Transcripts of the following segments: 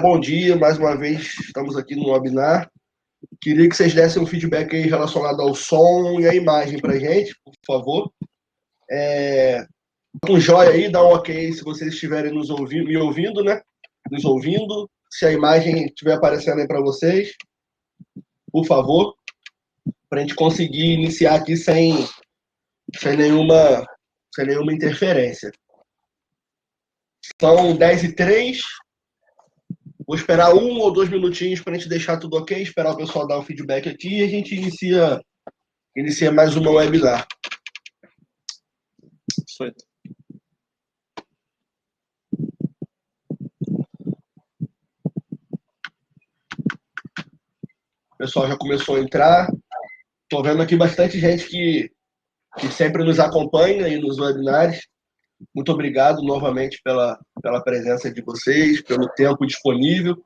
Bom dia, mais uma vez estamos aqui no webinar. Queria que vocês dessem um feedback aí relacionado ao som e à imagem para a gente, por favor. Um joia aí, dá um ok se vocês estiverem me ouvindo, né? Nos ouvindo. Se a imagem estiver aparecendo aí para vocês, por favor, para a gente conseguir iniciar aqui sem nenhuma interferência. São 10h03. Vou esperar 1 ou 2 minutinhos para a gente deixar tudo ok, esperar o pessoal dar um feedback aqui e a gente inicia mais uma webinar. Isso aí. O pessoal já começou a entrar. Estou vendo aqui bastante gente que sempre nos acompanha aí nos webinars. Muito obrigado novamente pela presença de vocês, pelo tempo disponível.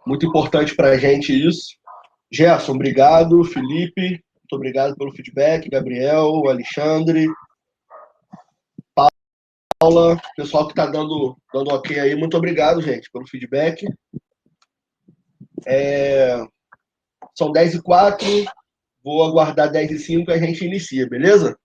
Muito importante para a gente isso. Gerson, obrigado. Felipe, muito obrigado pelo feedback. Gabriel, Alexandre, Paula, pessoal que está dando ok aí, muito obrigado, gente, pelo feedback. São 10h04, vou aguardar 10h05 e a gente inicia, beleza?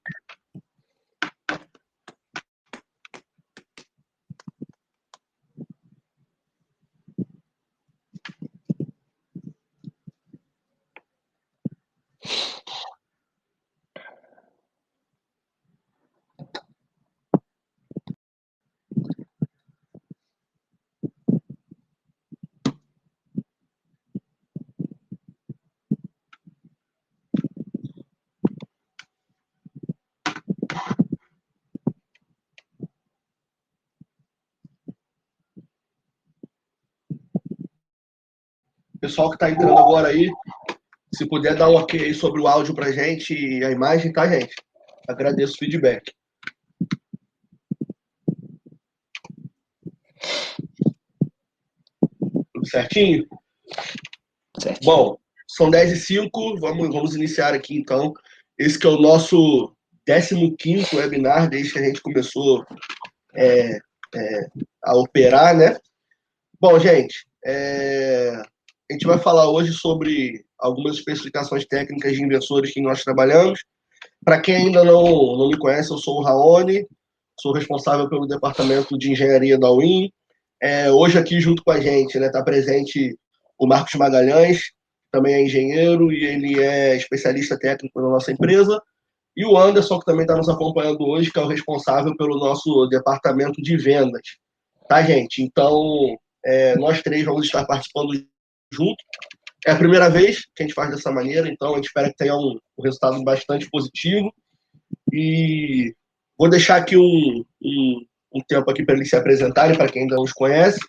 Pessoal que está entrando agora aí, se puder dar um ok aí sobre o áudio para a gente e a imagem, tá, gente? Agradeço o feedback. Tudo certinho? Certinho. Bom, são 10h05, vamos iniciar aqui então. Esse que é o nosso 15º webinar desde que a gente começou a operar, né? Bom, gente, a gente vai falar hoje sobre algumas especificações técnicas de inversores que nós trabalhamos. Para quem ainda não me conhece, eu sou o Raoni, sou responsável pelo departamento de engenharia da UIN. Hoje aqui junto com a gente está presente o Marcos Magalhães, também é engenheiro e ele é especialista técnico na nossa empresa. E o Anderson, que também está nos acompanhando hoje, que é o responsável pelo nosso departamento de vendas. Tá, gente? Então, nós três vamos estar participando junto. É a primeira vez que a gente faz dessa maneira, então a gente espera que tenha um resultado bastante positivo. E vou deixar aqui um tempo aqui para eles se apresentarem, para quem ainda não os conhece,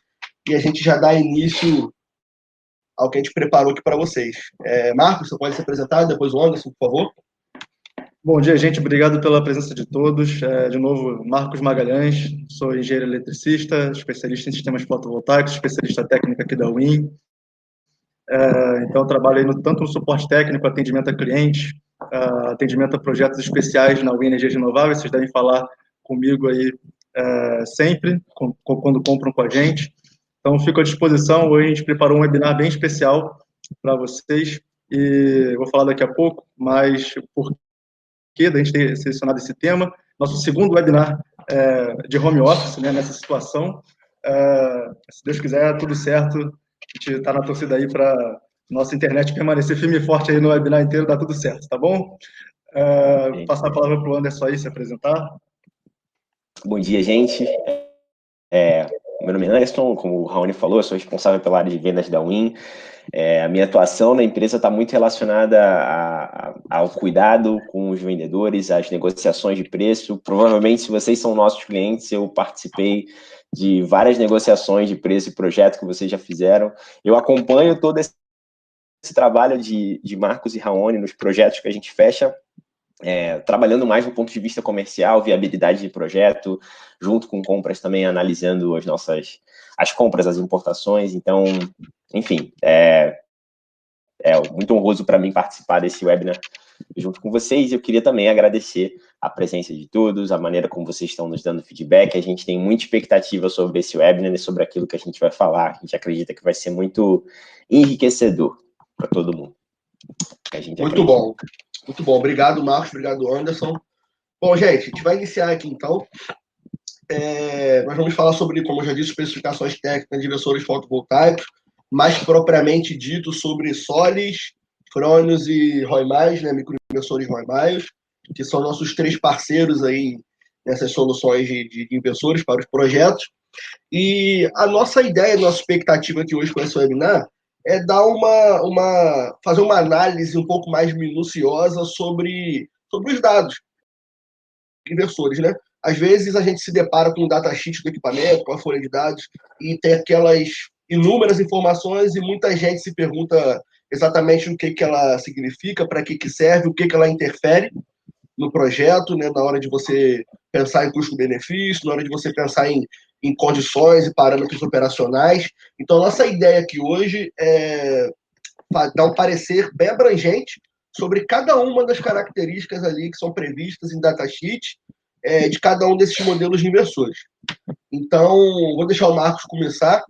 e a gente já dá início ao que a gente preparou aqui para vocês. Marcos, você pode se apresentar, depois o Anderson, por favor. Bom dia, gente. Obrigado pela presença de todos. De novo, Marcos Magalhães, sou engenheiro eletricista, especialista em sistemas fotovoltaicos, especialista técnico aqui da UIN. Então, trabalhei tanto no suporte técnico, atendimento a clientes, atendimento a projetos especiais na UIN Energias Renováveis. Vocês devem falar comigo aí sempre, quando compram com a gente. Então, fico à disposição. Hoje a gente preparou um webinar bem especial para vocês e vou falar daqui a pouco, mas por que da gente ter selecionado esse tema. Nosso segundo webinar de home office, né, nessa situação. Se Deus quiser, tudo certo. A gente está na torcida aí para nossa internet permanecer firme e forte aí no webinar inteiro, dá tudo certo, tá bom? Passar a palavra para o Anderson aí se apresentar. Bom dia, gente. Meu nome é Anderson, como o Raoni falou, eu sou responsável pela área de vendas da UIN. A minha atuação na empresa está muito relacionada ao cuidado com os vendedores, às negociações de preço. Provavelmente, se vocês são nossos clientes, eu participei de várias negociações de preço e projeto que vocês já fizeram. Eu acompanho todo esse trabalho de Marcos e Raoni nos projetos que a gente fecha, trabalhando mais do ponto de vista comercial, viabilidade de projeto, junto com compras também analisando as compras, as importações. Então, enfim, é muito honroso para mim participar desse webinar junto com vocês. Eu queria também agradecer a presença de todos, a maneira como vocês estão nos dando feedback. A gente tem muita expectativa sobre esse webinar e sobre aquilo que a gente vai falar. A gente acredita que vai ser muito enriquecedor para todo mundo. Muito bom. Muito bom. Obrigado, Marcos. Obrigado, Anderson. Bom, gente, a gente vai iniciar aqui, então. Nós vamos falar sobre, como eu já disse, especificações técnicas de inversores fotovoltaicos, mais propriamente dito sobre Solis, Fronius e Roymais, né, microinversores Roymais, que são nossos 3 parceiros aí nessas soluções de inversores para os projetos. E a nossa ideia, a nossa expectativa aqui hoje com esse webinar é dar fazer uma análise um pouco mais minuciosa sobre os dados inversores, né? Às vezes a gente se depara com o datasheet do equipamento, com a folha de dados, e tem aquelas inúmeras informações e muita gente se pergunta exatamente o que ela significa, para que serve, o que ela interfere no projeto, né? Na hora de você pensar em custo-benefício, na hora de você pensar em condições e parâmetros operacionais. Então, nossa ideia aqui hoje é dar um parecer bem abrangente sobre cada uma das características ali que são previstas em datasheet de cada um desses modelos de inversores. Então, vou deixar o Marcos começar.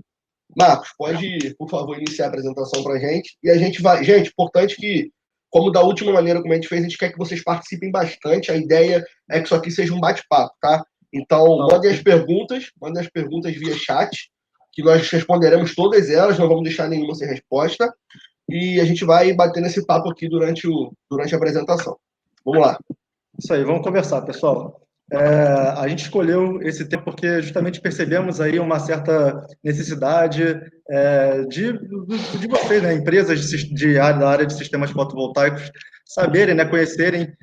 Marcos, pode, por favor, iniciar a apresentação para a gente. E a gente vai... Gente, importante que, como da última maneira como a gente fez, a gente quer que vocês participem bastante. A ideia é que isso aqui seja um bate-papo, tá? Então, mandem as perguntas via chat, que nós responderemos todas elas, não vamos deixar nenhuma sem resposta. E a gente vai bater nesse papo aqui durante a apresentação. Vamos lá. Isso aí, vamos conversar, pessoal. A gente escolheu esse tema porque justamente percebemos aí uma certa necessidade de vocês, né, empresas da área de sistemas fotovoltaicos, saberem, né, conhecerem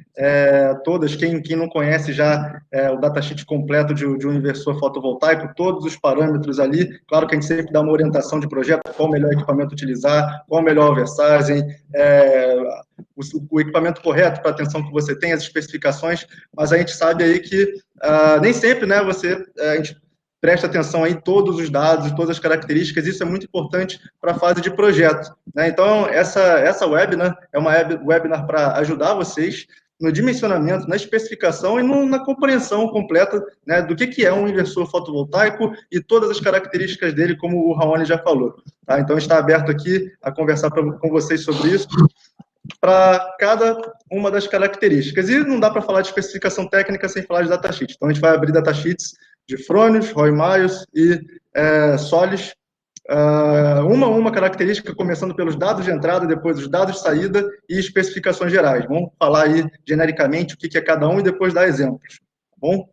todas, quem não conhece já o datasheet completo de um inversor fotovoltaico, todos os parâmetros ali. Claro que a gente sempre dá uma orientação de projeto, qual o melhor equipamento utilizar, qual o melhor oversizing, o equipamento correto para a tensão que você tem, as especificações, mas a gente sabe aí que nem sempre, né, a gente presta atenção aí em todos os dados, todas as características, isso é muito importante para a fase de projeto, né? Então, essa webinar é uma webinar para ajudar vocês no dimensionamento, na especificação e na compreensão completa, né, do que é um inversor fotovoltaico e todas as características dele, como o Raoni já falou. Tá? Então, está aberto aqui a conversar com vocês sobre isso, para cada uma das características. E não dá para falar de especificação técnica sem falar de datasheet. Então, a gente vai abrir datasheets de Fronius, Roymais e Solis, uma característica, começando pelos dados de entrada, depois os dados de saída e especificações gerais. Vamos falar aí genericamente o que é cada um e depois dar exemplos. Tá bom?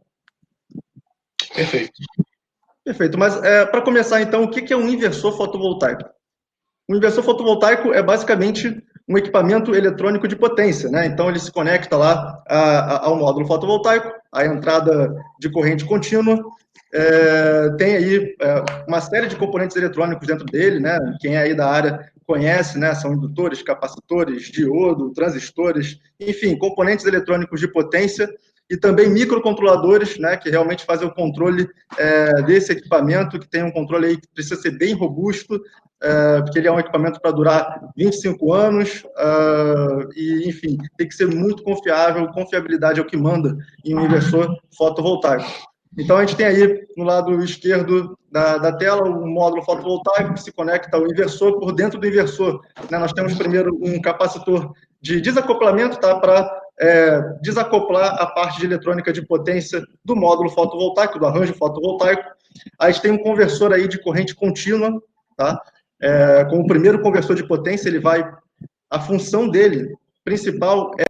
Perfeito. Mas, para começar, então, o que é um inversor fotovoltaico? Um inversor fotovoltaico é basicamente um equipamento eletrônico de potência, né? Então, ele se conecta lá ao módulo fotovoltaico, a entrada de corrente contínua, tem aí uma série de componentes eletrônicos dentro dele, né? Quem é aí da área conhece, né? São indutores, capacitores, diodo, transistores, enfim, componentes eletrônicos de potência e também microcontroladores, né? Que realmente fazem o controle desse equipamento, que tem um controle aí que precisa ser bem robusto, porque ele é um equipamento para durar 25 anos, e, enfim, tem que ser muito confiável, confiabilidade é o que manda em um inversor fotovoltaico. Então, a gente tem aí, no lado esquerdo da tela, o módulo fotovoltaico que se conecta ao inversor. Por dentro do inversor, né, nós temos primeiro um capacitor de desacoplamento, tá, para desacoplar a parte de eletrônica de potência do módulo fotovoltaico, do arranjo fotovoltaico. A gente tem um conversor aí de corrente contínua, tá? Com o primeiro conversor de potência, a função dele principal é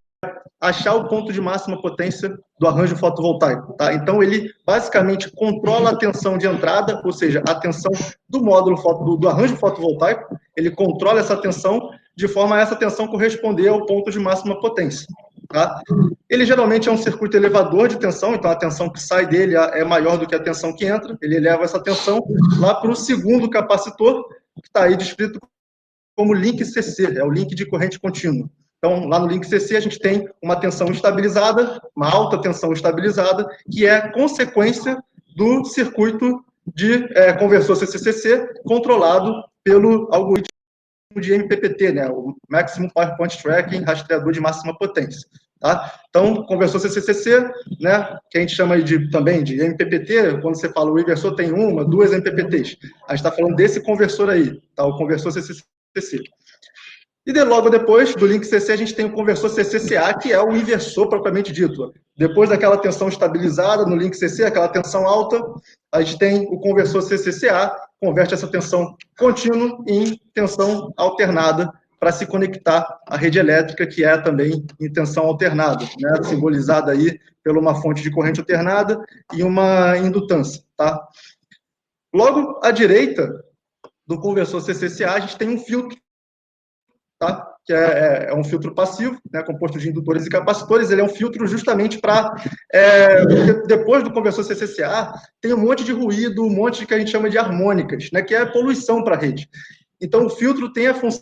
achar o ponto de máxima potência do arranjo fotovoltaico, tá? Então, ele basicamente controla a tensão de entrada, ou seja, a tensão do módulo do arranjo fotovoltaico, ele controla essa tensão de forma a essa tensão corresponder ao ponto de máxima potência, tá? Ele geralmente é um circuito elevador de tensão, então a tensão que sai dele é maior do que a tensão que entra, ele eleva essa tensão lá para o segundo capacitor, que está aí descrito como link CC, é o link de corrente contínua. Então, lá no link CC, a gente tem uma tensão estabilizada, uma alta tensão estabilizada, que é consequência do circuito de conversor CCCC controlado pelo algoritmo de MPPT, né? O Maximum Power Point Tracking, rastreador de máxima potência. Tá? Então, conversor CCCC, né, que a gente chama também de MPPT, quando você fala o inversor tem uma, duas MPPTs. A gente está falando desse conversor aí, tá? O conversor CCCC. E logo depois do link CC, a gente tem o conversor CCCA, que é o inversor propriamente dito. Depois daquela tensão estabilizada no link CC, aquela tensão alta, a gente tem o conversor CCCA, converte essa tensão contínua em tensão alternada para se conectar à rede elétrica, que é também em tensão alternada, né? Simbolizada aí por uma fonte de corrente alternada e uma indutância. Tá? Logo à direita do conversor CCCA, a gente tem um filtro, tá? Que é um filtro passivo, né, composto de indutores e capacitores. Ele é um filtro justamente para... depois do conversor CCCA, tem um monte de ruído, um monte de que a gente chama de harmônicas, né, que é poluição para a rede. Então, o filtro tem a função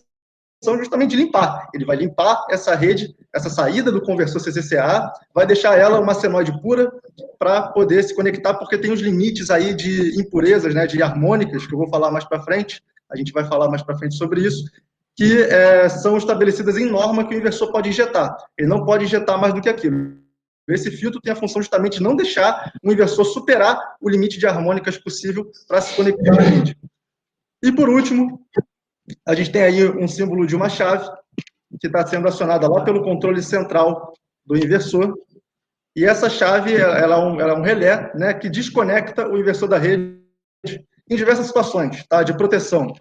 justamente de limpar. Ele vai limpar essa rede, essa saída do conversor CCCA, vai deixar ela uma senoide pura para poder se conectar, porque tem os limites aí de impurezas, né, de harmônicas, que eu vou falar mais para frente, a gente vai falar mais para frente sobre isso, que são estabelecidas em norma que o inversor pode injetar. Ele não pode injetar mais do que aquilo. Esse filtro tem a função justamente de não deixar o inversor superar o limite de harmônicas possível para se conectar à rede. E, por último, a gente tem aí um símbolo de uma chave que está sendo acionada lá pelo controle central do inversor. E essa chave ela é um relé, né, que desconecta o inversor da rede em diversas situações, tá, de proteção.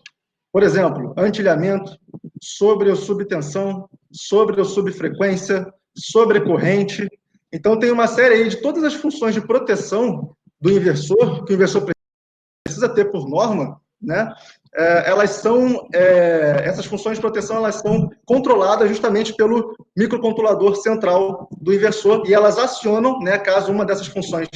Por exemplo, antilhamento, sobre ou subtensão, sobre ou subfrequência, sobrecorrente. Então, tem uma série aí de todas as funções de proteção do inversor, que o inversor precisa ter por norma, né? Essas funções de proteção, elas são controladas justamente pelo microcontrolador central do inversor, e elas acionam, né, caso uma dessas funções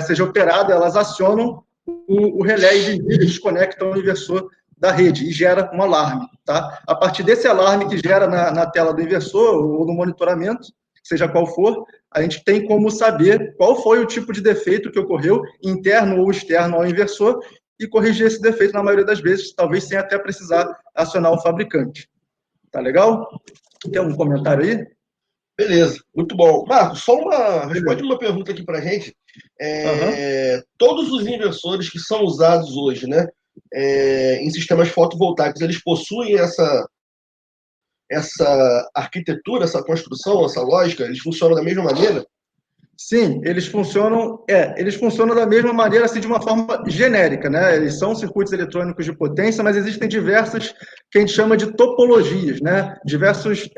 seja operada, elas acionam o relé e desconectam o inversor da rede e gera um alarme. Tá? A partir desse alarme que gera na tela do inversor ou no monitoramento, seja qual for, a gente tem como saber qual foi o tipo de defeito que ocorreu, interno ou externo ao inversor, e corrigir esse defeito na maioria das vezes, talvez sem até precisar acionar o fabricante. Tá legal? Tem algum comentário aí? Beleza, muito bom. Marcos, responde uma pergunta aqui para a gente. Todos os inversores que são usados hoje, né, em sistemas fotovoltaicos, eles possuem essa arquitetura, essa construção, essa lógica? Eles funcionam da mesma maneira? Sim, eles funcionam da mesma maneira, assim, de uma forma genérica, né? Eles são circuitos eletrônicos de potência, mas existem diversas que a gente chama de topologias, né? Diversos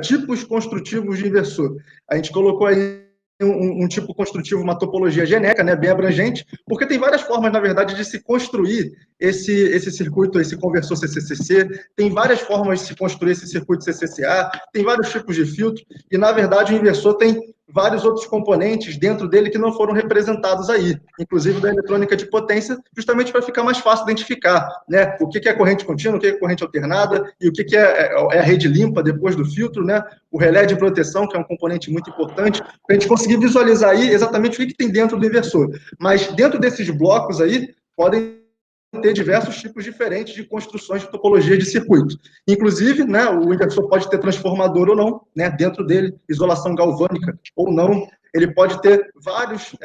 tipos construtivos de inversor. A gente colocou aí um tipo construtivo, uma topologia genérica, né, bem abrangente, porque tem várias formas, na verdade, de se construir esse circuito, esse conversor CCCC, tem várias formas de se construir esse circuito CCCA, tem vários tipos de filtro, e, na verdade, o inversor tem vários outros componentes dentro dele que não foram representados aí, inclusive da eletrônica de potência, justamente para ficar mais fácil identificar, né, o que é corrente contínua, o que é corrente alternada, e o que é a rede limpa depois do filtro, né, o relé de proteção, que é um componente muito importante, para a gente conseguir visualizar aí exatamente o que tem dentro do inversor. Mas dentro desses blocos aí, podem ter diversos tipos diferentes de construções de topologia de circuito. Inclusive, né, o inversor pode ter transformador ou não, né, dentro dele, isolação galvânica ou não. Ele pode ter vários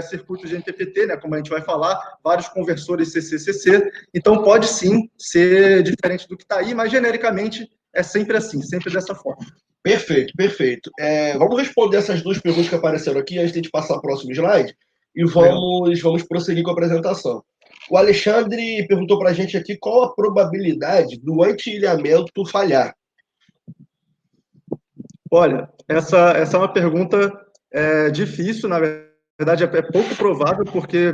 circuitos de MPPT, né, como a gente vai falar, vários conversores CCCC. Então, pode sim ser diferente do que está aí, mas genericamente é sempre assim, sempre dessa forma. Perfeito, perfeito. Vamos responder essas duas perguntas que apareceram aqui antes de a gente passar ao próximo slide e vamos prosseguir com a apresentação. O Alexandre perguntou para a gente aqui qual a probabilidade do anti-ilhamento falhar. Olha, essa é uma pergunta difícil, na verdade é pouco provável, porque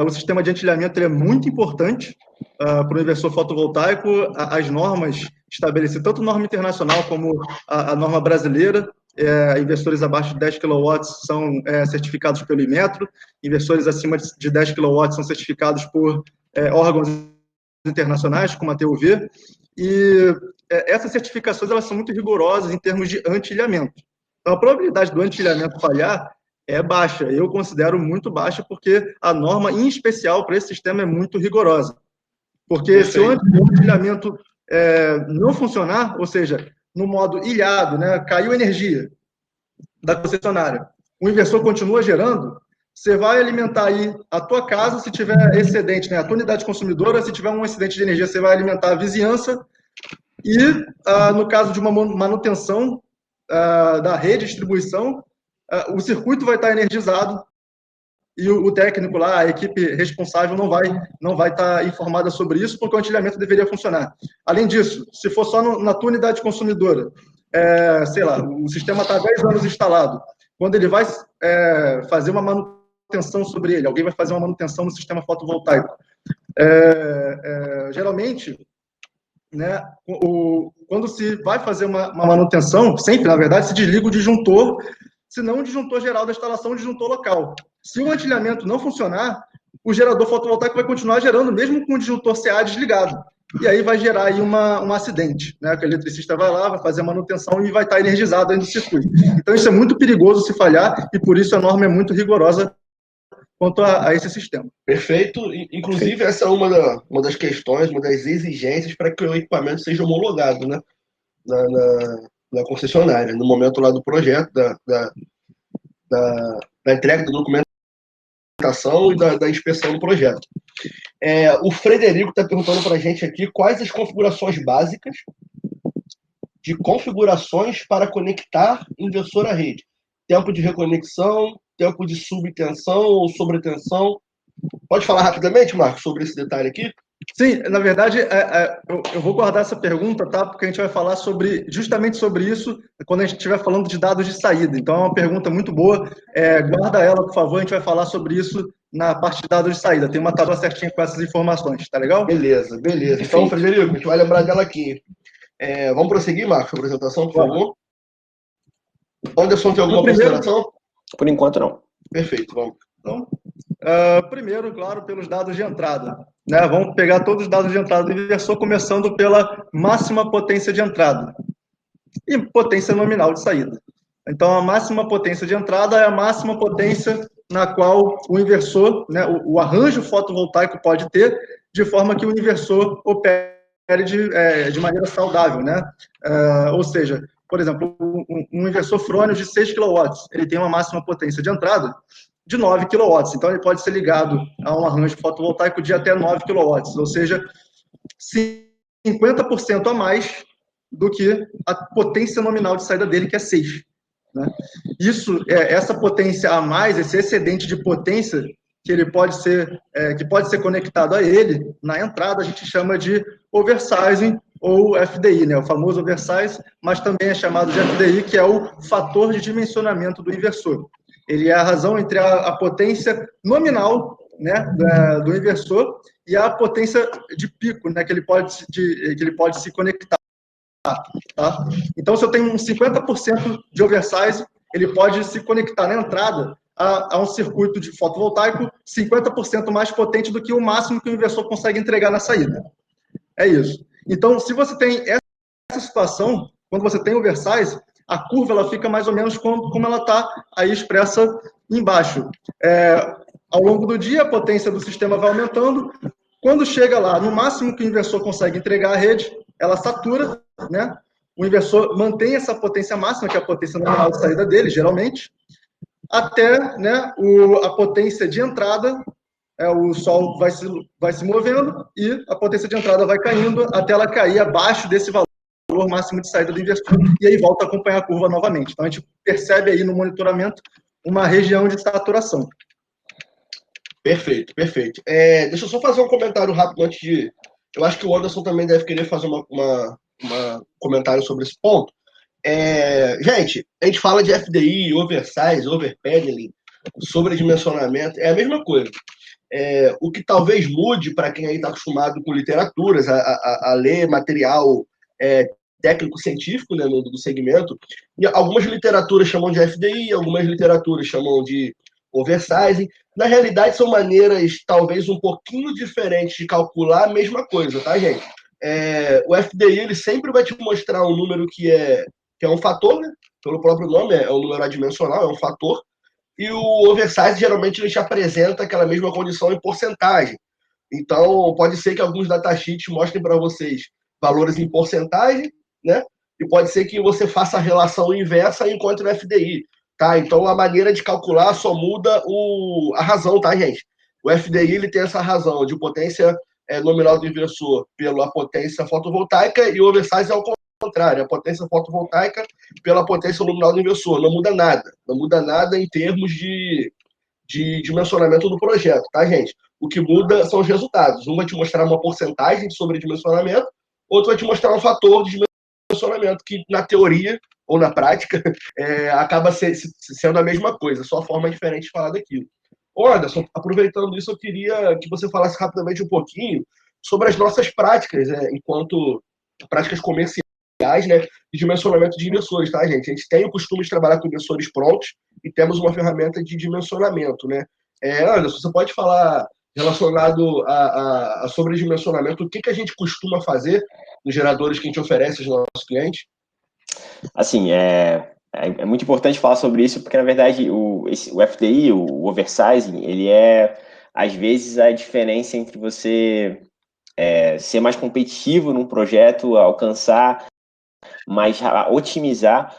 o sistema de anti-ilhamento é muito importante para o inversor fotovoltaico. As normas estabelecidas, tanto norma internacional como a norma brasileira, inversores abaixo de 10 kW são certificados pelo Inmetro, inversores acima de 10 kW são certificados por órgãos internacionais, como a TUV, e essas certificações elas são muito rigorosas em termos de anti-ilhamento. Então, a probabilidade do anti-ilhamento falhar é baixa, eu considero muito baixa, porque a norma, em especial para esse sistema, é muito rigorosa. Porque se o anti-ilhamento não funcionar, ou seja, no modo ilhado, né, caiu energia da concessionária, o inversor continua gerando, você vai alimentar aí a tua casa, se tiver excedente, né, a tua unidade consumidora, se tiver um excedente de energia, você vai alimentar a vizinhança, e no caso de uma manutenção da rede de distribuição, o circuito vai estar energizado e o técnico lá, a equipe responsável não vai estar informada sobre isso, porque o antilhamento deveria funcionar. Além disso, se for só na tua unidade consumidora, sei lá, o sistema está há 10 anos instalado, quando ele vai fazer uma manutenção sobre ele, alguém vai fazer uma manutenção no sistema fotovoltaico, geralmente, né, quando se vai fazer uma manutenção, sempre, na verdade, se desliga o disjuntor, se não o disjuntor geral da instalação, o disjuntor local. Se o antilhamento não funcionar, o gerador fotovoltaico vai continuar gerando, mesmo com o disjuntor CA desligado. E aí vai gerar aí um acidente, né? Que o eletricista vai lá, vai fazer a manutenção e vai estar energizado aí no circuito. Então, isso é muito perigoso se falhar e, por isso, a norma é muito rigorosa quanto a esse sistema. Perfeito. Inclusive, essa é uma das questões, uma das exigências para que o equipamento seja homologado, né? Na concessionária, no momento lá do projeto, da entrega da documentação e da inspeção do projeto. O Frederico está perguntando para a gente aqui quais as configurações básicas de configurações para conectar inversor à rede. Tempo de reconexão, tempo de subtensão ou sobretensão. Pode falar rapidamente, Marcos, sobre esse detalhe aqui? Sim, na verdade, eu vou guardar essa pergunta, tá? Porque a gente vai falar justamente sobre isso quando a gente estiver falando de dados de saída. Então, é uma pergunta muito boa. Guarda ela, por favor, a gente vai falar sobre isso na parte de dados de saída. Tem uma tabela certinha com essas informações, tá legal? Beleza. Então, Frederico, a gente vai lembrar dela aqui. Vamos prosseguir, Marcos, a apresentação, por favor? Anderson, tem alguma consideração? Por enquanto, não. Perfeito, vamos. Então, primeiro, claro, pelos dados de entrada. Né? Vamos pegar todos os dados de entrada do inversor, começando pela máxima potência de entrada e potência nominal de saída. Então, a máxima potência de entrada é a máxima potência na qual o inversor, né, o arranjo fotovoltaico pode ter, de forma que o inversor opere de maneira saudável. Né? Ou seja, por exemplo, um inversor frônio de 6 kW, ele tem uma máxima potência de entrada de 9 kW. Então, ele pode ser ligado a um arranjo fotovoltaico de até 9 kW, ou seja, 50% a mais do que a potência nominal de saída dele, que é 6. Né? Essa potência a mais, esse excedente de potência que pode ser conectado a ele, na entrada, a gente chama de oversizing ou FDI, né? O famoso oversize, mas também é chamado de FDI, que é o fator de dimensionamento do inversor. Ele é a razão entre a potência nominal, né, do inversor e a potência de pico, né, que ele pode se conectar. Tá? Então, se eu tenho um 50% de oversize, ele pode se conectar na entrada a um circuito de fotovoltaico 50% mais potente do que o máximo que o inversor consegue entregar na saída. É isso. Então, se você tem essa situação, quando você tem oversize, a curva ela fica mais ou menos como ela está aí expressa embaixo. Ao longo do dia, a potência do sistema vai aumentando. Quando chega lá, no máximo que o inversor consegue entregar à rede, ela satura, né? O inversor mantém essa potência máxima, que é a potência nominal de saída dele, geralmente, até, né, a potência de entrada, o sol vai se movendo e a potência de entrada vai caindo até ela cair abaixo desse valor máximo de saída do inversor, e aí volta a acompanhar a curva novamente. Então, a gente percebe aí no monitoramento uma região de saturação. Perfeito. Deixa eu só fazer um comentário rápido antes de... Eu acho que o Anderson também deve querer fazer um comentário sobre esse ponto. Gente, a gente fala de FDI, oversize, overpaneling, sobredimensionamento, é a mesma coisa. O que talvez mude para quem aí está acostumado com literaturas, a ler material técnico-científico, né, do segmento, e algumas literaturas chamam de FDI, algumas literaturas chamam de oversizing. Na realidade, são maneiras talvez um pouquinho diferentes de calcular a mesma coisa, tá, gente? O FDI ele sempre vai te mostrar um número que é um fator, né? Pelo próprio nome, é um número adimensional, é um fator. E o oversize, geralmente, ele te apresenta aquela mesma condição em porcentagem. Então, pode ser que alguns datasheets mostrem para vocês valores em porcentagem, né? E pode ser que você faça a relação inversa e encontre no FDI, tá? Então, a maneira de calcular só muda a razão, tá, gente? O FDI ele tem essa razão de potência nominal do inversor pela potência fotovoltaica e o oversize é o contrário, a potência fotovoltaica pela potência nominal do inversor. Não muda nada. Não muda nada em termos de dimensionamento do projeto, tá, gente? O que muda são os resultados. Um vai te mostrar uma porcentagem de sobredimensionamento, outro vai te mostrar um fator de dimensionamento que, na teoria ou na prática, acaba sendo a mesma coisa, só forma diferente de falar daquilo. Ô, Anderson, aproveitando isso, eu queria que você falasse rapidamente um pouquinho sobre as nossas práticas, enquanto práticas comerciais, né, de dimensionamento de inversores, tá, gente? A gente tem o costume de trabalhar com inversores prontos e temos uma ferramenta de dimensionamento, né? Anderson, você pode falar relacionado a sobredimensionamento, o que a gente costuma fazer nos geradores que a gente oferece aos nossos clientes? Assim, é muito importante falar sobre isso, porque, na verdade, o FDI, o oversizing, ele às vezes, a diferença entre você ser mais competitivo num projeto, alcançar, otimizar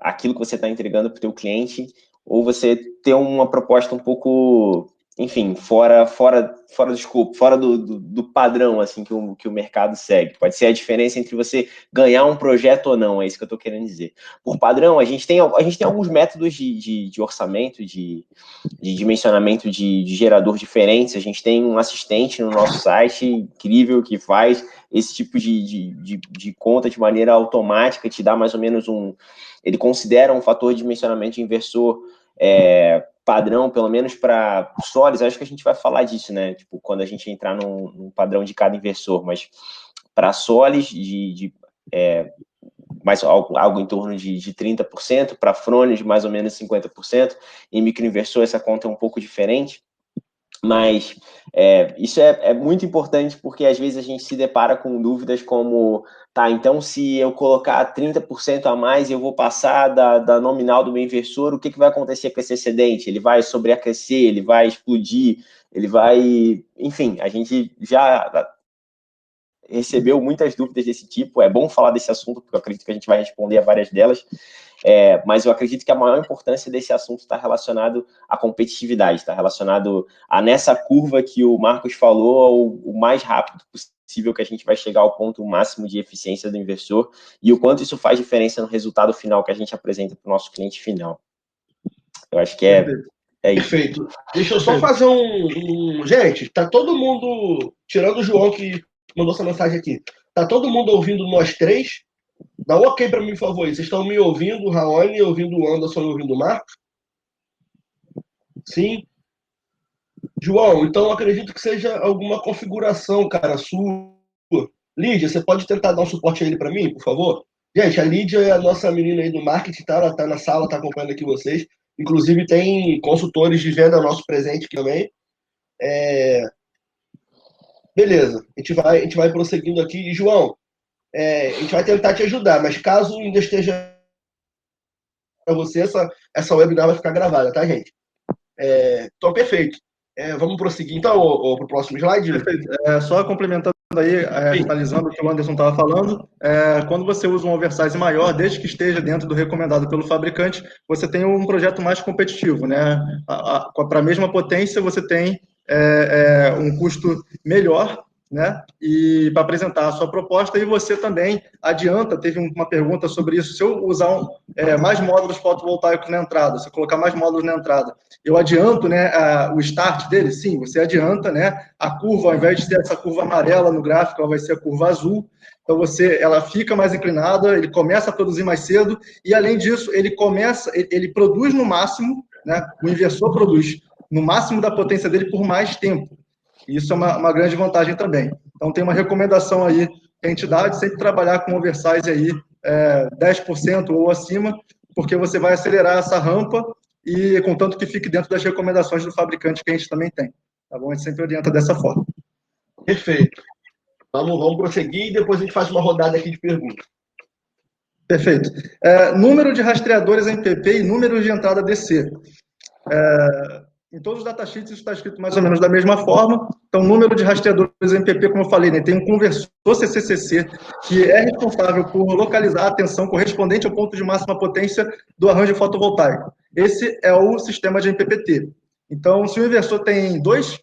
aquilo que você está entregando para o teu cliente, ou você ter uma proposta um pouco, enfim, fora do escopo, fora do padrão assim que o mercado segue. Pode ser a diferença entre você ganhar um projeto ou não, é isso que eu estou querendo dizer. Por padrão, a gente tem alguns métodos de orçamento, de dimensionamento de gerador diferentes. A gente tem um assistente no nosso site incrível que faz esse tipo de conta de maneira automática, te dá mais ou menos ele considera um fator de dimensionamento de inversor padrão, pelo menos para solis. Acho que a gente vai falar disso, né? Tipo, quando a gente entrar num padrão de cada inversor, mas para solis mais algo em torno de 30%, para frones mais ou menos 50%, em microinversor essa conta é um pouco diferente, mas isso é muito importante porque às vezes a gente se depara com dúvidas como, tá, então se eu colocar 30% a mais eu vou passar da nominal do meu inversor, o que vai acontecer com esse excedente? Ele vai sobreaquecer, ele vai explodir, ele vai... Enfim, a gente já recebeu muitas dúvidas desse tipo. É bom falar desse assunto, porque eu acredito que a gente vai responder a várias delas, mas eu acredito que a maior importância desse assunto está relacionado à competitividade, está relacionado a nessa curva que o Marcos falou, o mais rápido possível que a gente vai chegar ao ponto máximo de eficiência do inversor e o quanto isso faz diferença no resultado final que a gente apresenta para o nosso cliente final. Eu acho que é isso. Perfeito. Deixa eu só fazer Gente, tá todo mundo, tirando o João que mandou essa mensagem aqui, tá todo mundo ouvindo nós três? Dá um ok para mim, por favor. Vocês estão me ouvindo, Raoni, ouvindo o Anderson e ouvindo o Marcos? Sim. João, então eu acredito que seja alguma configuração, cara, sua. Lídia, você pode tentar dar um suporte a ele para mim, por favor? Gente, a Lídia é a nossa menina aí do marketing, tá? Ela tá na sala, tá acompanhando aqui vocês. Inclusive tem consultores de venda nosso presente aqui também. Beleza, a gente vai prosseguindo aqui. E, João, a gente vai tentar te ajudar, mas caso ainda esteja para você, essa webinar vai ficar gravada, tá, gente? Então, perfeito. Vamos prosseguir, então, para o próximo slide? Perfeito. Só complementando aí, atualizando o que o Anderson estava falando, quando você usa um oversize maior, desde que esteja dentro do recomendado pelo fabricante, você tem um projeto mais competitivo, né? Para a mesma potência, você tem um custo melhor, né? E para apresentar a sua proposta, e você também adianta, teve uma pergunta sobre isso, se eu usar mais módulos fotovoltaicos na entrada, se eu colocar mais módulos na entrada, eu adianto, né, o start dele? Sim, você adianta, né? A curva, ao invés de ser essa curva amarela no gráfico, ela vai ser a curva azul. Então ela fica mais inclinada, ele começa a produzir mais cedo e além disso ele produz no máximo, né? O inversor produz no máximo da potência dele por mais tempo. Isso é uma grande vantagem também. Então tem uma recomendação aí que a gente dá de sempre trabalhar com oversize aí 10% ou acima, porque você vai acelerar essa rampa e contanto que fique dentro das recomendações do fabricante que a gente também tem. Tá bom? A gente sempre orienta dessa forma. Perfeito. Vamos prosseguir e depois a gente faz uma rodada aqui de perguntas. Perfeito. Número de rastreadores MPP e número de entrada DC. Em todos os datasheets isso está escrito mais ou menos da mesma forma. Então, o número de rastreadores MPP, como eu falei, né, tem um conversor CCCC, que é responsável por localizar a tensão correspondente ao ponto de máxima potência do arranjo fotovoltaico. Esse é o sistema de MPPT. Então, se o inversor tem dois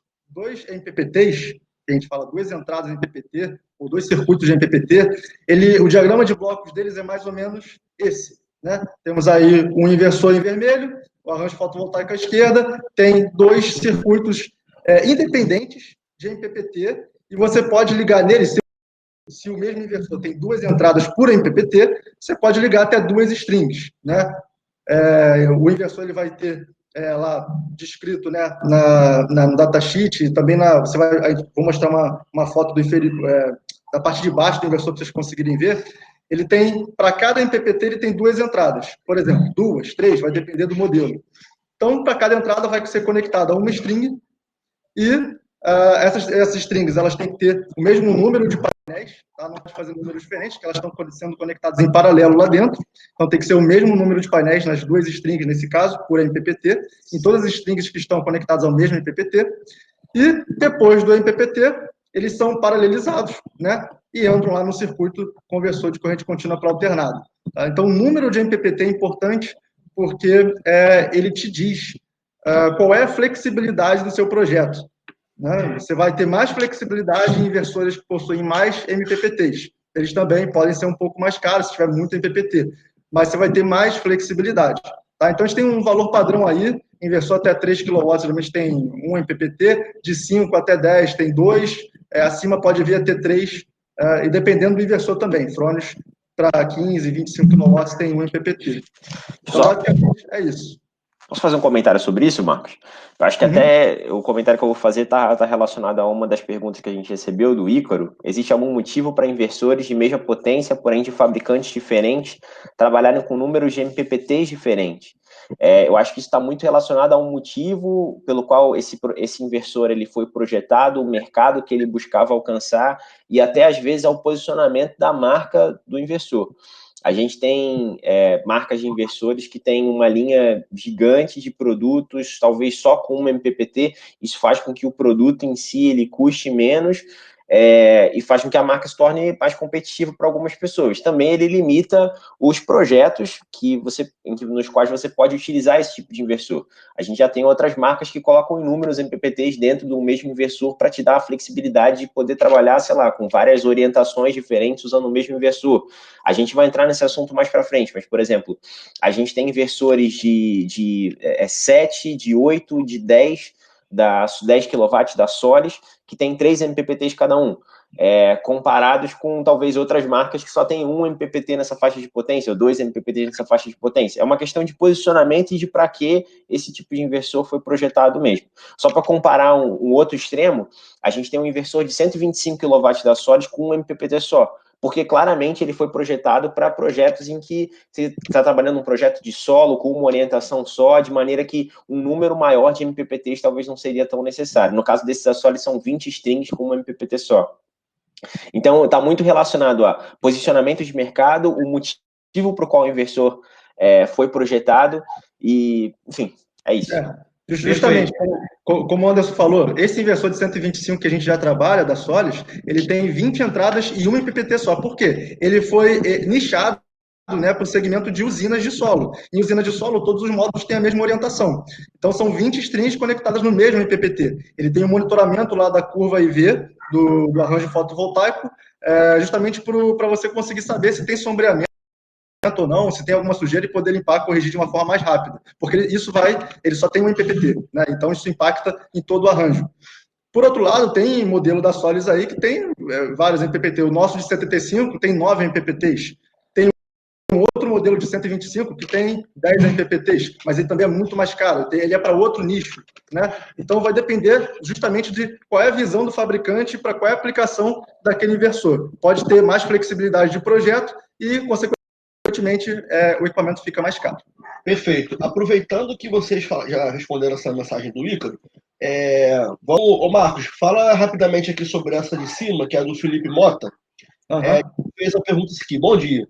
MPPTs, que a gente fala duas entradas em MPPT, ou dois circuitos de MPPT, o diagrama de blocos deles é mais ou menos esse. Né? Temos aí um inversor em vermelho, o arranjo fotovoltaico à esquerda, tem dois circuitos independentes de MPPT, e você pode ligar neles, se o mesmo inversor tem duas entradas por MPPT, você pode ligar até duas strings. Né? O inversor ele vai ter lá descrito, né, no datasheet, também vou mostrar uma foto da parte de baixo do inversor para vocês conseguirem ver. Ele tem, para cada MPPT, ele tem duas entradas. Por exemplo, duas, três, vai depender do modelo. Então, para cada entrada vai ser conectada a uma string e essas strings elas têm que ter o mesmo número de painéis, tá? Não pode fazer números diferentes, porque elas estão sendo conectadas em paralelo lá dentro. Então, tem que ser o mesmo número de painéis nas duas strings, nesse caso, por MPPT, em todas as strings que estão conectadas ao mesmo MPPT. E, depois do MPPT, eles são paralelizados, né? E entram lá no circuito conversor de corrente contínua para alternado. Tá? Então, o número de MPPT é importante porque ele te diz qual é a flexibilidade do seu projeto. Né? Você vai ter mais flexibilidade em inversores que possuem mais MPPTs. Eles também podem ser um pouco mais caros se tiver muito MPPT, mas você vai ter mais flexibilidade. Tá? Então, a gente tem um valor padrão aí, inversor até 3 kW, geralmente tem 1 MPPT, de 5 até 10 tem 2, acima pode vir até 3, e dependendo do inversor também. Frônios para 15, 25 kW tem 1 MPPT. Então, basicamente, é isso. Posso fazer um comentário sobre isso, Marcos? Eu acho que até o comentário que eu vou fazer está relacionado a uma das perguntas que a gente recebeu do Ícaro. Existe algum motivo para inversores de mesma potência, porém de fabricantes diferentes, trabalharem com números de MPPTs diferentes? Eu acho que isso está muito relacionado a um motivo pelo qual esse inversor ele foi projetado, o mercado que ele buscava alcançar e até, às vezes, ao posicionamento da marca do inversor. A gente tem marcas de inversores que têm uma linha gigante de produtos, talvez só com uma MPPT. Isso faz com que o produto em si ele custe menos e faz com que a marca se torne mais competitiva para algumas pessoas. Também ele limita os projetos nos quais você pode utilizar esse tipo de inversor. A gente já tem outras marcas que colocam inúmeros MPPTs dentro do mesmo inversor para te dar a flexibilidade de poder trabalhar, sei lá, com várias orientações diferentes usando o mesmo inversor. A gente vai entrar nesse assunto mais para frente, mas, por exemplo, a gente tem inversores de 7, de 8, de 10, 10 kW da Solis, que tem 3 MPPTs cada um, comparados com talvez outras marcas que só tem 1 MPPT nessa faixa de potência, ou 2 MPPTs nessa faixa de potência. É uma questão de posicionamento e de para que esse tipo de inversor foi projetado mesmo. Só para comparar um outro extremo, a gente tem um inversor de 125 kW da Solis com 1 MPPT só, porque claramente ele foi projetado para projetos em que você está trabalhando um projeto de solo, com uma orientação só, de maneira que um número maior de MPPTs talvez não seria tão necessário. No caso desses da Solis, são 20 strings com uma MPPT só. Então, está muito relacionado a posicionamento de mercado, o motivo para o qual o inversor foi projetado e, enfim, é isso. Justamente, como o Anderson falou, esse inversor de 125 que a gente já trabalha, da Solis, ele tem 20 entradas e 1 MPPT só. Por quê? Ele foi nichado, né, para o segmento de usinas de solo. Em usina de solo, todos os módulos têm a mesma orientação. Então, são 20 strings conectadas no mesmo MPPT. Ele tem um monitoramento lá da curva IV do arranjo fotovoltaico, justamente para você conseguir saber se tem sombreamento ou não, se tem alguma sujeira e poder limpar, corrigir de uma forma mais rápida. Porque ele só tem um MPPT, né? Então isso impacta em todo o arranjo. Por outro lado, tem modelo da Solis aí que tem vários MPPT. O nosso de 75 tem 9 MPPTs. Tem um outro modelo de 125 que tem 10 MPPTs, mas ele também é muito mais caro. Ele é para outro nicho, né? Então vai depender justamente de qual é a visão do fabricante para qual é a aplicação daquele inversor. Pode ter mais flexibilidade de projeto e, consequentemente, o equipamento fica mais caro. Perfeito. Aproveitando que vocês já responderam essa mensagem do Ícaro, Ô Marcos, fala rapidamente aqui sobre essa de cima, que é a do Felipe Mota. Fez a pergunta aqui. Bom dia.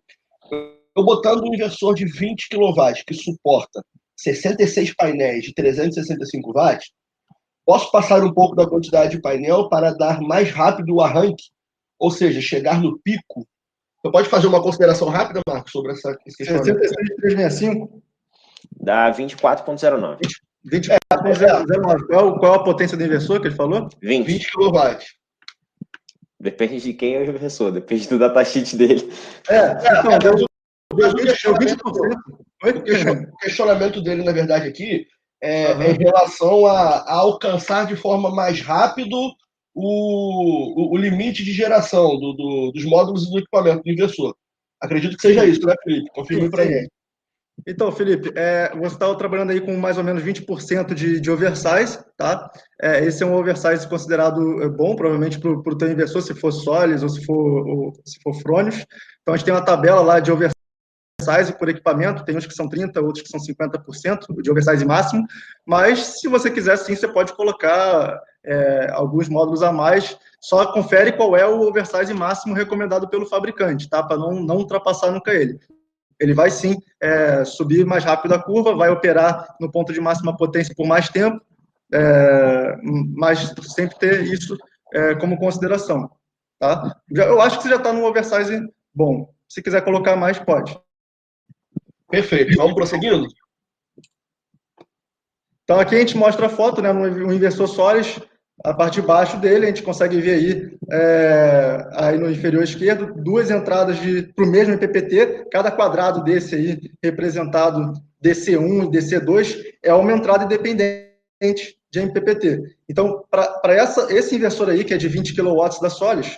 Eu botando um inversor de 20 kW que suporta 66 painéis de 365 watts, posso passar um pouco da quantidade de painel para dar mais rápido o arranque, ou seja, chegar no pico. Você pode fazer uma consideração rápida, Marcos, sobre esse questionamento? 66,365? Dá 24,09. 24,09. Qual a potência do inversor que ele falou? 20 kW. Depende de quem é o inversor, depende do datasheet dele. Então, deu Mas 20%. o questionamento dele, na verdade, aqui é em relação a alcançar de forma mais rápido o limite de geração dos módulos e do equipamento do inversor. Acredito que seja isso, né, Felipe? Confirme para ele. Então, Felipe, você está trabalhando aí com mais ou menos 20% de oversize, tá? Esse é um oversize considerado bom, provavelmente, para o teu inversor, se for Solis ou se for Fronius. Então, a gente tem uma tabela lá de oversize por equipamento, tem uns que são 30%, outros que são 50% de oversize máximo, mas se você quiser, sim, você pode colocar alguns módulos a mais, só confere qual é o oversize máximo recomendado pelo fabricante, tá? Para não ultrapassar nunca ele. Ele vai sim subir mais rápido a curva, vai operar no ponto de máxima potência por mais tempo, mas sempre ter isso como consideração. Tá? Eu acho que você já está num oversize bom. Se quiser colocar mais, pode. Perfeito. Vamos prosseguindo? Então, aqui a gente mostra a foto, né, no inversor Solis, a parte de baixo dele, a gente consegue ver aí no inferior esquerdo, duas entradas para o mesmo MPPT, cada quadrado desse aí, representado DC1 e DC2, é uma entrada independente de MPPT. Então, para esse inversor aí, que é de 20 kW da Solis,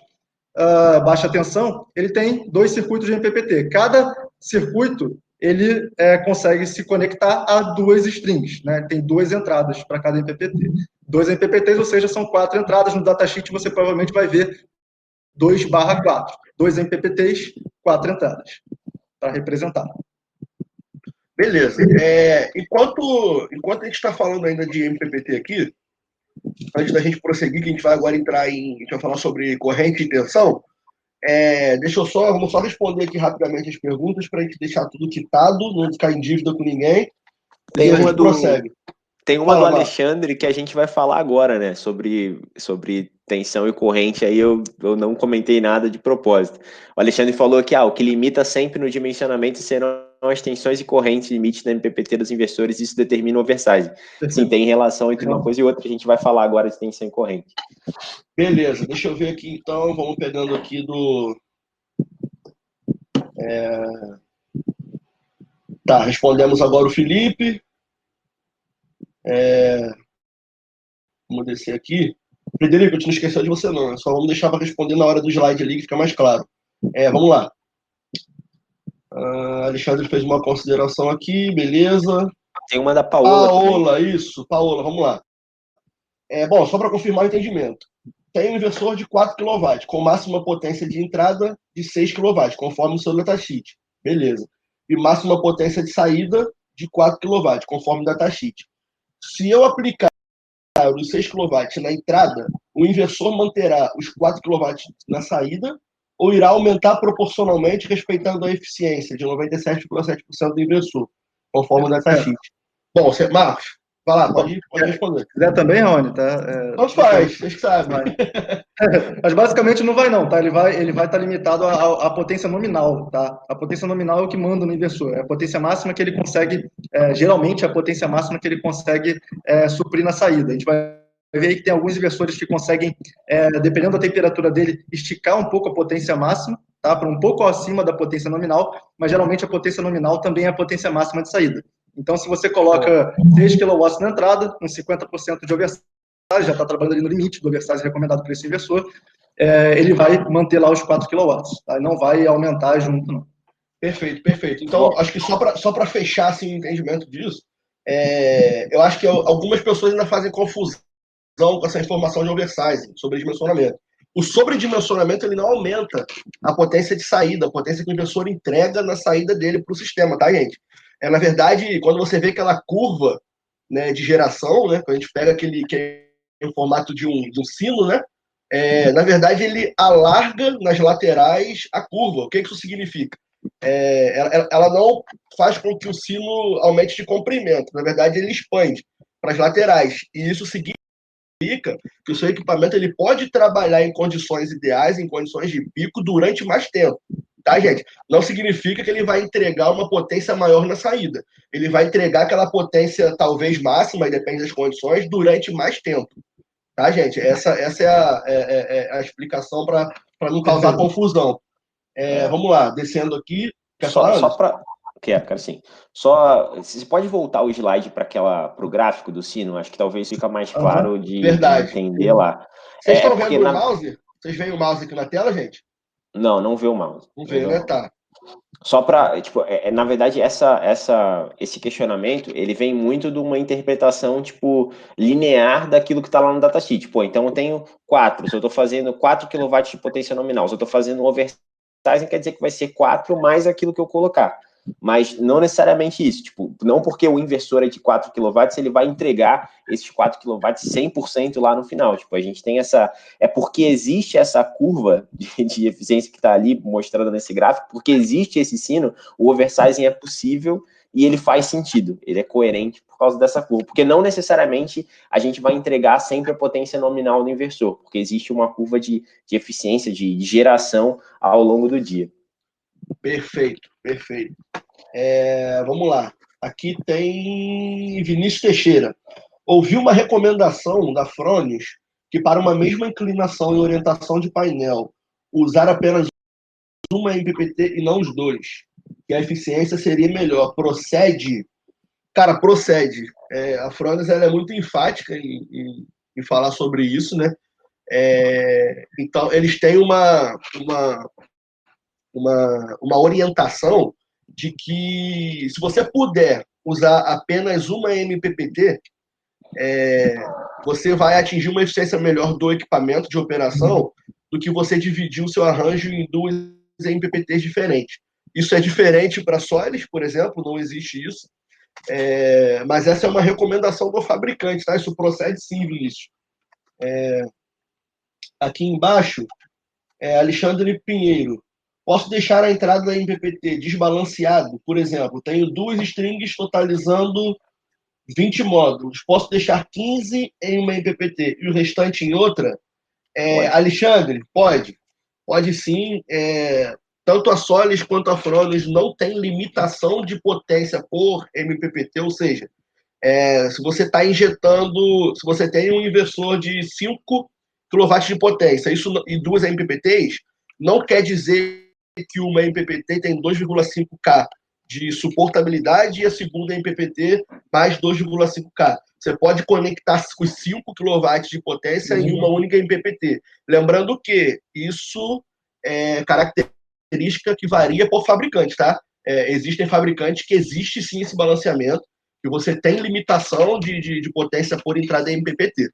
baixa tensão, ele tem 2 circuitos de MPPT. Cada circuito ele consegue se conectar a 2 strings, né? Tem 2 entradas para cada MPPT. 2 MPPTs, ou seja, são 4 entradas. No datasheet você provavelmente vai ver 2/4. 2 MPPTs, 4 entradas para representar. Beleza. Enquanto a gente está falando ainda de MPPT aqui, antes da gente prosseguir, que a gente vai agora a gente vai falar sobre corrente e tensão, vamos só responder aqui rapidamente as perguntas para a gente deixar tudo quitado, não ficar em dívida com ninguém. Tem uma do Alexandre que a gente vai falar agora, né? Sobre tensão e corrente. Aí eu não comentei nada de propósito. O Alexandre falou que o que limita sempre no dimensionamento serão as tensões e correntes limite da MPPT dos inversores. Isso determina o oversize. Sim, tem relação entre uma coisa e outra. A gente vai falar agora de tensão e corrente. Beleza, deixa eu ver aqui então. Vamos pegando aqui Tá, respondemos agora o Felipe. Vamos descer aqui. Frederico, a gente não esqueceu de você não. Só vamos deixar para responder na hora do slide ali, que fica mais claro. Vamos lá. Alexandre fez uma consideração aqui, beleza. Tem uma da Paola. Paola, vamos lá. Bom, só para confirmar o entendimento. Tem um inversor de 4 kW, com máxima potência de entrada de 6 kW, conforme o seu datasheet. Beleza. E máxima potência de saída de 4 kW, conforme o datasheet. Se eu aplicar os 6 kW na entrada, o inversor manterá os 4 kW na saída ou irá aumentar proporcionalmente, respeitando a eficiência de 97,7% do inversor, conforme o datasheet. Bom, Marcos, vai lá, pode responder. Se quiser também, Rony, tá? Não faz, vocês que sabem. Mas basicamente não vai não, tá? Ele vai estar limitado à potência nominal, tá? A potência nominal é o que manda no inversor. É a potência máxima que ele consegue, geralmente é a potência máxima que ele consegue suprir na saída. A gente vai ver aí que tem alguns inversores que conseguem, dependendo da temperatura dele, esticar um pouco a potência máxima, tá? Para um pouco acima da potência nominal, mas geralmente a potência nominal também é a potência máxima de saída. Então, se você coloca 6 kW na entrada, com 50% de oversize, já está trabalhando ali no limite do oversize recomendado por esse inversor, ele vai manter lá os 4 kW, tá? Não vai aumentar junto, não. Perfeito. Então, acho que só para fechar assim, o entendimento disso, eu acho que algumas pessoas ainda fazem confusão com essa informação de oversize, sobredimensionamento. O sobredimensionamento ele não aumenta a potência de saída, a potência que o inversor entrega na saída dele para o sistema, tá, gente? Na verdade, quando você vê aquela curva, né, de geração, né, quando a gente pega aquele que é em formato de um sino, né, na verdade ele alarga nas laterais a curva. O que isso significa? ela não faz com que o sino aumente de comprimento. Na verdade, ele expande para as laterais. E isso significa que o seu equipamento ele pode trabalhar em condições ideais, em condições de pico, durante mais tempo. Tá, gente? Não significa que ele vai entregar uma potência maior na saída. Ele vai entregar aquela potência, talvez máxima, depende das condições, durante mais tempo. Tá, gente? Essa é a explicação para não causar confusão. Vamos lá, descendo aqui. Quer falar, Só para. Quero sim. Só. Você pode voltar o slide para o gráfico do sino? Acho que talvez fica mais claro de entender lá. Vocês estão vendo o mouse? Vocês veem o mouse aqui na tela, gente? Não vê o mouse. Não vê, né? Tá. Só para, tipo, na verdade, esse questionamento, ele vem muito de uma interpretação, tipo, linear daquilo que está lá no datasheet. Pô, então eu tenho 4, se eu estou fazendo 4 kW de potência nominal, se eu estou fazendo oversizing, quer dizer que vai ser 4 mais aquilo que eu colocar. Mas não necessariamente isso, tipo, não porque o inversor é de 4 kW, ele vai entregar esses 4 kW 100% lá no final. Tipo, a gente tem é porque existe essa curva de eficiência que está ali mostrada nesse gráfico, porque existe esse sino, o oversizing é possível e ele faz sentido, ele é coerente por causa dessa curva, porque não necessariamente a gente vai entregar sempre a potência nominal do inversor, porque existe uma curva de eficiência, de geração ao longo do dia. Perfeito. Vamos lá. Aqui tem Vinícius Teixeira. Ouvi uma recomendação da Fronius que para uma mesma inclinação e orientação de painel, usar apenas uma MPPT e não os dois. Que a eficiência seria melhor. Procede? Cara, procede. A Fronius ela é muito enfática em falar sobre isso, né? Então, eles têm uma orientação de que se você puder usar apenas uma MPPT, você vai atingir uma eficiência melhor do equipamento de operação do que você dividir o seu arranjo em duas MPPTs diferentes. Isso é diferente para soles, por exemplo, não existe isso. Mas essa é uma recomendação do fabricante, tá? Isso procede sim, Vinícius. Aqui embaixo, Alexandre Pinheiro. Posso deixar a entrada da MPPT desbalanceado? Por exemplo, tenho 2 strings totalizando 20 módulos. Posso deixar 15 em uma MPPT e o restante em outra? Alexandre, pode. Pode sim. Tanto a Solis quanto a Fronius não tem limitação de potência por MPPT, ou seja, se você está injetando, se você tem um inversor de 5 kW de potência e 2 MPPTs, não quer dizer que uma MPPT tem 2,5K de suportabilidade e a segunda MPPT mais 2,5K. Você pode conectar os 5 kW de potência em uma única MPPT. Lembrando que isso é característica que varia por fabricante, tá? Existem fabricantes que existe sim esse balanceamento, que você tem limitação de potência por entrada em MPPT.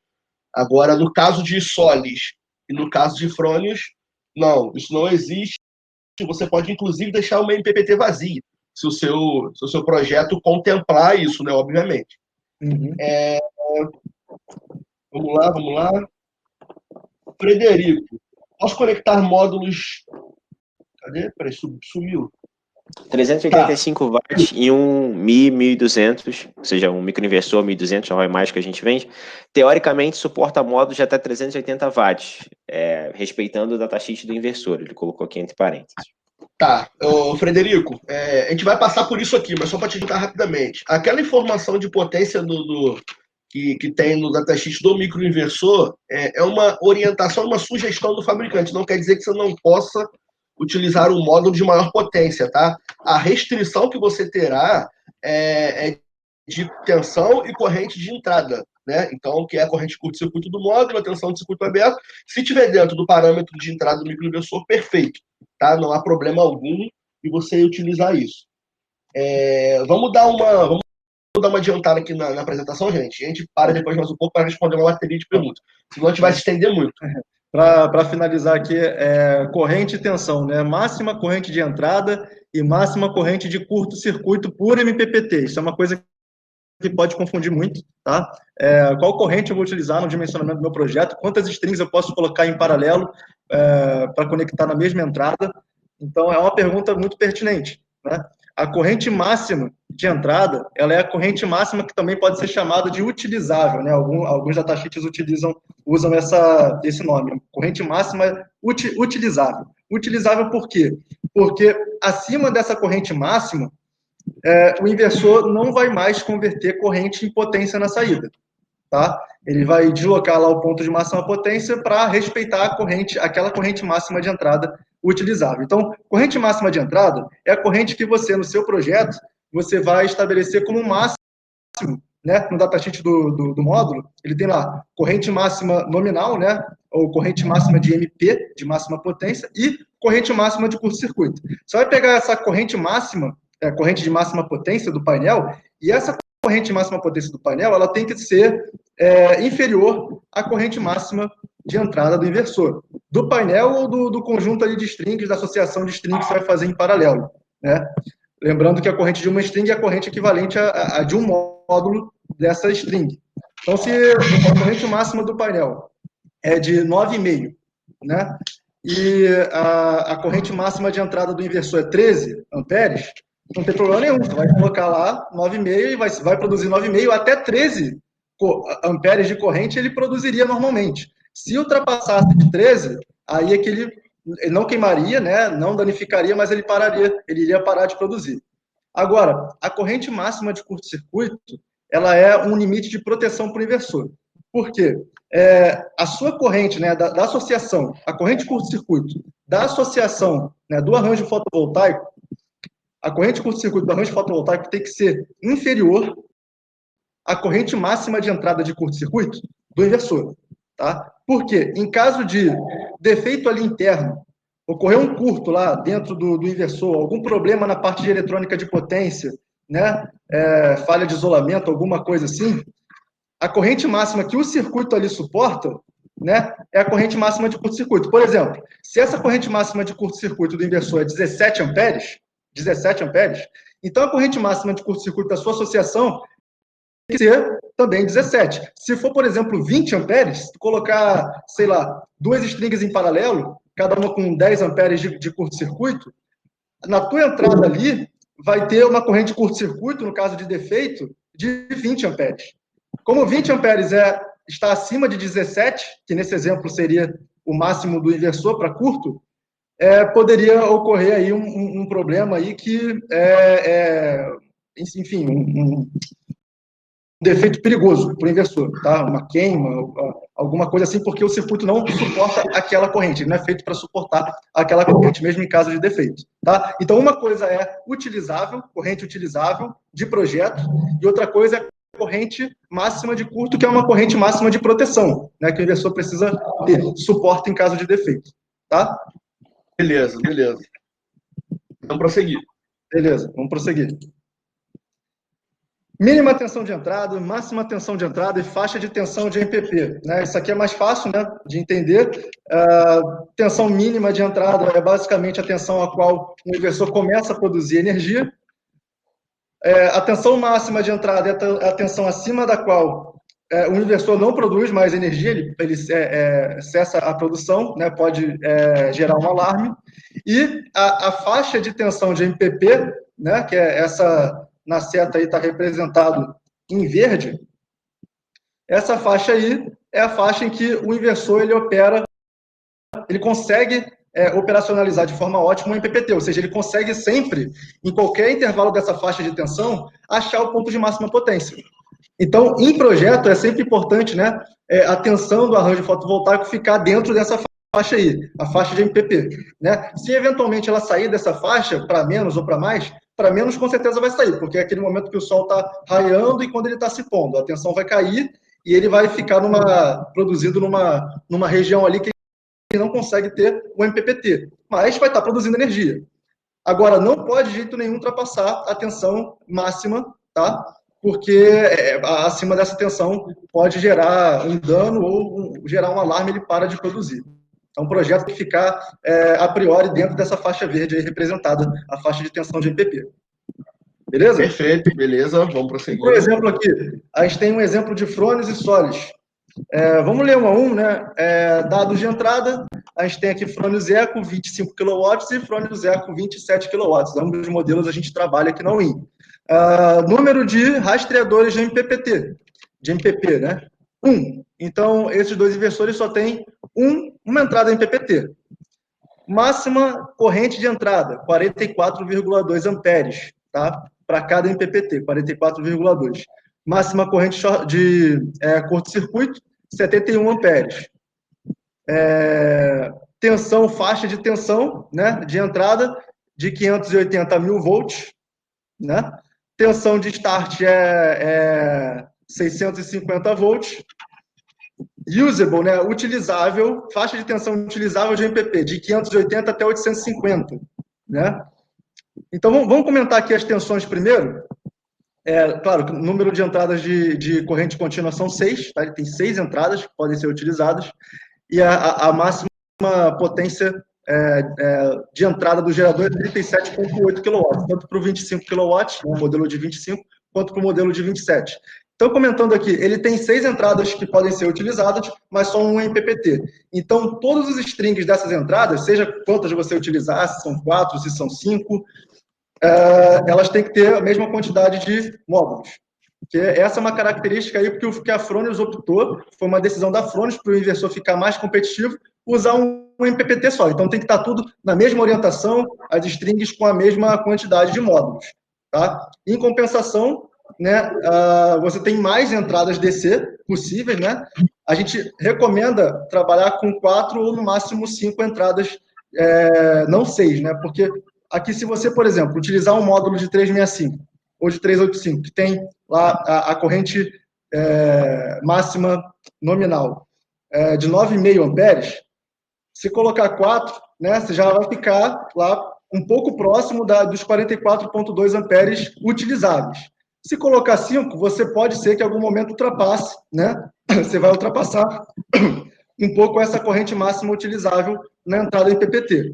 Agora, no caso de Solis e no caso de Fronius, não, isso não existe. Você pode, inclusive, deixar uma MPPT vazia, se o seu projeto contemplar isso, né, obviamente. Vamos lá. Frederico, posso conectar módulos... Cadê? Peraí, sumiu. 385 watts e um Mi 1200, ou seja, um microinversor 1200, já vai mais que a gente vende, teoricamente suporta módulos de até 380 watts, respeitando o datasheet do inversor, ele colocou aqui entre parênteses. Tá, Frederico, a gente vai passar por isso aqui, mas só para te explicar rapidamente. Aquela informação de potência que tem no datasheet do microinversor é uma orientação, uma sugestão do fabricante, não quer dizer que você não possa utilizar um módulo de maior potência, tá? A restrição que você terá é de tensão e corrente de entrada, né? Então, que é a corrente de curto-circuito do módulo, a tensão de circuito aberto. Se tiver dentro do parâmetro de entrada do microinversor, perfeito, tá? Não há problema algum em você utilizar isso. Vamos dar uma adiantada aqui na apresentação, gente. A gente para depois mais um pouco para responder uma bateria de perguntas. Senão a gente vai se estender muito. Para finalizar aqui, corrente e tensão, né? Máxima corrente de entrada e máxima corrente de curto-circuito por MPPT. Isso é uma coisa que pode confundir muito, tá? Qual corrente eu vou utilizar no dimensionamento do meu projeto? Quantas strings eu posso colocar em paralelo para conectar na mesma entrada? Então, é uma pergunta muito pertinente, né? A corrente máxima de entrada, ela é a corrente máxima que também pode ser chamada de utilizável, né? Alguns datasheets usam esse nome, corrente máxima utilizável. Utilizável por quê? Porque acima dessa corrente máxima, o inversor não vai mais converter corrente em potência na saída, tá? Ele vai deslocar lá o ponto de máxima potência para respeitar aquela corrente máxima de entrada utilizável. Então, corrente máxima de entrada é a corrente que você, no seu projeto, você vai estabelecer como máximo, né? No datasheet do módulo, ele tem lá corrente máxima nominal, né? Ou corrente máxima de MP, de máxima potência, e corrente máxima de curto-circuito. Você vai pegar essa corrente máxima, corrente de máxima potência do painel, e essa corrente máxima potência do painel, ela tem que ser inferior à corrente máxima de entrada do inversor, do painel ou do conjunto ali de strings, da associação de strings que você vai fazer em paralelo, né? Lembrando que a corrente de uma string é a corrente equivalente a de um módulo dessa string. Então, se a corrente máxima do painel é de 9,5, né? E a corrente máxima de entrada do inversor é 13 amperes, não tem problema nenhum. Você vai colocar lá 9,5 e vai produzir 9,5 até 13 amperes de corrente ele produziria normalmente. Se ultrapassasse de 13, aí é que ele não queimaria, né? Não danificaria, mas ele iria parar de produzir. Agora, a corrente máxima de curto-circuito, ela é um limite de proteção para o inversor. Por quê? A sua corrente, né, da associação, a corrente de curto-circuito da associação, né, do arranjo fotovoltaico, a corrente de curto-circuito do arranjo fotovoltaico tem que ser inferior à corrente máxima de entrada de curto-circuito do inversor. Tá? Por quê? Em caso de defeito ali interno, ocorrer um curto lá dentro do inversor, algum problema na parte de eletrônica de potência, né? Falha de isolamento, alguma coisa assim, a corrente máxima que o circuito ali suporta, né, é a corrente máxima de curto-circuito. Por exemplo, se essa corrente máxima de curto-circuito do inversor é 17 amperes, então a corrente máxima de curto-circuito da sua associação tem que ser também 17. Se for, por exemplo, 20 amperes, colocar, sei lá, duas strings em paralelo, cada uma com 10 amperes de curto-circuito, na tua entrada ali vai ter uma corrente de curto-circuito, no caso de defeito, de 20 amperes. Como 20 amperes está acima de 17, que nesse exemplo seria o máximo do inversor para curto, poderia ocorrer aí um problema aí que enfim, um defeito perigoso para o inversor, tá? Uma queima, alguma coisa assim, porque o circuito não suporta aquela corrente, ele não é feito para suportar aquela corrente, mesmo em caso de defeito, tá? Então, uma coisa é utilizável, corrente utilizável de projeto, e outra coisa é corrente máxima de curto, que é uma corrente máxima de proteção, né? Que o inversor precisa ter suporte em caso de defeito, tá? Beleza. Vamos prosseguir. Beleza, vamos prosseguir. Mínima tensão de entrada, máxima tensão de entrada e faixa de tensão de MPP. Né? Isso aqui é mais fácil, né, de entender. Tensão mínima de entrada é basicamente a tensão a qual o inversor começa a produzir energia. A tensão máxima de entrada é a tensão acima da qual o inversor não produz mais energia, ele cessa a produção, né, pode gerar um alarme. E a faixa de tensão de MPP, né, que é essa... na seta aí está representado em verde, essa faixa aí é a faixa em que o inversor ele consegue operacionalizar de forma ótima o MPPT, ou seja, ele consegue sempre, em qualquer intervalo dessa faixa de tensão, achar o ponto de máxima potência. Então, em projeto, é sempre importante, né, a tensão do arranjo fotovoltaico ficar dentro dessa faixa aí, a faixa de MPP. Né? Se eventualmente ela sair dessa faixa, para menos ou para mais, para menos com certeza vai sair, porque é aquele momento que o sol está raiando e quando ele está se pondo, a tensão vai cair e ele vai ficar produzindo numa região ali que ele não consegue ter o MPPT, mas vai estar produzindo energia. Agora, não pode de jeito nenhum ultrapassar a tensão máxima, tá? Porque acima dessa tensão pode gerar um dano ou gerar um alarme, ele para de produzir. É um projeto que ficar, a priori, dentro dessa faixa verde aí representada, a faixa de tensão de MPP. Beleza? Perfeito, beleza. Vamos prosseguir. Por exemplo aqui, a gente tem um exemplo de Frones e Solis. Vamos ler um a um, né? Dados de entrada, a gente tem aqui Fronius Eco 25 kW e Fronius Eco 27 kW. Ambos os modelos a gente trabalha aqui na UIN. Número de rastreadores de MPP, né? 1. Então, esses dois inversores só têm uma entrada MPPT. Máxima corrente de entrada, 44,2 amperes, tá? Para cada MPPT, 44,2. Máxima corrente de curto-circuito, 71 amperes. Tensão, faixa de tensão, né, de entrada, de 580 a 1000 volts, né? Tensão de start é 650 volts. Usable, né, utilizável, faixa de tensão utilizável de MPP, de 580 até 850, né? Então, vamos comentar aqui as tensões primeiro. Claro, o número de entradas de corrente contínua são 6, tá? Ele tem 6 entradas que podem ser utilizadas, e a máxima potência de entrada do gerador é 37,8 kW, tanto para o 25 kW, o modelo de 25, quanto para o modelo de 27. Então, comentando aqui, ele tem 6 entradas que podem ser utilizadas, mas só um MPPT. Então, todos os strings dessas entradas, seja quantas você utilizar, se são 4, se são 5, elas têm que ter a mesma quantidade de módulos. Porque essa é uma característica aí, porque o que a Fronius optou, foi uma decisão da Fronius para o inversor ficar mais competitivo, usar um MPPT só. Então, tem que estar tudo na mesma orientação, as strings com a mesma quantidade de módulos. Tá? Em compensação, né, você tem mais entradas DC possíveis, né? A gente recomenda trabalhar com 4 ou no máximo 5 entradas, não 6, né? Porque aqui, se você, por exemplo, utilizar um módulo de 365 ou de 385, que tem lá a corrente máxima nominal de 9,5 amperes, se colocar 4, né, você já vai ficar lá um pouco próximo dos 44,2 amperes utilizáveis. Se colocar 5, você pode ser que em algum momento ultrapasse, né? Você vai ultrapassar um pouco essa corrente máxima utilizável na entrada em PPT.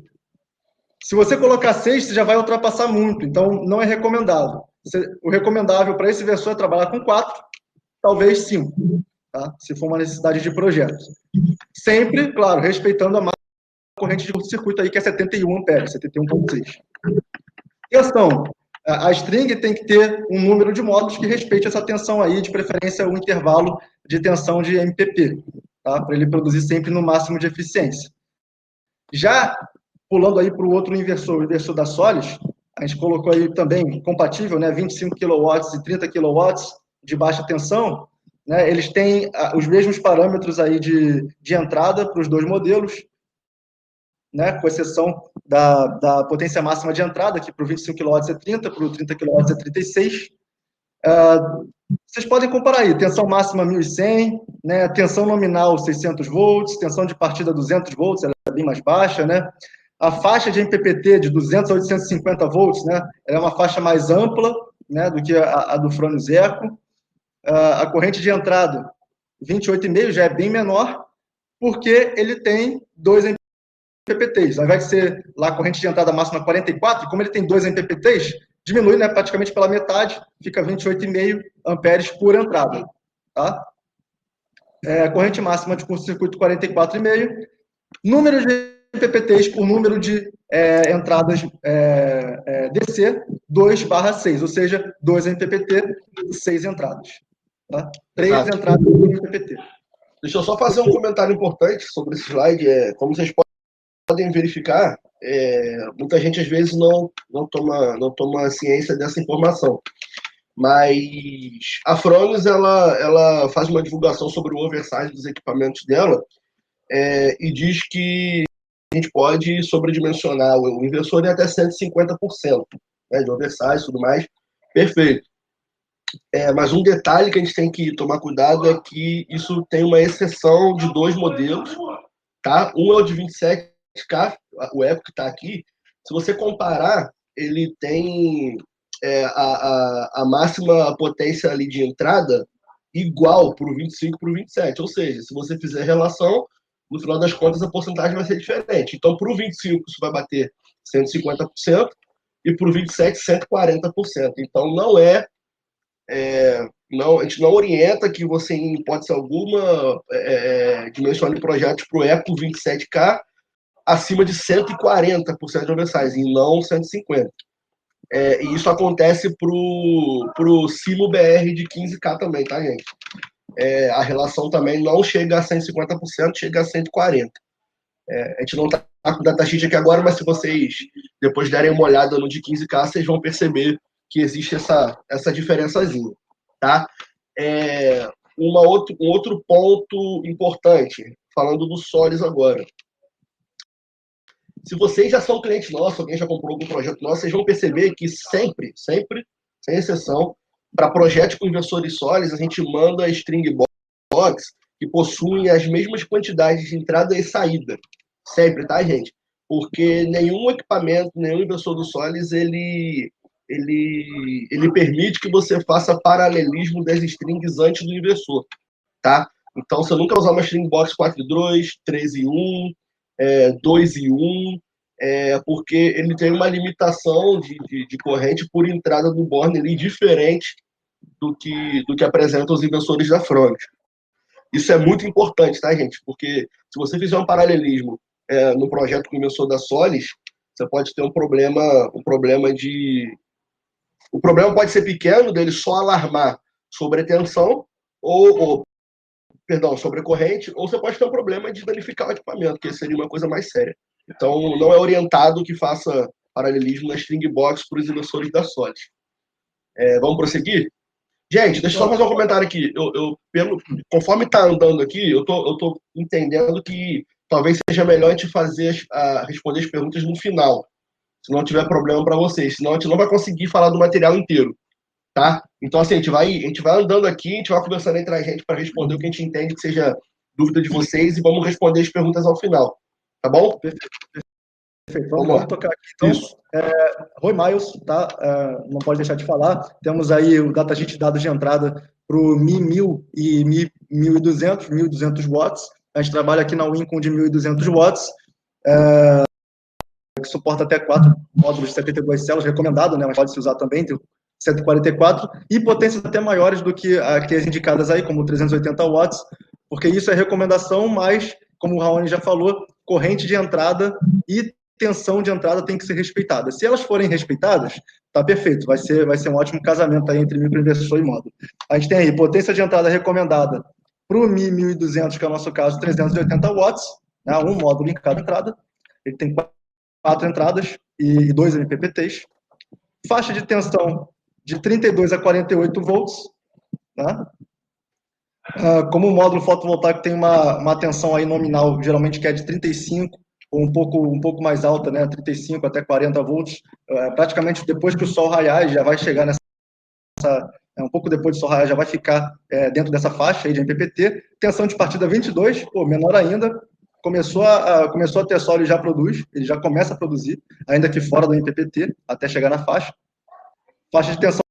Se você colocar 6, você já vai ultrapassar muito, então não é recomendável. O recomendável para esse inversor é trabalhar com 4, talvez 5, tá? Se for uma necessidade de projeto. Sempre, claro, respeitando a máxima corrente de curto-circuito aí, que é 71 amperes, 71,6. Questão: a string tem que ter um número de módulos que respeite essa tensão aí, de preferência o intervalo de tensão de MPP, tá? Para ele produzir sempre no máximo de eficiência. Já pulando aí para o outro inversor, o inversor da Solis, a gente colocou aí também compatível, né, 25 kW e 30 kW de baixa tensão, né? Eles têm os mesmos parâmetros aí de entrada para os dois modelos, né, com exceção da potência máxima de entrada, que para o 25 kW é 30, para o 30 kW é 36. Vocês podem comparar aí, tensão máxima 1.100, né, tensão nominal 600 volts, tensão de partida 200 volts, ela é bem mais baixa, né? A faixa de MPPT de 200 a 850 volts, né, ela é uma faixa mais ampla, né, do que a do Fronius Eco. A corrente de entrada 28,5 já é bem menor, porque ele tem 2 MPPTs. Ao invés de ser lá a corrente de entrada máxima 44, como ele tem 2 MPPTs, diminui, né, praticamente pela metade, fica 28,5 amperes por entrada. Tá? Corrente máxima de curto-circuito 44,5. Número de MPPTs por número de entradas DC, 2/6, ou seja, 2 MPPT, 6 entradas. Tá? 3 entradas por MPPT. Deixa eu só fazer um comentário importante sobre esse slide. Como vocês podem verificar, muita gente às vezes não toma ciência dessa informação. Mas a Fronius ela faz uma divulgação sobre o oversize dos equipamentos dela e diz que a gente pode sobredimensionar o inversor em até 150%, né, de oversize e tudo mais. Perfeito. Mas um detalhe que a gente tem que tomar cuidado é que isso tem uma exceção de 2 modelos, tá? Um é o de 27K, o Eco que está aqui. Se você comparar, ele tem a máxima potência ali de entrada igual para o 25 e para o 27. Ou seja, se você fizer relação, no final das contas a porcentagem vai ser diferente. Então, para o 25 isso vai bater 150% e para o 27 140%. Então, a gente não orienta que você, em hipótese alguma, dimensione projetos para o Eco 27K, acima de 140% de oversize, e não 150%. E isso acontece pro Simo BR de 15K também, tá, gente? A relação também não chega a 150%, chega a 140%. A gente não tá com o datasheet aqui agora, mas se vocês depois derem uma olhada no de 15K, vocês vão perceber que existe essa diferençazinha, tá? Um outro ponto importante, falando do Solis agora. Se vocês já são clientes nossos, alguém já comprou algum projeto nosso, vocês vão perceber que sempre, sem exceção, para projetos com inversores sólidos, a gente manda string box que possuem as mesmas quantidades de entrada e saída. Sempre, tá, gente? Porque nenhum equipamento, nenhum inversor do Solis, ele permite que você faça paralelismo das strings antes do inversor, tá? Então, você nunca usar uma string box 4:2, 3:1, 2:1, porque ele tem uma limitação de corrente por entrada do borne ali diferente do que apresentam os inversores da front. Isso é muito importante, tá, gente? Porque se você fizer um paralelismo no projeto com o inversor da Solis, você pode ter um problema de... O problema pode ser pequeno, dele só alarmar sobre a tensão, sobre a corrente, ou você pode ter um problema de danificar o equipamento, que seria uma coisa mais séria. Então, não é orientado que faça paralelismo na string box para os inversores da Solis. Vamos prosseguir? Gente, deixa eu só fazer um comentário aqui. Conforme está andando aqui, eu tô entendendo que talvez seja melhor a gente responder as perguntas no final, se não tiver problema para vocês. Senão a gente não vai conseguir falar do material inteiro, tá? Então, assim, a gente vai andando aqui, a gente vai conversando entre a gente para responder o que a gente entende que seja dúvida de vocês e vamos responder as perguntas ao final, tá bom? Perfeito. Vamos tocar aqui, então. Isso. Roy Miles, tá? Não pode deixar de falar. Temos aí o datasheet de dados de entrada para o Mi 1000 e Mi 1200 watts. A gente trabalha aqui na Win com de 1200 watts, que suporta até 4 módulos de 72 células, recomendado, né? Mas pode se usar também, tem 144, e potências até maiores do que as indicadas aí, como 380 watts, porque isso é recomendação, mas, como o Raoni já falou, corrente de entrada e tensão de entrada tem que ser respeitada. Se elas forem respeitadas, tá perfeito, vai ser um ótimo casamento aí entre microinversor e módulo. A gente tem aí potência de entrada recomendada para o Mi 1200, que é o nosso caso, 380 watts, né, um módulo em cada entrada. Ele tem 4 entradas e 2 MPPTs. Faixa de tensão de 32 a 48 volts. Né? Como o módulo fotovoltaico tem uma tensão aí nominal, geralmente que é de 35, ou um pouco mais alta, né, 35 até 40 volts, praticamente depois que o sol raiar, já vai chegar um pouco depois do sol raiar, já vai ficar dentro dessa faixa aí de MPPT. Tensão de partida 22, menor ainda, começou a ter sol, ele já produz, ele já começa a produzir, ainda que fora do MPPT, até chegar na faixa. Faixa de tensão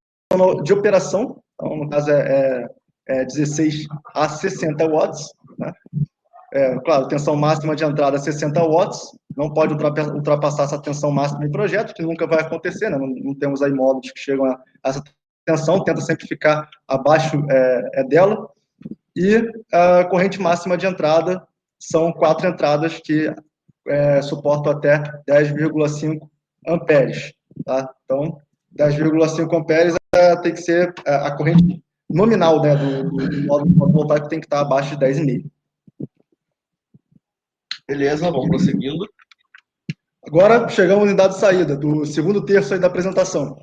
de operação, então, no caso é 16 a 60 watts, né? Claro, tensão máxima de entrada 60 watts, não pode ultrapassar essa tensão máxima em projeto, que nunca vai acontecer, né? Não temos aí módulos que chegam a essa tensão, tenta sempre ficar abaixo dela, e a corrente máxima de entrada são 4 entradas que suportam até 10,5 amperes, tá? Então, 10,5 amperes tem que ser a corrente nominal, né, do módulo fotovoltaico, tem que estar abaixo de 10,5. Beleza, vamos prosseguindo. Agora chegamos em dado de saída, do segundo terço aí da apresentação.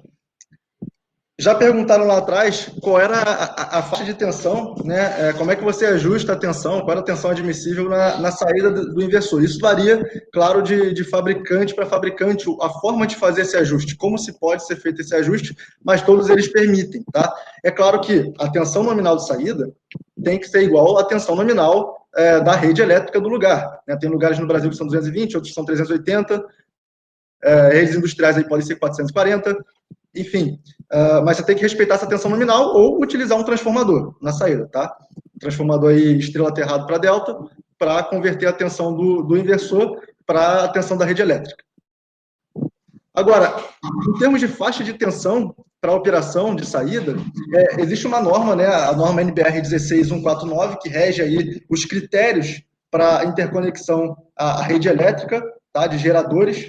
Já perguntaram lá atrás qual era a faixa de tensão, né? Como é que você ajusta a tensão, qual era a tensão admissível na saída do inversor. Isso varia, claro, de fabricante para fabricante, a forma de fazer esse ajuste, como se pode ser feito esse ajuste, mas todos eles permitem, tá? É claro que a tensão nominal de saída tem que ser igual à tensão nominal da rede elétrica do lugar, né? Tem lugares no Brasil que são 220, outros são 380, redes industriais aí podem ser 440, enfim, mas você tem que respeitar essa tensão nominal ou utilizar um transformador na saída, tá? Transformador aí estrela aterrado para delta, para converter a tensão do inversor para a tensão da rede elétrica. Agora, em termos de faixa de tensão para a operação de saída, existe uma norma, né, a norma NBR 16149, que rege aí os critérios para interconexão à rede elétrica, tá, de geradores,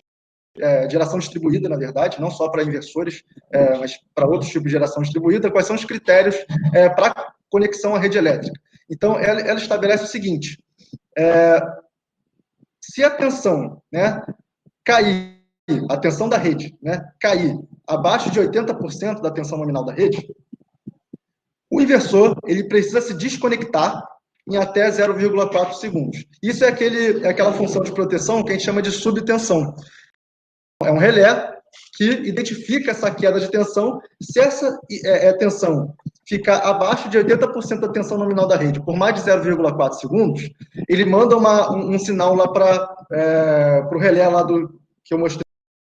geração distribuída, na verdade, não só para inversores, mas para outros tipos de geração distribuída. Quais são os critérios para conexão à rede elétrica? Então, ela estabelece o seguinte: se a tensão, né, cair, a tensão da rede, né, cair abaixo de 80% da tensão nominal da rede, o inversor ele precisa se desconectar em até 0,4 segundos. Isso é aquela função de proteção que a gente chama de subtensão. É um relé que identifica essa queda de tensão. Se essa tensão ficar abaixo de 80% da tensão nominal da rede por mais de 0,4 segundos, ele manda um sinal lá para o relé lá que eu mostrei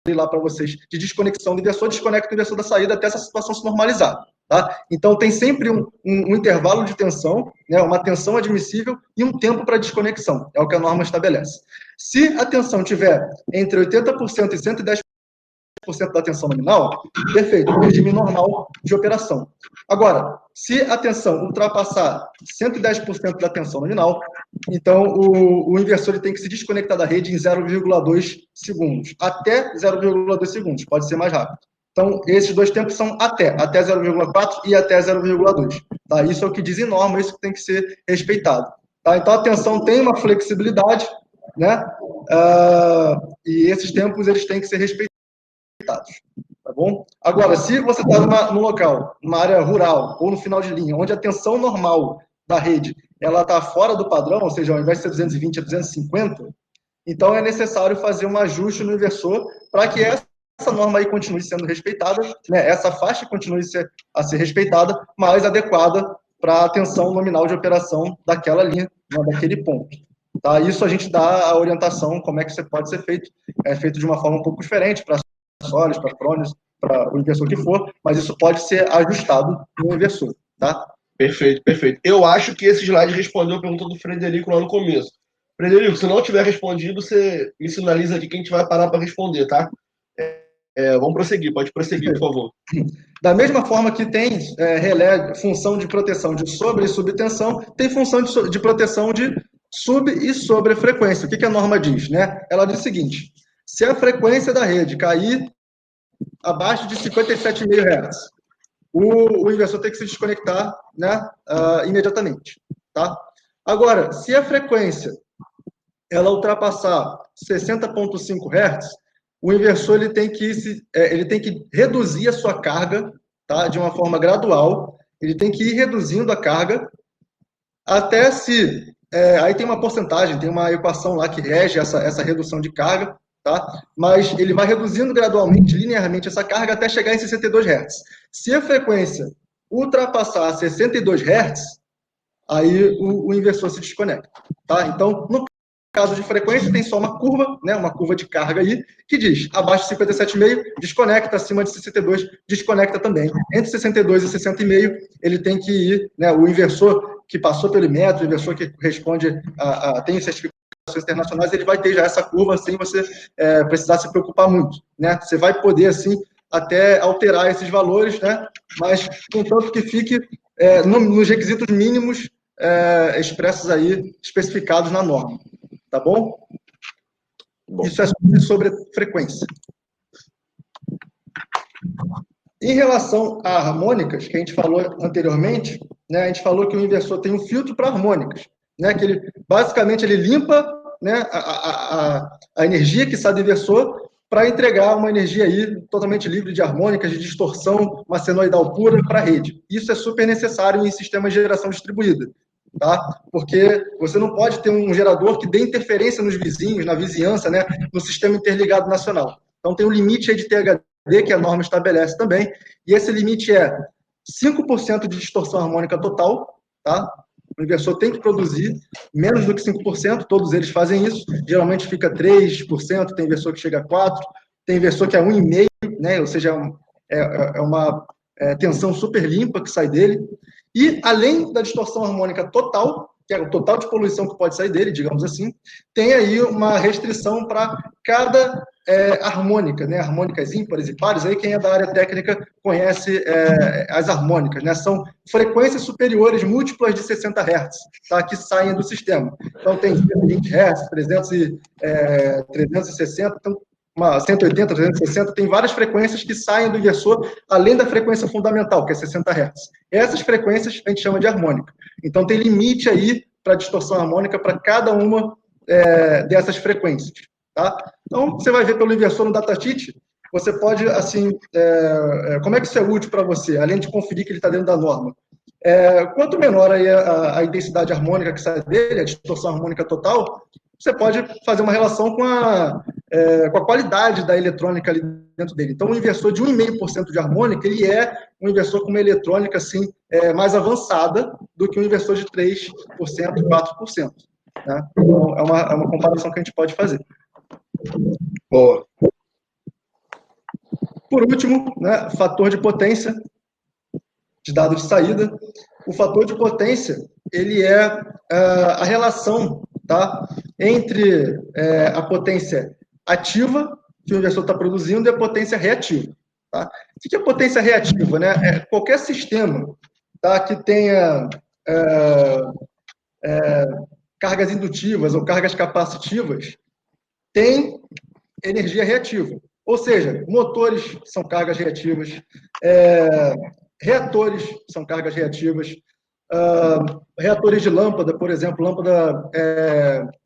lá para vocês, de desconexão do inversor, desconecta o inversor da saída até essa situação se normalizar. Tá? Então, tem sempre um intervalo de tensão, né, uma tensão admissível e um tempo para desconexão. É o que a norma estabelece. Se a tensão tiver entre 80% e 110% da tensão nominal, perfeito, regime normal de operação. Agora, se a tensão ultrapassar 110% da tensão nominal, então o inversor ele tem que se desconectar da rede em 0,2 segundos, até 0,2 segundos, pode ser mais rápido. Então, esses dois tempos são até 0,4 e até 0,2. Tá? Isso é o que diz em norma, isso que tem que ser respeitado. Tá? Então, a tensão tem uma flexibilidade, né? E esses tempos eles têm que ser respeitados. Tá bom? Agora, se você está num local, numa área rural ou no final de linha, onde a tensão normal da rede ela está fora do padrão, ou seja, ao invés de ser 220 é 250, então é necessário fazer um ajuste no inversor para que essa norma aí continue sendo respeitada, né? Essa faixa continue a ser respeitada, mais adequada para a tensão nominal de operação daquela linha, né, daquele ponto. Tá? Isso a gente dá a orientação como é que isso pode ser feito. É feito de uma forma um pouco diferente para Solis, para Frônios, para o inversor que for, mas isso pode ser ajustado no inversor, tá? Perfeito, perfeito. Eu acho que esse slide respondeu a pergunta do Frederico lá no começo. Frederico, se não tiver respondido, você me sinaliza aqui que a gente vai parar para responder, tá? Vamos prosseguir, pode prosseguir, por favor. Da mesma forma que tem relé, função de proteção de sobre e subtensão, tem função de proteção de sub e sobrefrequência. O que a norma diz, né? Ela diz o seguinte: se a frequência da rede cair abaixo de 57,5 Hz, o inversor tem que se desconectar, né, imediatamente. Tá? Agora, se a frequência ela ultrapassar 60,5 Hz, o inversor ele tem que reduzir a sua carga, tá, de uma forma gradual. Ele tem que ir reduzindo a carga até se... aí tem uma porcentagem, tem uma equação lá que rege essa redução de carga, tá? Mas ele vai reduzindo gradualmente, linearmente, essa carga até chegar em 62 Hz. Se a frequência ultrapassar 62 Hz, aí o inversor se desconecta. Tá? Então, no caso de frequência, tem só uma curva, né, uma curva de carga aí, que diz, abaixo de 57,5, desconecta, acima de 62, desconecta também. Entre 62 e 60,5, ele tem que ir, né, o inversor que passou pelo metro, o inversor que responde tem certificações internacionais, ele vai ter já essa curva sem você precisar se preocupar muito. Né? Você vai poder, assim, até alterar esses valores, né? Mas contanto que fique nos requisitos mínimos expressos aí, especificados na norma. Tá bom? Isso é sobre frequência. Em relação a harmônicas, que a gente falou anteriormente, né, a gente falou que o inversor tem um filtro para harmônicas, né, que ele, basicamente ele limpa, né, a energia que sai do inversor para entregar uma energia aí totalmente livre de harmônicas, de distorção, uma senoidal pura para a rede. Isso é super necessário em sistemas de geração distribuída. Tá? Porque você não pode ter um gerador que dê interferência nos vizinhos, na vizinhança, né, no sistema interligado nacional. Então tem um limite aí de THD que a norma estabelece também, e esse limite é 5% de distorção harmônica total, tá? O inversor tem que produzir menos do que 5%, todos eles fazem isso, geralmente fica 3%, tem inversor que chega a 4%, tem inversor que é 1,5%, né, ou seja, é uma tensão super limpa que sai dele. E, além da distorção harmônica total, que é o total de poluição que pode sair dele, digamos assim, tem aí uma restrição para cada harmônica, né? Harmônicas ímpares e pares. Aí quem é da área técnica conhece as harmônicas, né? São frequências superiores múltiplas de 60 Hz, tá? Que saem do sistema. Então tem 120 Hz, 360, então 180, 360, tem várias frequências que saem do inversor, além da frequência fundamental, que é 60 Hz. Essas frequências a gente chama de harmônica. Então tem limite aí para distorção harmônica para cada uma dessas frequências. Tá? Então, você vai ver pelo inversor no datasheet, você pode, assim, como é que isso é útil para você, além de conferir que ele está dentro da norma? Quanto menor aí a intensidade harmônica que sai dele, a distorção harmônica total, você pode fazer uma relação com a qualidade da eletrônica ali dentro dele. Então, um inversor de 1,5% de harmônica, ele é um inversor com uma eletrônica assim, mais avançada do que um inversor de 3%, 4%. Né? Então, é uma comparação que a gente pode fazer. Boa. Por último, né, fator de potência de dado de saída. O fator de potência, ele é a relação, tá, entre a potência ativa que o inversor está produzindo e a potência reativa. Tá? O que é potência reativa? Né? Qualquer sistema, tá, que tenha cargas indutivas ou cargas capacitivas tem energia reativa. Ou seja, motores são cargas reativas, reatores são cargas reativas, reatores de lâmpada, por exemplo, lâmpada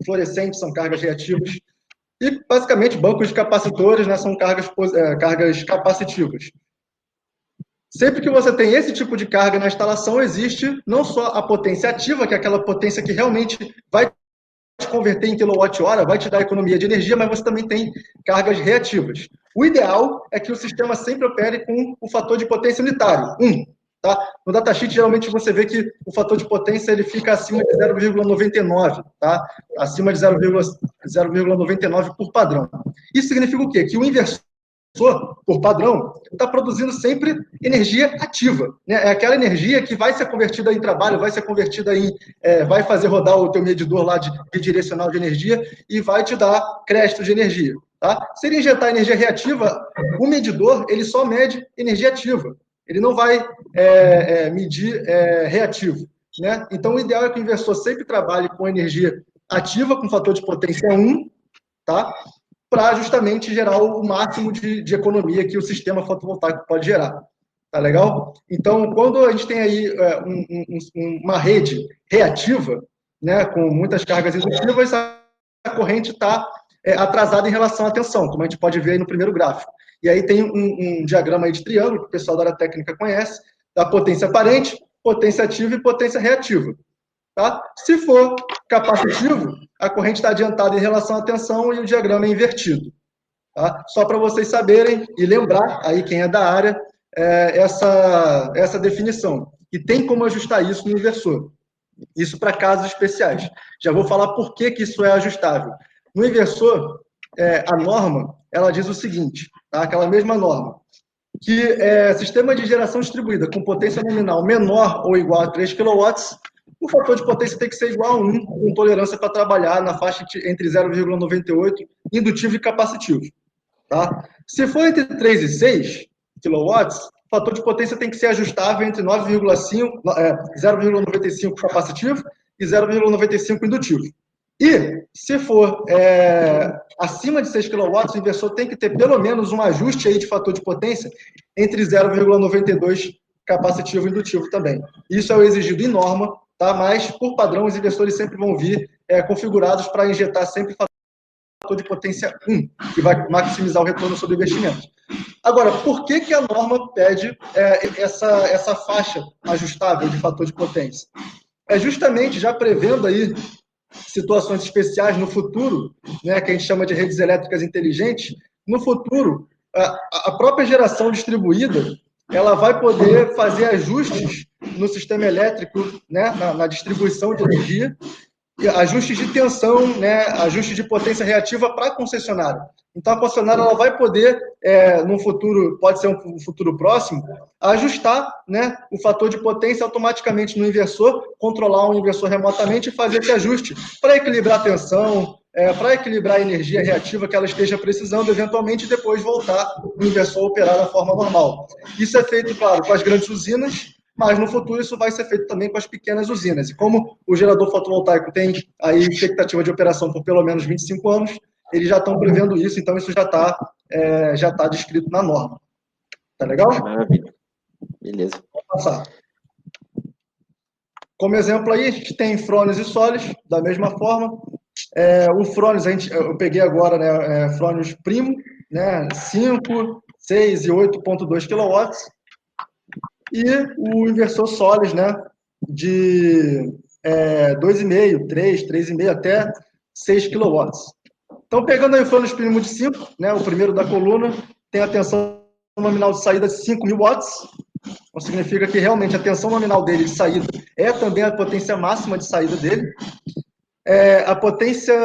fluorescente são cargas reativas, e basicamente bancos de capacitores, né, são cargas capacitivas. Sempre que você tem esse tipo de carga na instalação, existe não só a potência ativa, que é aquela potência que realmente vai te converter em quilowatt-hora, vai te dar economia de energia, mas você também tem cargas reativas. O ideal é que o sistema sempre opere com o fator de potência unitário, 1. Tá? No datasheet, geralmente, você vê que o fator de potência ele fica acima de 0,99, tá? Acima de 0,99 por padrão. Isso significa o quê? Que o inversor, por padrão, está produzindo sempre energia ativa. Né? É aquela energia que vai ser convertida em trabalho, vai ser convertida em... vai fazer rodar o teu medidor lá de direcional de energia e vai te dar crédito de energia. Tá? Se ele injetar energia reativa, o medidor ele só mede energia ativa. Ele não vai medir reativo. Né? Então, o ideal é que o inversor sempre trabalhe com energia ativa, com fator de potência 1, tá? Para justamente gerar o máximo de economia que o sistema fotovoltaico pode gerar. Tá legal? Então, quando a gente tem aí uma rede reativa, né, com muitas cargas indutivas, a corrente está atrasada em relação à tensão, como a gente pode ver aí no primeiro gráfico. E aí tem um diagrama aí de triângulo, que o pessoal da área técnica conhece, da potência aparente, potência ativa e potência reativa. Tá? Se for capacitivo, a corrente está adiantada em relação à tensão e o diagrama é invertido. Tá? Só para vocês saberem e lembrar, aí quem é da área, essa definição. E tem como ajustar isso no inversor. Isso para casos especiais. Já vou falar por que isso é ajustável. No inversor, a norma, ela diz o seguinte, tá? Aquela mesma norma, que sistema de geração distribuída com potência nominal menor ou igual a 3 kW, o fator de potência tem que ser igual a 1, com tolerância para trabalhar na faixa entre 0,98, indutivo e capacitivo. Tá? Se for entre 3 e 6 kW, o fator de potência tem que ser ajustável entre 0,95 capacitivo e 0,95 indutivo. E, se for acima de 6 kW, o inversor tem que ter pelo menos um ajuste aí de fator de potência entre 0,92 capacitivo e indutivo também. Isso é o exigido em norma, tá? Mas, por padrão, os inversores sempre vão vir configurados para injetar sempre fator de potência 1, que vai maximizar o retorno sobre o investimento. Agora, por que a norma pede essa faixa ajustável de fator de potência? É justamente já prevendo aí situações especiais no futuro, né, que a gente chama de redes elétricas inteligentes. No futuro, a própria geração distribuída ela vai poder fazer ajustes no sistema elétrico, né, na distribuição de energia, ajustes de tensão, né, ajustes de potência reativa para a concessionária. Então, a concessionária ela vai poder, num futuro, pode ser um futuro próximo, ajustar, né, o fator de potência automaticamente no inversor, controlar o inversor remotamente e fazer esse ajuste para equilibrar a tensão, para equilibrar a energia reativa que ela esteja precisando, eventualmente, e depois voltar o inversor a operar da forma normal. Isso é feito, claro, com as grandes usinas, mas no futuro isso vai ser feito também com as pequenas usinas. E como o gerador fotovoltaico tem aí expectativa de operação por pelo menos 25 anos, eles já estão prevendo isso, então isso já tá descrito na norma. Tá legal? Maravilha. Beleza. Vamos passar. Como exemplo aí, a gente tem Frônios e Solis, da mesma forma. O Frônios, eu peguei agora, né, Frônios Primo, né, 5, 6 e 8,2 kW. E o inversor Solis, né, de 2,5, 3, 3,5 até 6 kW. Então, pegando aí o Frônios Primo de 5, né, o primeiro da coluna, tem a tensão nominal de saída de 5.000 watts. Então, significa que realmente a tensão nominal dele de saída é também a potência máxima de saída dele. A potência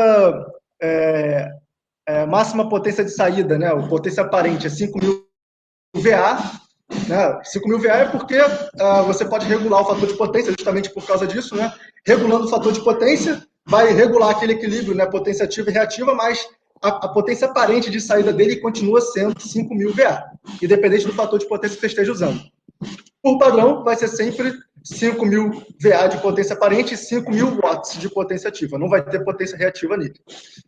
máxima potência de saída, né, a potência aparente é 5.000 VA. Né? 5.000 VA é porque você pode regular o fator de potência, justamente por causa disso, né? Regulando o fator de potência, vai regular aquele equilíbrio, né? Potência ativa e reativa, mas a potência aparente de saída dele continua sendo 5.000 VA, independente do fator de potência que você esteja usando. Por padrão, vai ser sempre 5.000 VA de potência aparente e 5.000 watts de potência ativa. Não vai ter potência reativa nele,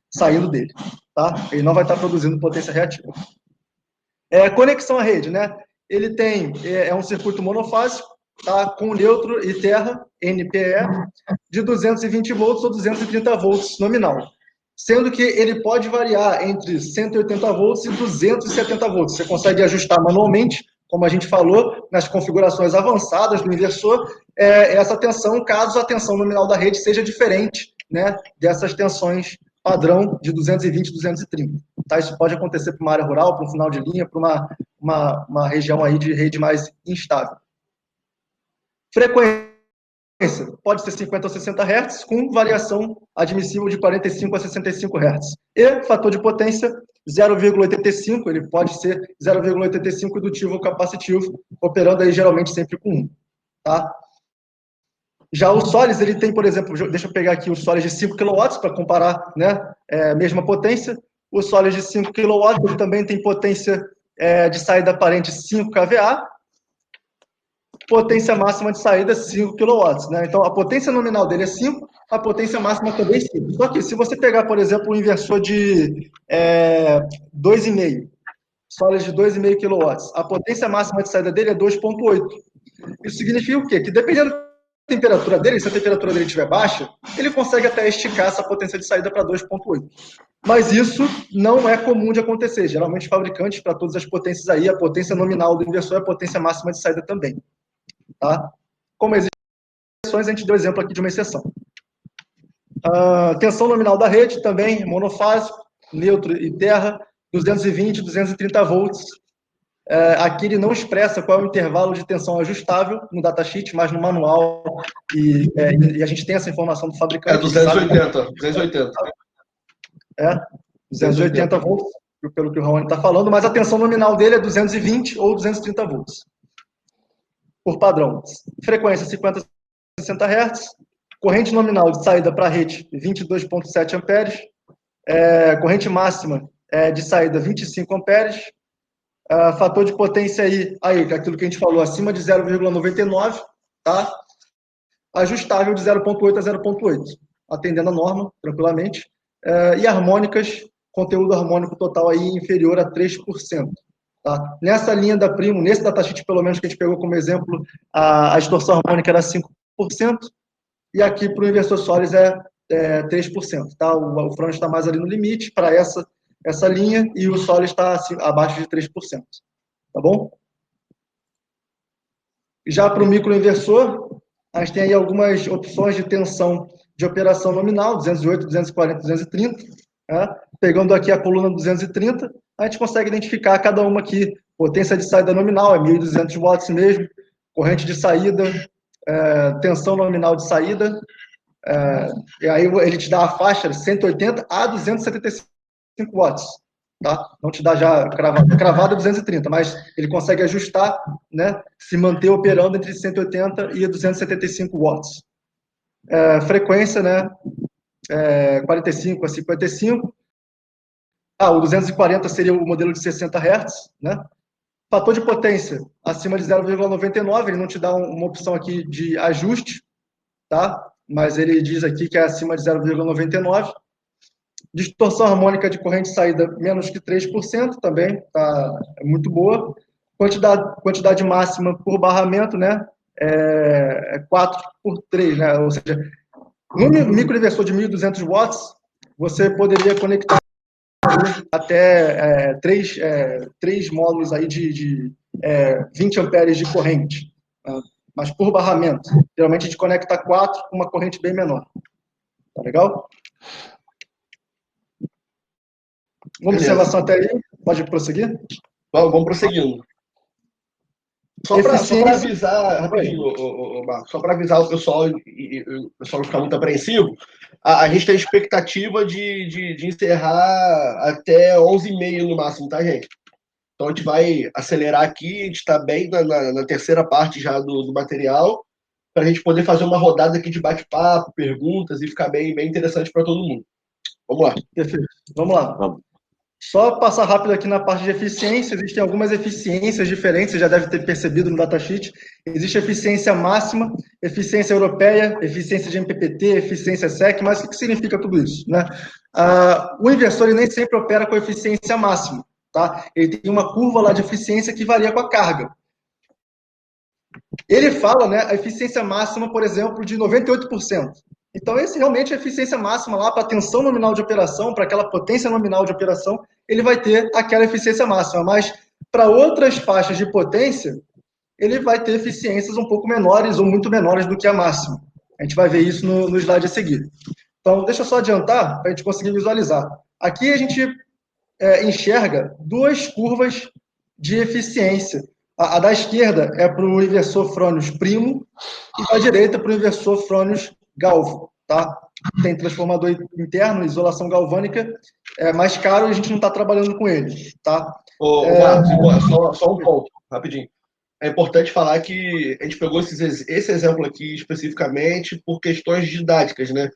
saindo dele. Tá? Ele não vai estar produzindo potência reativa. Conexão à rede, né? Ele tem um circuito monofásico, tá? Com neutro e terra, NPE, de 220 volts ou 230 volts nominal. Sendo que ele pode variar entre 180 volts e 270 volts. Você consegue ajustar manualmente, como a gente falou, nas configurações avançadas do inversor, essa tensão, caso a tensão nominal da rede seja diferente, né, dessas tensões padrão de 220 e 230. Tá? Isso pode acontecer para uma área rural, para um final de linha, para uma região aí de rede mais instável. Frequência pode ser 50 ou 60 Hz, com variação admissível de 45 a 65 Hz. E fator de potência 0,85, ele pode ser 0,85 indutivo ou capacitivo, operando aí geralmente sempre com 1. Tá? Já o Solis, ele tem, por exemplo, deixa eu pegar aqui o Solis de 5 kW para comparar, né, mesma potência. O Solis de 5 kW, ele também tem potência de saída aparente 5 kVA, potência máxima de saída 5 kW. Né? Então, a potência nominal dele é 5, a potência máxima também é 5. Só que, se você pegar, por exemplo, um inversor de 2,5, Solis de 2,5 kW, a potência máxima de saída dele é 2,8. Isso significa o quê? Que dependendo da temperatura dele, se a temperatura dele estiver baixa, ele consegue até esticar essa potência de saída para 2,8. Mas isso não é comum de acontecer. Geralmente, os fabricantes, para todas as potências aí, a potência nominal do inversor é a potência máxima de saída também. Tá? Como existem exceções, a gente deu exemplo aqui de uma exceção. Tensão nominal da rede também, monofásico, neutro e terra, 220, 230 volts. Aqui ele não expressa qual é o intervalo de tensão ajustável no datasheet, mas no manual, e a gente tem essa informação do fabricante. 280, 280. 280 volts, pelo que o Raoni está falando, mas a tensão nominal dele é 220 ou 230 volts, por padrão. Frequência 50 a 60 Hz, corrente nominal de saída para a rede 22,7 amperes, corrente máxima de saída 25 amperes, fator de potência aí, aquilo que a gente falou, acima de 0,99, tá? Ajustável de 0,8 a 0,8, atendendo a norma, tranquilamente. E harmônicas, conteúdo harmônico total aí inferior a 3%. Tá? Nessa linha da Primo, nesse datasheet, pelo menos, que a gente pegou como exemplo, a distorção harmônica era 5%, e aqui para o inversor Solis é 3%. Tá? O Frônios está mais ali no limite para essa linha, e o Solis está abaixo de 3%. Tá bom? Já para o microinversor, a gente tem aí algumas opções de tensão de operação nominal, 208, 240, 230. Né? Pegando aqui a coluna 230, a gente consegue identificar cada uma aqui. Potência de saída nominal é 1.200 watts mesmo, corrente de saída, tensão nominal de saída, e aí ele te dá a faixa de 180 a 275 watts. tá? Não te dá já cravado. Cravado é 230, mas ele consegue ajustar, né? Se manter operando entre 180 e 275 watts. Frequência, né? 45 a 55. O 240 seria o modelo de 60 Hz, né? Fator de potência acima de 0,99, ele não te dá uma opção aqui de ajuste, tá? Mas ele diz aqui que é acima de 0,99. Distorção harmônica de corrente de saída menos que 3%, também tá muito boa. Quantidade máxima por barramento, né? 4 por 3, né? Ou seja, no microinversor de 1.200 watts, você poderia conectar até três módulos aí de 20 amperes de corrente, mas por barramento. Geralmente a gente conecta 4 com uma corrente bem menor. Tá legal? Uma observação até aí? Pode prosseguir? Vamos prosseguindo. Só para avisar, rapidinho, Marcos, só para avisar o pessoal e o pessoal não ficar muito apreensivo, a gente tem a expectativa de encerrar até 11h30 no máximo, tá, gente? Então a gente vai acelerar aqui, a gente está bem na terceira parte já do material, para a gente poder fazer uma rodada aqui de bate-papo, perguntas e ficar bem interessante para todo mundo. Vamos lá. Perfeito. Vamos lá. Vamos. Só passar rápido aqui na parte de eficiência, existem algumas eficiências diferentes, você já deve ter percebido no datasheet. Existe eficiência máxima, eficiência europeia, eficiência de MPPT, eficiência SEC, mas o que significa tudo isso, né? O inversor ele nem sempre opera com eficiência máxima, tá? Ele tem uma curva lá de eficiência que varia com a carga. Ele fala, né, a eficiência máxima, por exemplo, de 98%. Então, esse realmente é a eficiência máxima lá para a tensão nominal de operação, para aquela potência nominal de operação, ele vai ter aquela eficiência máxima. Mas para outras faixas de potência, ele vai ter eficiências um pouco menores ou muito menores do que a máxima. A gente vai ver isso no slide a seguir. Então, deixa eu só adiantar para a gente conseguir visualizar. Aqui a gente enxerga duas curvas de eficiência. A da esquerda é para o inversor Fronius primo e da direita para o inversor Fronius galvo, tá? Tem transformador interno, isolação galvânica, é mais caro e a gente não está trabalhando com ele, tá? Marcos, só um ponto, rapidinho. É importante falar que a gente pegou esse exemplo aqui especificamente por questões didáticas, né?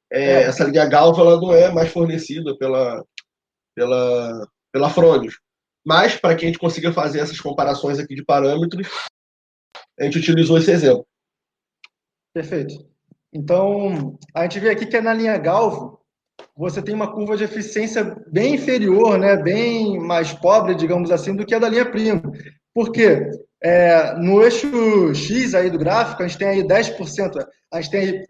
Essa linha galva ela não é mais fornecida pela Fronius. Mas, para que a gente consiga fazer essas comparações aqui de parâmetros, a gente utilizou esse exemplo. Perfeito. Então, a gente vê aqui que na linha galvo, você tem uma curva de eficiência bem inferior, né, bem mais pobre, digamos assim, do que a da linha primo. Por quê? No eixo X aí do gráfico, a gente tem aí 10%. A gente tem aí,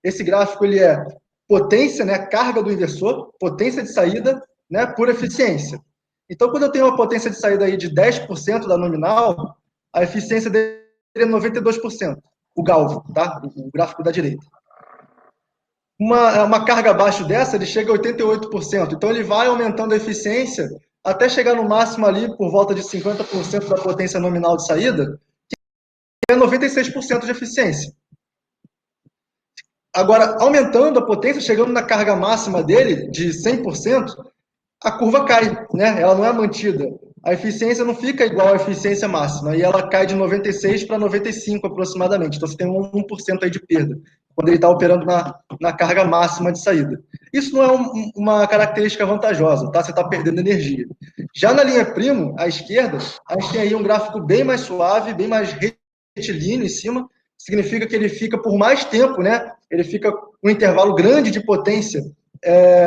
esse gráfico ele é potência, né, carga do inversor, potência de saída, né, por eficiência. Então, quando eu tenho uma potência de saída aí de 10% da nominal, a eficiência dele é 92%, o galvo, tá? O gráfico da direita. Uma carga abaixo dessa, ele chega a 88%. Então, ele vai aumentando a eficiência até chegar no máximo ali, por volta de 50% da potência nominal de saída, que é 96% de eficiência. Agora, aumentando a potência, chegando na carga máxima dele, de 100%, a curva cai, né? Ela não é mantida. A eficiência não fica igual à eficiência máxima, e ela cai de 96 para 95 aproximadamente. Então, você tem 1% aí de perda, quando ele está operando na carga máxima de saída. Isso não é uma característica vantajosa, tá? Você está perdendo energia. Já na linha primo, à esquerda, a gente tem aí um gráfico bem mais suave, bem mais retilíneo em cima, significa que ele fica por mais tempo, né? Ele fica um intervalo grande de potência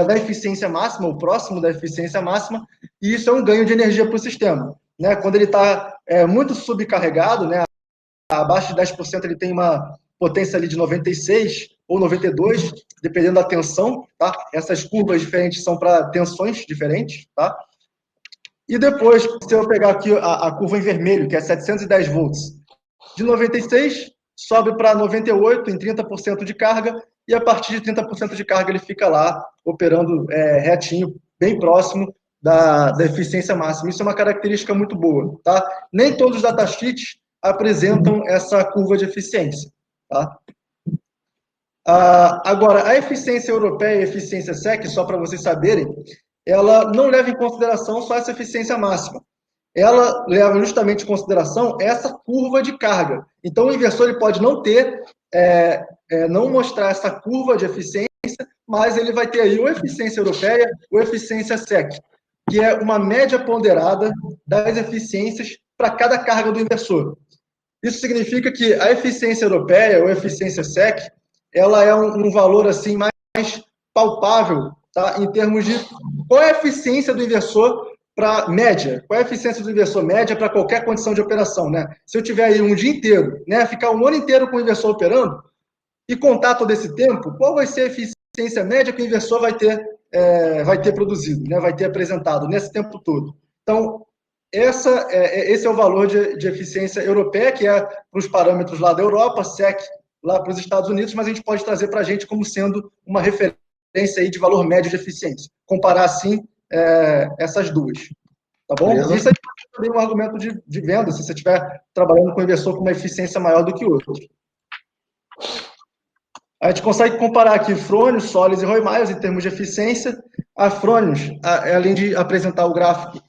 da eficiência máxima, ou próximo da eficiência máxima, e isso é um ganho de energia para o sistema. Né? Quando ele está muito subcarregado, né? Abaixo de 10%, ele tem uma potência ali de 96 ou 92, dependendo da tensão. Tá? Essas curvas diferentes são para tensões diferentes. Tá? E depois, se eu pegar aqui a curva em vermelho, que é 710 volts, de 96 sobe para 98 em 30% de carga, e a partir de 30% de carga ele fica lá, operando retinho, bem próximo da eficiência máxima. Isso é uma característica muito boa. Tá? Nem todos os datasheets apresentam essa curva de eficiência. Tá? Agora, a eficiência europeia e a eficiência SEC, só para vocês saberem, ela não leva em consideração só essa eficiência máxima. Ela leva justamente em consideração essa curva de carga. Então, o inversor ele pode não ter, não mostrar essa curva de eficiência, mas ele vai ter aí ou eficiência europeia ou eficiência SEC, que é uma média ponderada das eficiências para cada carga do inversor. Isso significa que a eficiência europeia ou eficiência SEC, ela é um valor assim mais palpável, tá? Em termos de qual é a eficiência do inversor para média, qual é a eficiência do inversor média para qualquer condição de operação, né? Se eu tiver aí um dia inteiro, né, ficar um ano inteiro com o inversor operando e contar todo esse tempo, qual vai ser a eficiência média que o inversor vai ter produzido, né, vai ter apresentado nesse tempo todo. Então, esse é o valor de eficiência europeia, que é para os parâmetros lá da Europa, SEC lá para os Estados Unidos, mas a gente pode trazer para a gente como sendo uma referência aí de valor médio de eficiência. Comparar, assim, essas duas. Tá bom? Beleza. Isso aí é também um argumento de venda, se você estiver trabalhando com um inversor com uma eficiência maior do que o outro. A gente consegue comparar aqui Fronius, Solis e Roy Myers em termos de eficiência. A Fronius, além de apresentar o gráfico,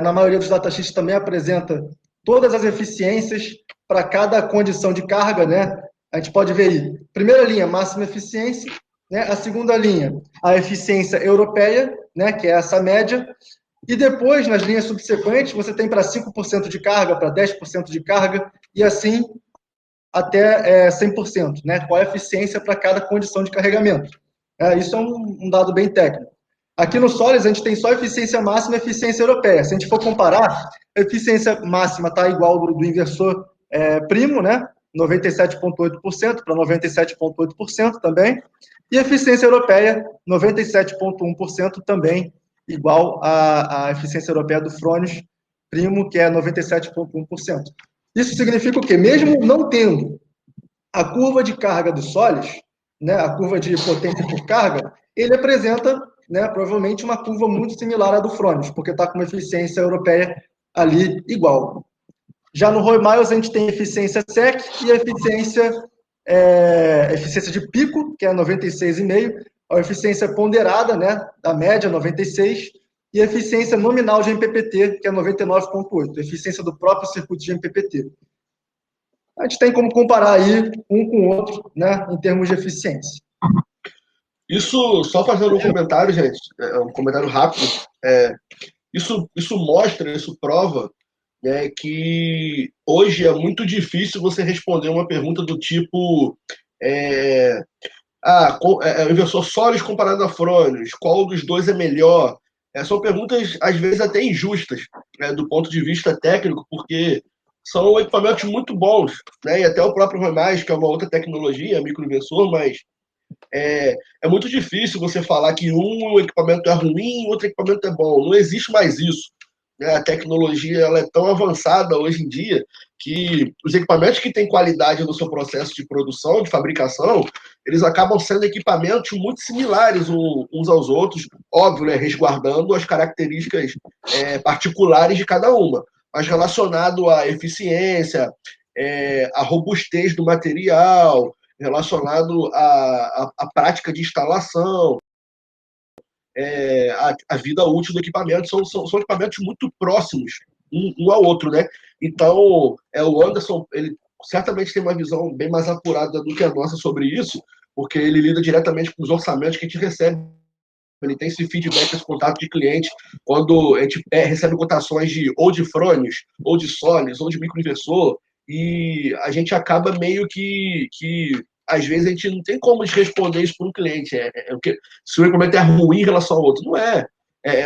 na maioria dos datasheets também apresenta todas as eficiências para cada condição de carga, né? A gente pode ver aí, primeira linha, máxima eficiência, né? A segunda linha, a eficiência europeia, né? Que é essa média, e depois, nas linhas subsequentes, você tem para 5% de carga, para 10% de carga, e assim até 100%, né? Qual é a eficiência para cada condição de carregamento. Isso é um dado bem técnico. Aqui no Solis, a gente tem só eficiência máxima e eficiência europeia. Se a gente for comparar, a eficiência máxima está igual do inversor primo, né? 97,8% para 97,8% também. E a eficiência europeia, 97,1% também, igual à eficiência europeia do Fronius primo, que é 97,1%. Isso significa o quê? Mesmo não tendo a curva de carga do Solis, né, a curva de potência por carga, ele apresenta, né, provavelmente uma curva muito similar à do Fronius, porque está com uma eficiência europeia ali igual. Já no Roy Miles a gente tem eficiência SEC e a eficiência de pico, que é 96,5, a eficiência ponderada, né, da média, 96, e a eficiência nominal de MPPT, que é 99,8, a eficiência do próprio circuito de MPPT. A gente tem como comparar aí um com o outro, né, em termos de eficiência. Isso, só fazendo um comentário, gente, um comentário rápido, isso mostra, isso prova, né, que hoje é muito difícil você responder uma pergunta do tipo o inversor Solis comparado a Fronius, qual dos dois é melhor? São perguntas, às vezes, até injustas, né, do ponto de vista técnico, porque são equipamentos muito bons, né, e até o próprio Remais, que é uma outra tecnologia, microinversor, mas é muito difícil você falar que um equipamento é ruim e outro equipamento é bom. Não existe mais isso, né? A tecnologia ela é tão avançada hoje em dia que os equipamentos que têm qualidade no seu processo de produção, de fabricação, eles acabam sendo equipamentos muito similares uns aos outros, óbvio, né? Resguardando as características particulares de cada uma, mas relacionado à eficiência, à robustez do material, relacionado à prática de instalação, a vida útil do equipamento, são equipamentos muito próximos um ao outro, né? Então, o Anderson, ele certamente tem uma visão bem mais apurada do que a nossa sobre isso, porque ele lida diretamente com os orçamentos que a gente recebe. Ele tem esse feedback, esse contato de cliente, quando a gente recebe cotações ou de Fronius, ou de Solis, ou de microinversor, e a gente acaba meio que às vezes a gente não tem como responder isso para um cliente. Se o equipamento é ruim em relação ao outro. Não é.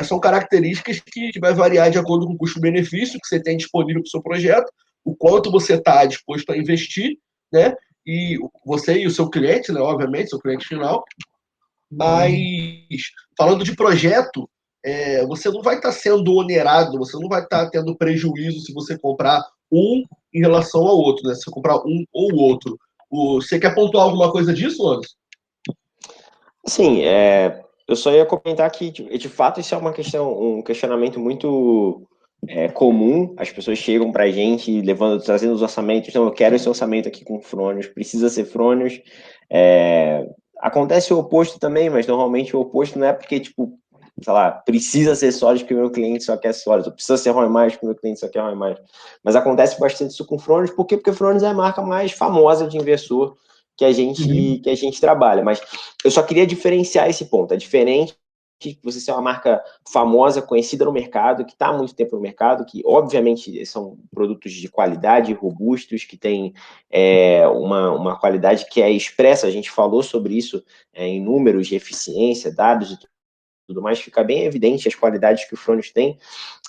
São características que vai variar de acordo com o custo-benefício que você tem disponível para o seu projeto, o quanto você está disposto a investir, né? E você e o seu cliente, né? Obviamente, seu cliente final. Mas, falando de projeto, você não vai estar sendo onerado, você não vai estar tendo prejuízo se você comprar um em relação ao outro, né? Se você comprar um ou o outro. Você quer pontuar alguma coisa disso, Anderson? Sim, eu só ia comentar que, de fato, isso é um questionamento muito comum. As pessoas chegam para a gente trazendo os orçamentos. Então, eu quero esse orçamento aqui com Fronius, precisa ser Fronius. Acontece o oposto também, mas normalmente o oposto não é porque, tipo, sei lá, precisa ser sólido porque o meu cliente só quer sólido, precisa ser ROI+, porque o meu cliente só quer ROI+. Mas acontece bastante isso com Fronius, por quê? Porque Fronius é a marca mais famosa de inversor que a gente trabalha. Mas eu só queria diferenciar esse ponto. É diferente de você ser uma marca famosa, conhecida no mercado, que está há muito tempo no mercado, que obviamente são produtos de qualidade, robustos, que têm uma qualidade que é expressa, a gente falou sobre isso em números de eficiência, dados e tudo mais, fica bem evidente as qualidades que o Fronius tem,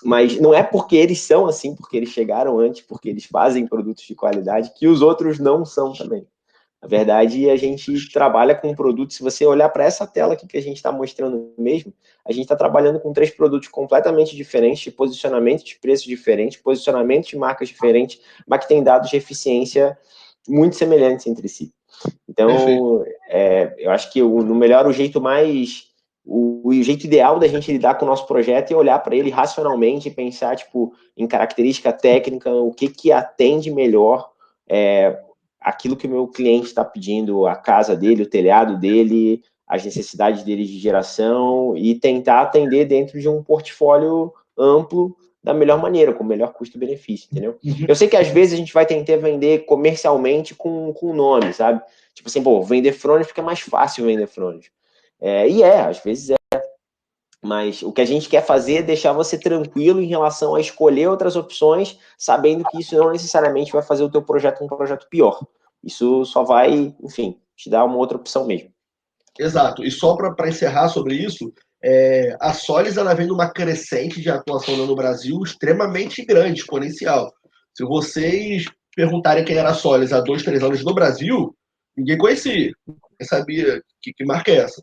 mas não é porque eles são assim, porque eles chegaram antes, porque eles fazem produtos de qualidade, que os outros não são também. Na verdade, a gente trabalha com um produto, se você olhar para essa tela aqui que a gente está mostrando mesmo, a gente está trabalhando com 3 produtos completamente diferentes, de posicionamento de preços diferentes, posicionamento de marcas diferentes, mas que têm dados de eficiência muito semelhantes entre si. Então, eu acho que o jeito ideal da gente lidar com o nosso projeto é olhar para ele racionalmente e pensar, tipo, em característica técnica, o que atende melhor aquilo que o meu cliente está pedindo, a casa dele, o telhado dele, as necessidades dele de geração, e tentar atender dentro de um portfólio amplo da melhor maneira, com o melhor custo-benefício, entendeu? Eu sei que às vezes a gente vai tentar vender comercialmente com nome, sabe? Tipo assim, vender Fronius porque é mais fácil vender Fronius. Às vezes é. Mas o que a gente quer fazer é deixar você tranquilo em relação a escolher outras opções, sabendo que isso não necessariamente vai fazer o teu projeto um projeto pior. Isso só vai, enfim, te dar uma outra opção mesmo. Exato. E só para encerrar sobre isso, a Solis ela vem numa crescente de atuação no Brasil extremamente grande, exponencial. Se vocês perguntarem quem era a Solis há 2, 3 anos no Brasil, ninguém conhecia. Ninguém sabia que marca é essa.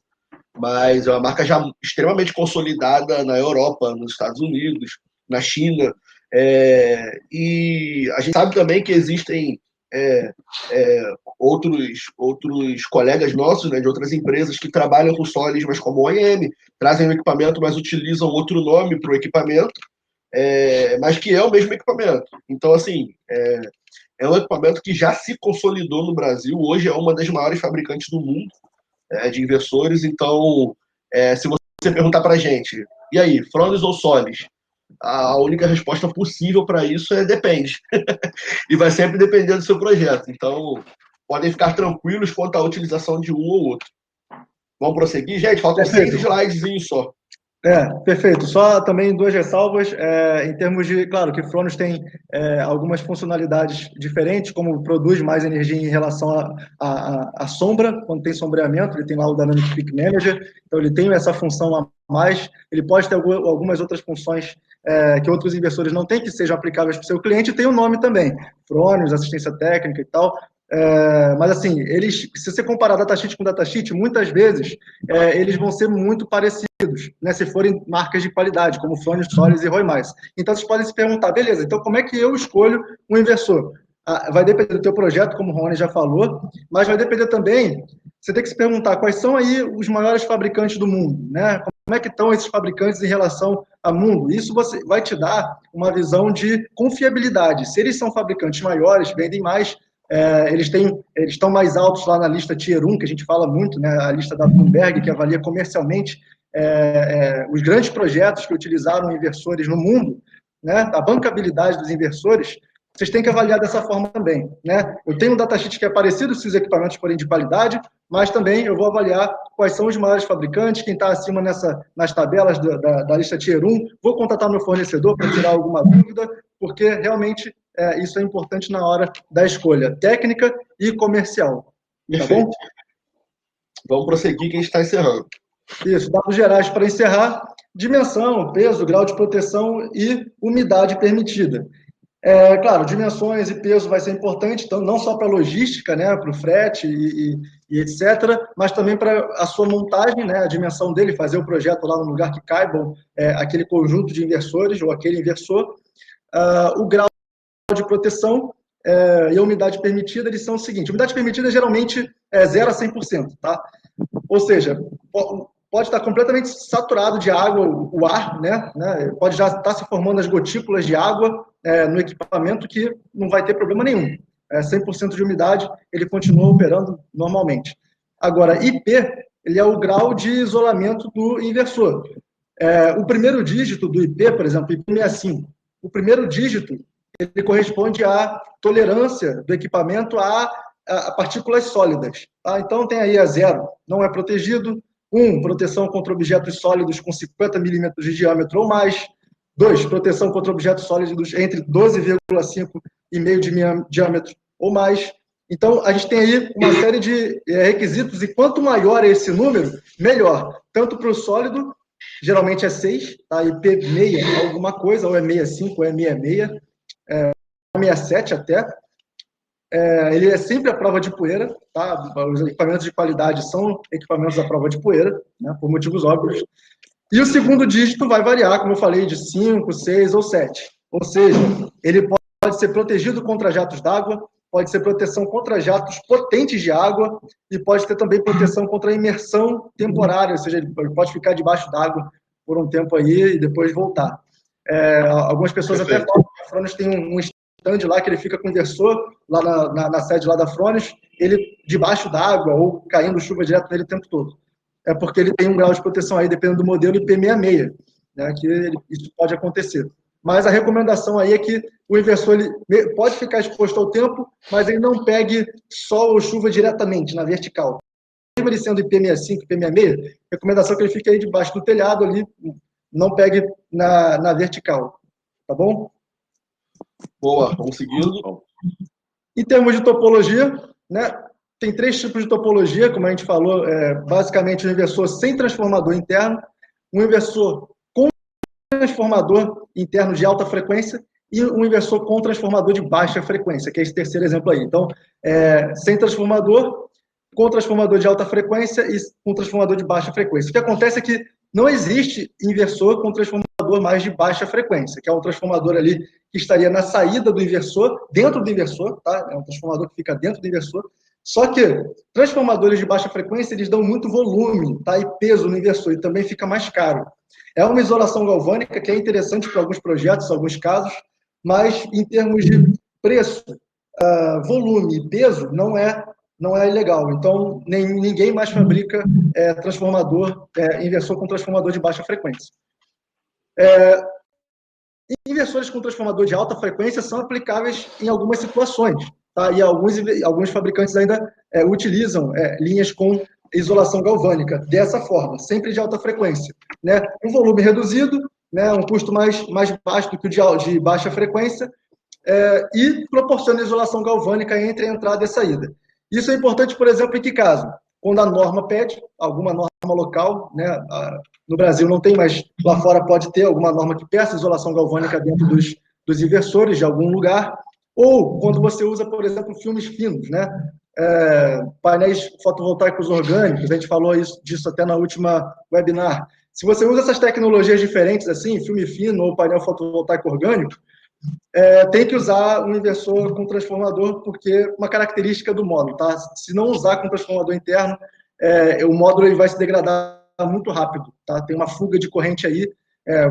Mas é uma marca já extremamente consolidada na Europa, nos Estados Unidos, na China. E a gente sabe também que existem outros colegas nossos, né, de outras empresas que trabalham com Solis, mas como OEM, trazem o equipamento, mas utilizam outro nome para o equipamento, mas que é o mesmo equipamento. Então, assim, é um equipamento que já se consolidou no Brasil, hoje é uma das maiores fabricantes do mundo de inversores. Então, se você perguntar para a gente, e aí, Fronius ou Solis? A única resposta possível para isso é depende. E vai sempre depender do seu projeto. Então, podem ficar tranquilos quanto à utilização de um ou outro. Vamos prosseguir? Gente, faltam 6 slides só. Perfeito. Só também 2 ressalvas, em termos de, claro, que Fronius tem algumas funcionalidades diferentes, como produz mais energia em relação à sombra, quando tem sombreamento, ele tem lá o Dynamic Peak Manager, então ele tem essa função a mais, ele pode ter algumas outras funções que outros inversores não têm, que sejam aplicáveis para o seu cliente, e tem o nome também, Fronius, assistência técnica e tal. Mas assim, se você comparar datasheet com datasheet, muitas vezes eles vão ser muito parecidos, né, se forem marcas de qualidade, como Fronius, Solis e ROI+. Então, vocês podem se perguntar, beleza, então como é que eu escolho um inversor? Vai depender do teu projeto, como o Rony já falou, mas vai depender também, você tem que se perguntar quais são aí os maiores fabricantes do mundo, né? Como é que estão esses fabricantes em relação ao mundo? Isso vai te dar uma visão de confiabilidade. Se eles são fabricantes maiores, vendem mais, eles estão mais altos lá na lista Tier 1, que a gente fala muito, né, a lista da Bloomberg, que avalia comercialmente os grandes projetos que utilizaram inversores no mundo, né, a bancabilidade dos inversores, vocês têm que avaliar dessa forma também. Né? Eu tenho um datasheet que é parecido se os equipamentos forem de qualidade, mas também eu vou avaliar quais são os maiores fabricantes, quem está acima nas tabelas da lista Tier 1, vou contatar meu fornecedor para tirar alguma dúvida, porque realmente isso é importante na hora da escolha técnica e comercial. Perfeito. Tá bom? Vamos prosseguir que a gente está encerrando. Isso, dados gerais para encerrar, dimensão, peso, grau de proteção e umidade permitida. Claro, dimensões e peso vai ser importante, então, não só para a logística, né, para o frete e etc., mas também para a sua montagem, né, a dimensão dele, fazer o projeto lá no lugar que caibam aquele conjunto de inversores ou aquele inversor. O grau de proteção e a umidade permitida, eles são o seguinte, a umidade permitida geralmente é 0 a 100%, tá? Ou seja, pode estar completamente saturado de água o ar, né? Pode já estar se formando as gotículas de água no equipamento que não vai ter problema nenhum. 100% de umidade, ele continua operando normalmente. Agora, IP, ele é o grau de isolamento do inversor. O primeiro dígito do IP, por exemplo, IP65, o primeiro dígito ele corresponde à tolerância do equipamento a partículas sólidas. Tá? Então, tem aí a 0, não é protegido. 1, proteção contra objetos sólidos com 50 milímetros de diâmetro ou mais. 2, proteção contra objetos sólidos entre 12,5 e meio de diâmetro ou mais. Então, a gente tem aí uma série de requisitos, e quanto maior é esse número, melhor. Tanto para o sólido, geralmente é 6, tá? IP6 alguma coisa, ou é 65, ou é 66, 67 até. Ele é sempre à prova de poeira, tá? Os equipamentos de qualidade são equipamentos à prova de poeira, né? Por motivos óbvios. E o segundo dígito vai variar, como eu falei, de 5, 6 ou 7. Ou seja, ele pode ser protegido contra jatos d'água, pode ser proteção contra jatos potentes de água e pode ter também proteção contra imersão temporária, ou seja, ele pode ficar debaixo d'água por um tempo aí e depois voltar. Algumas pessoas até falam que a Fronius tem um stand lá que ele fica com o inversor lá na sede lá da Fronius, ele debaixo d'água ou caindo chuva direto nele o tempo todo. É porque ele tem um grau de proteção aí, dependendo do modelo, IP66, né, isso pode acontecer. Mas a recomendação aí é que o inversor ele pode ficar exposto ao tempo, mas ele não pegue sol ou chuva diretamente na vertical. Mesmo ele sendo IP65, IP66, a recomendação é que ele fique aí debaixo do telhado ali, não pegue na vertical. Tá bom? Boa, vamos seguindo. Em termos de topologia, né, tem 3 tipos de topologia, como a gente falou, basicamente um inversor sem transformador interno, um inversor com transformador interno de alta frequência e um inversor com transformador de baixa frequência, que é esse terceiro exemplo aí. Então, sem transformador, com transformador de alta frequência e com transformador de baixa frequência. O que acontece é que não existe inversor com transformador mais de baixa frequência, que é um transformador ali que estaria na saída do inversor, dentro do inversor, tá? É um transformador que fica dentro do inversor. Só que transformadores de baixa frequência, eles dão muito volume, tá? E peso no inversor, e também fica mais caro. É uma isolação galvânica que é interessante para alguns projetos, alguns casos, mas em termos de preço, volume e peso, não é legal. Então, ninguém mais fabrica inversor com transformador de baixa frequência. Inversores com transformador de alta frequência são aplicáveis em algumas situações, tá? E alguns fabricantes ainda utilizam linhas com isolação galvânica dessa forma, sempre de alta frequência, né? Um volume reduzido, né? Um custo mais baixo do que o de baixa frequência, e proporciona isolação galvânica entre a entrada e a saída. Isso é importante, por exemplo, em que caso? Quando a norma pede, alguma norma local, né? No Brasil não tem, mas lá fora pode ter alguma norma que peça isolação galvânica dentro dos inversores de algum lugar, ou quando você usa, por exemplo, filmes finos, né? Painéis fotovoltaicos orgânicos, a gente falou disso até na última webinar. Se você usa essas tecnologias diferentes, assim, filme fino ou painel fotovoltaico orgânico, tem que usar um inversor com transformador, porque uma característica do módulo, tá? Se não usar com transformador interno, o módulo ele vai se degradar muito rápido, tá? Tem uma fuga de corrente aí,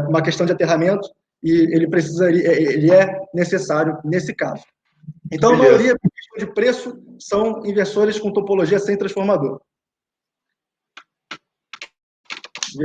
uma questão de aterramento, e ele é necessário nesse caso. Então, a maioria, por questão de preço, são inversores com topologia sem transformador.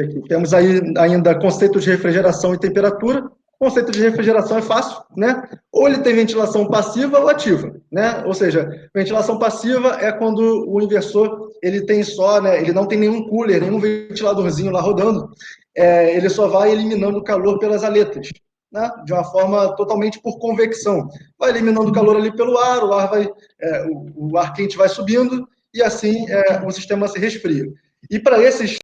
Aqui. Temos aí ainda conceito de refrigeração e temperatura. O conceito de refrigeração é fácil, né? Ou ele tem ventilação passiva ou ativa, né? Ou seja, ventilação passiva é quando o inversor ele tem só, né? Ele não tem nenhum cooler, nenhum ventiladorzinho lá rodando. Ele só vai eliminando o calor pelas aletas, né? De uma forma totalmente por convecção. Vai eliminando o calor ali pelo ar, o ar quente vai subindo e assim o sistema se resfria. E para esses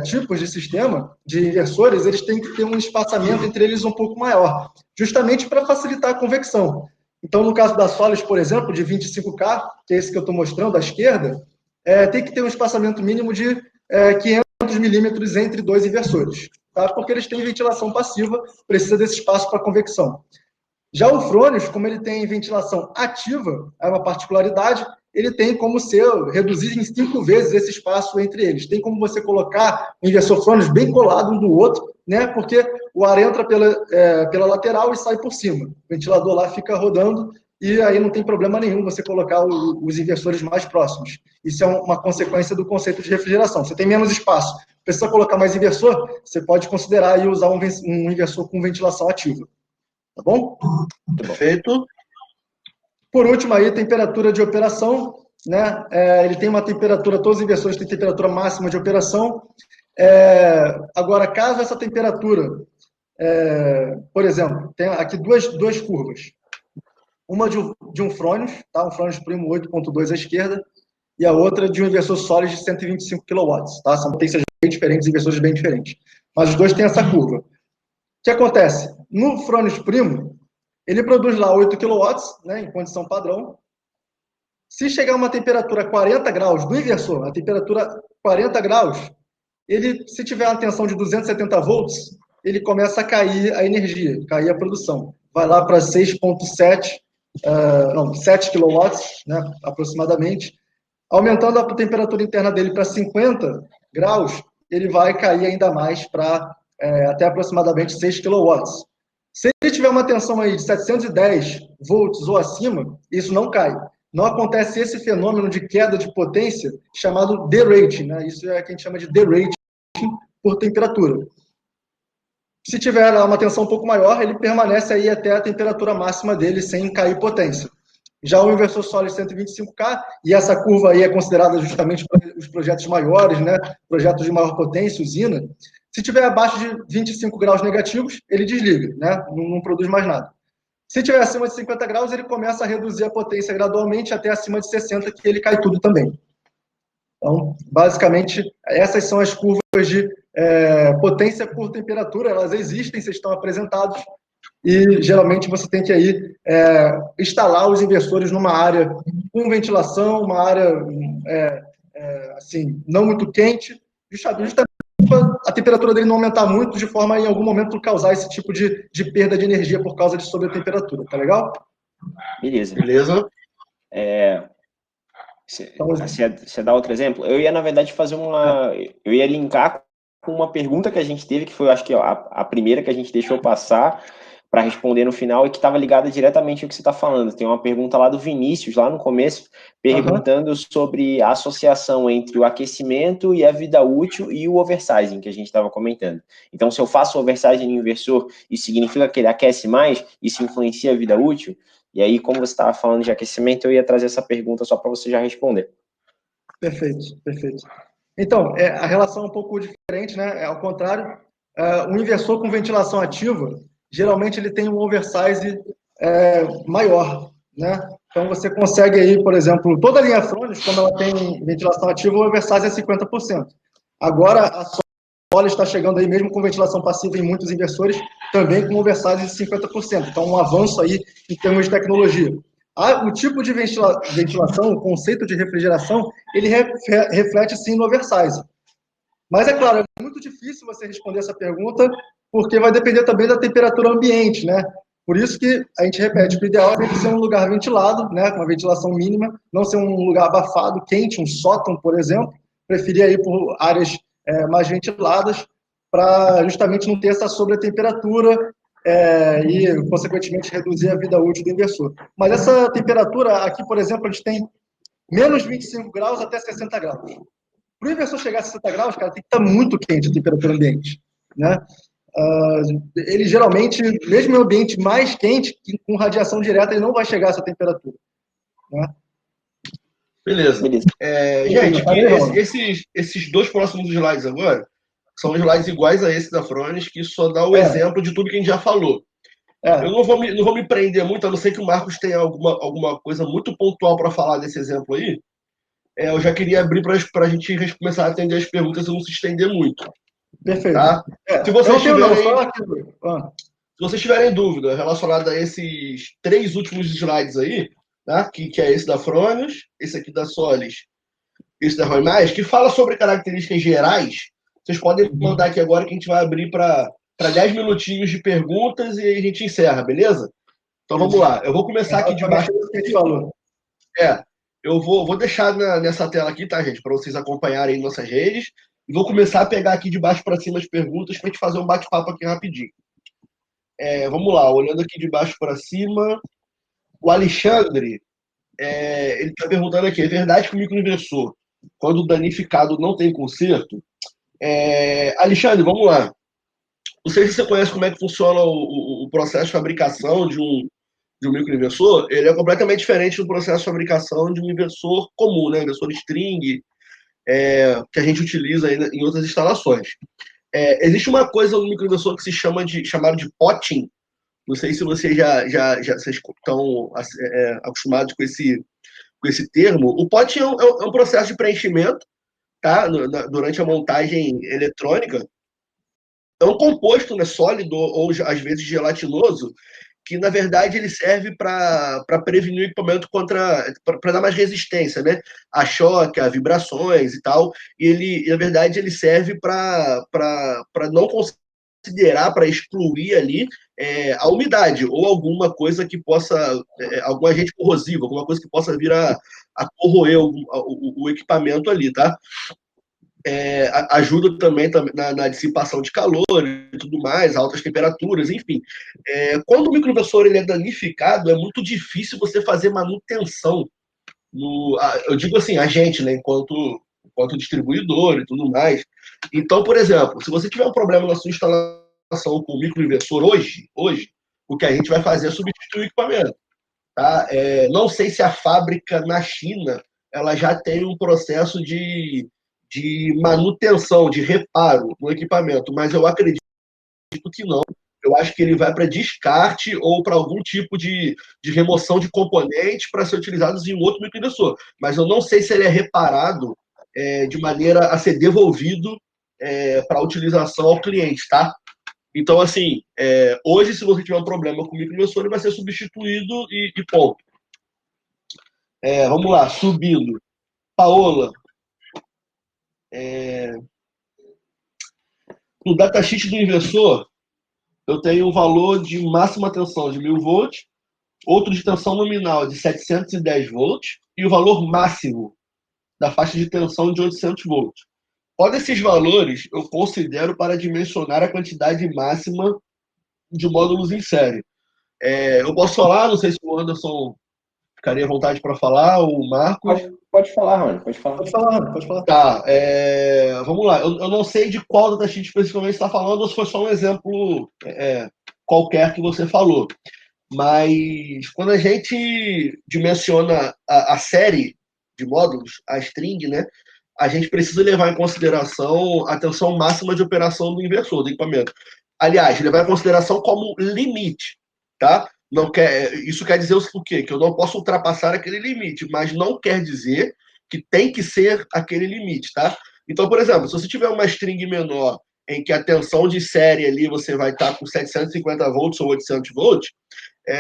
tipos de sistema, de inversores, eles têm que ter um espaçamento entre eles um pouco maior, justamente para facilitar a convecção. Então, no caso da Solis, por exemplo, de 25K, que é esse que eu estou mostrando à esquerda, tem que ter um espaçamento mínimo de 500 milímetros entre 2 inversores, tá? Porque eles têm ventilação passiva, precisa desse espaço para convecção. Já o Fronius, como ele tem ventilação ativa, é uma particularidade, ele tem como reduzir em 5 vezes esse espaço entre eles. Tem como você colocar o inversor Fronius bem colado um do outro, né? Porque o ar entra pela lateral e sai por cima. O ventilador lá fica rodando e aí não tem problema nenhum você colocar os inversores mais próximos. Isso é uma consequência do conceito de refrigeração. Você tem menos espaço precisa colocar mais inversor, você pode considerar aí usar um inversor com ventilação ativa. Tá bom? Perfeito. Por último aí, temperatura de operação, né? Ele tem uma temperatura, todos os inversores têm temperatura máxima de operação. Agora, caso essa temperatura, por exemplo, tem aqui duas curvas. Uma de um Fronius, tá? Um Fronius Primo 8.2 à esquerda, e a outra de um inversor sólido de 125 kW. Tá? São potências bem diferentes, inversores bem diferentes. Mas os dois têm essa curva. O que acontece? No Fronius Primo, ele produz lá 8 kW, né, em condição padrão. Se chegar a uma temperatura 40 graus do inversor, a temperatura 40 graus, se tiver uma tensão de 270 volts, ele começa a cair a energia, cair a produção. Vai lá para 6,7, 7 kW, né, aproximadamente. Aumentando a temperatura interna dele para 50 graus, ele vai cair ainda mais para até aproximadamente 6 kW. Se ele tiver uma tensão aí de 710 volts ou acima, isso não cai. Não acontece esse fenômeno de queda de potência chamado derating, né? Isso é o que a gente chama de derating por temperatura. Se tiver uma tensão um pouco maior, ele permanece aí até a temperatura máxima dele sem cair potência. Já o inversor sólido 125K, e essa curva aí é considerada justamente para os projetos maiores, né? Projetos de maior potência, usina. Se tiver abaixo de 25 graus negativos, ele desliga, né? Não produz mais nada. Se tiver acima de 50 graus, ele começa a reduzir a potência gradualmente até acima de 60, que ele cai tudo também. Então, basicamente, essas são as curvas de potência por temperatura. Elas existem, vocês estão apresentados, e geralmente você tem que aí instalar os inversores numa área com ventilação, uma área assim, não muito quente, justamente para a temperatura dele não aumentar muito, de forma a, em algum momento, causar esse tipo de perda de energia por causa de sobretemperatura. Tá legal? Beleza. Você dá outro exemplo? Eu ia, na verdade, fazer eu ia linkar com uma pergunta que a gente teve, que foi, acho que a primeira que a gente deixou passar para responder no final, e que estava ligada diretamente ao que você está falando. Tem uma pergunta lá do Vinícius, lá no começo, perguntando sobre a associação entre o aquecimento e a vida útil e o oversizing, que a gente estava comentando. Então, se eu faço oversizing no inversor, isso significa que ele aquece mais? Isso influencia a vida útil? E aí, como você estava falando de aquecimento, eu ia trazer essa pergunta só para você já responder. Perfeito, perfeito. Então, a relação é um pouco diferente, né? Ao contrário, um inversor com ventilação ativa, geralmente ele tem um oversize maior, né? Então, você consegue aí, por exemplo, toda a linha Fronius, quando ela tem ventilação ativa, o oversize é 50%. Agora, a Solis está chegando aí, mesmo com ventilação passiva em muitos inversores, também com oversize de 50%. Então, um avanço aí em termos de tecnologia. O tipo de ventilação, o conceito de refrigeração, ele reflete sim no oversize. Mas, é claro, é muito difícil você responder essa pergunta, porque vai depender também da temperatura ambiente, né? Por isso que a gente repete, o ideal é ser um lugar ventilado, né, com uma ventilação mínima, não ser um lugar abafado, quente, um sótão, por exemplo. Preferir aí por áreas mais ventiladas, para justamente não ter essa sobretemperatura e, consequentemente, reduzir a vida útil do inversor. Mas essa temperatura, aqui, por exemplo, a gente tem menos 25 graus até 60 graus. Para o inversor chegar a 60 graus, cara, tem que estar muito quente a temperatura ambiente, né? Ele geralmente, mesmo em um ambiente mais quente, com radiação direta, ele não vai chegar a essa temperatura, né? Beleza. Gente, esses dois próximos slides agora são slides iguais a esse da Fronius, que só dá o exemplo de tudo que a gente já falou. Eu não vou me prender muito, a não ser que o Marcos tenha alguma coisa muito pontual para falar desse exemplo aí. Eu já queria abrir para a gente começar a atender as perguntas e não se estender muito. Perfeito. Tá? Se vocês tiverem dúvida relacionada a esses 3 últimos slides aí, tá? Que é esse da Fronius, esse aqui da Solis, esse da Roimais, que fala sobre características gerais, vocês podem mandar aqui agora que a gente vai abrir para 10 minutinhos de perguntas e aí a gente encerra, beleza? Então vamos lá. Eu vou começar aqui de baixo. Eu vou deixar nessa tela aqui, tá, gente? Para vocês acompanharem nossas redes. E vou começar a pegar aqui de baixo para cima as perguntas para a gente fazer um bate-papo aqui rapidinho. Vamos lá, olhando aqui de baixo para cima. O Alexandre, ele está perguntando aqui, é verdade que o microinversor, quando danificado, não tem conserto? Alexandre, vamos lá. Não sei se você conhece como é que funciona o processo de fabricação de um microinversor. Ele é completamente diferente do processo de fabricação de um inversor comum, né? Inversor string, que a gente utiliza em outras instalações. Existe uma coisa no microinversor que se chamado de potting. Não sei se vocês vocês estão acostumados com esse termo. O potting é um processo de preenchimento, tá? Durante a montagem eletrônica. É um composto, né, sólido ou às vezes gelatinoso, que na verdade ele serve para prevenir o equipamento para dar mais resistência, né, a choque, a vibrações e tal. E ele, na verdade, ele serve para não considerar, para excluir ali a umidade ou alguma coisa que possa, algum agente corrosivo, alguma coisa que possa vir a corroer o equipamento ali, tá? Ajuda também na dissipação de calor e tudo mais, altas temperaturas, enfim. Quando o microinversor ele é danificado, é muito difícil você fazer manutenção. Eu digo assim, a gente, né, enquanto distribuidor e tudo mais. Então, por exemplo, se você tiver um problema na sua instalação com o microinversor hoje, o que a gente vai fazer é substituir o equipamento. Tá? Não sei se a fábrica na China ela já tem um processo de manutenção, de reparo no equipamento, mas eu acredito que não. Eu acho que ele vai para descarte ou para algum tipo de remoção de componentes para ser utilizados em um outro microinversor. Mas eu não sei se ele é reparado de maneira a ser devolvido para utilização ao cliente, tá? Então, assim, hoje, se você tiver um problema com o microinversor, ele vai ser substituído e ponto. Vamos lá, subindo. Paola, no datasheet do inversor, eu tenho um valor de máxima tensão de 1000 volts, outro de tensão nominal de 710 volts e o valor máximo da faixa de tensão de 800 volts. Qual desses valores eu considero para dimensionar a quantidade máxima de módulos em série? Eu posso falar, não sei se o Anderson ficaria à vontade para falar, ou o Marcos. Pode falar, Rony, pode falar. Pode falar, pode falar. Tá, vamos lá. Eu não sei de qual datasheet especificamente está falando, ou se foi só um exemplo qualquer que você falou. Mas quando a gente dimensiona a série de módulos, a string, né, a gente precisa levar em consideração a tensão máxima de operação do inversor, do equipamento. Aliás, levar em consideração como limite, tá? Isso quer dizer o quê? Que eu não posso ultrapassar aquele limite, mas não quer dizer que tem que ser aquele limite, tá? Então, por exemplo, se você tiver uma string menor em que a tensão de série ali você vai estar com 750 volts ou 800 volts,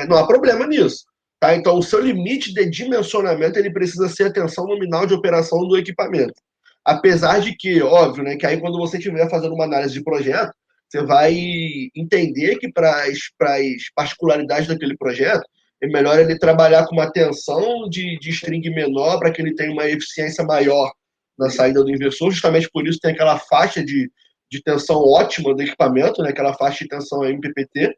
não há problema nisso. Tá? Então, o seu limite de dimensionamento ele precisa ser a tensão nominal de operação do equipamento. Apesar de que, óbvio, né, que aí quando você estiver fazendo uma análise de projeto, você vai entender que para as particularidades daquele projeto, é melhor ele trabalhar com uma tensão de string menor para que ele tenha uma eficiência maior na saída do inversor. Justamente por isso tem aquela faixa de tensão ótima do equipamento, né, aquela faixa de tensão MPPT.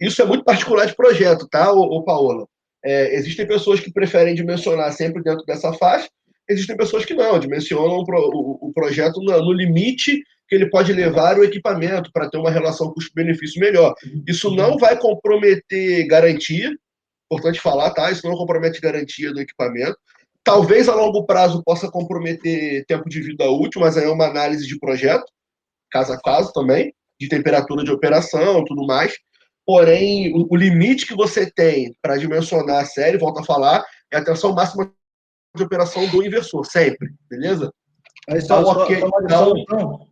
Isso é muito particular de projeto, tá, ô Paola? Existem pessoas que preferem dimensionar sempre dentro dessa faixa, existem pessoas que não, dimensionam o projeto no limite que ele pode levar o equipamento para ter uma relação custo-benefício melhor. Isso não vai comprometer garantia, importante falar, tá? Isso não compromete garantia do equipamento. Talvez a longo prazo possa comprometer tempo de vida útil, mas aí é uma análise de projeto, caso a caso também, de temperatura de operação, tudo mais. Porém, o limite que você tem para dimensionar a série, volto a falar, é a tensão máxima de operação do inversor, sempre, beleza? Aí só uma adição, então.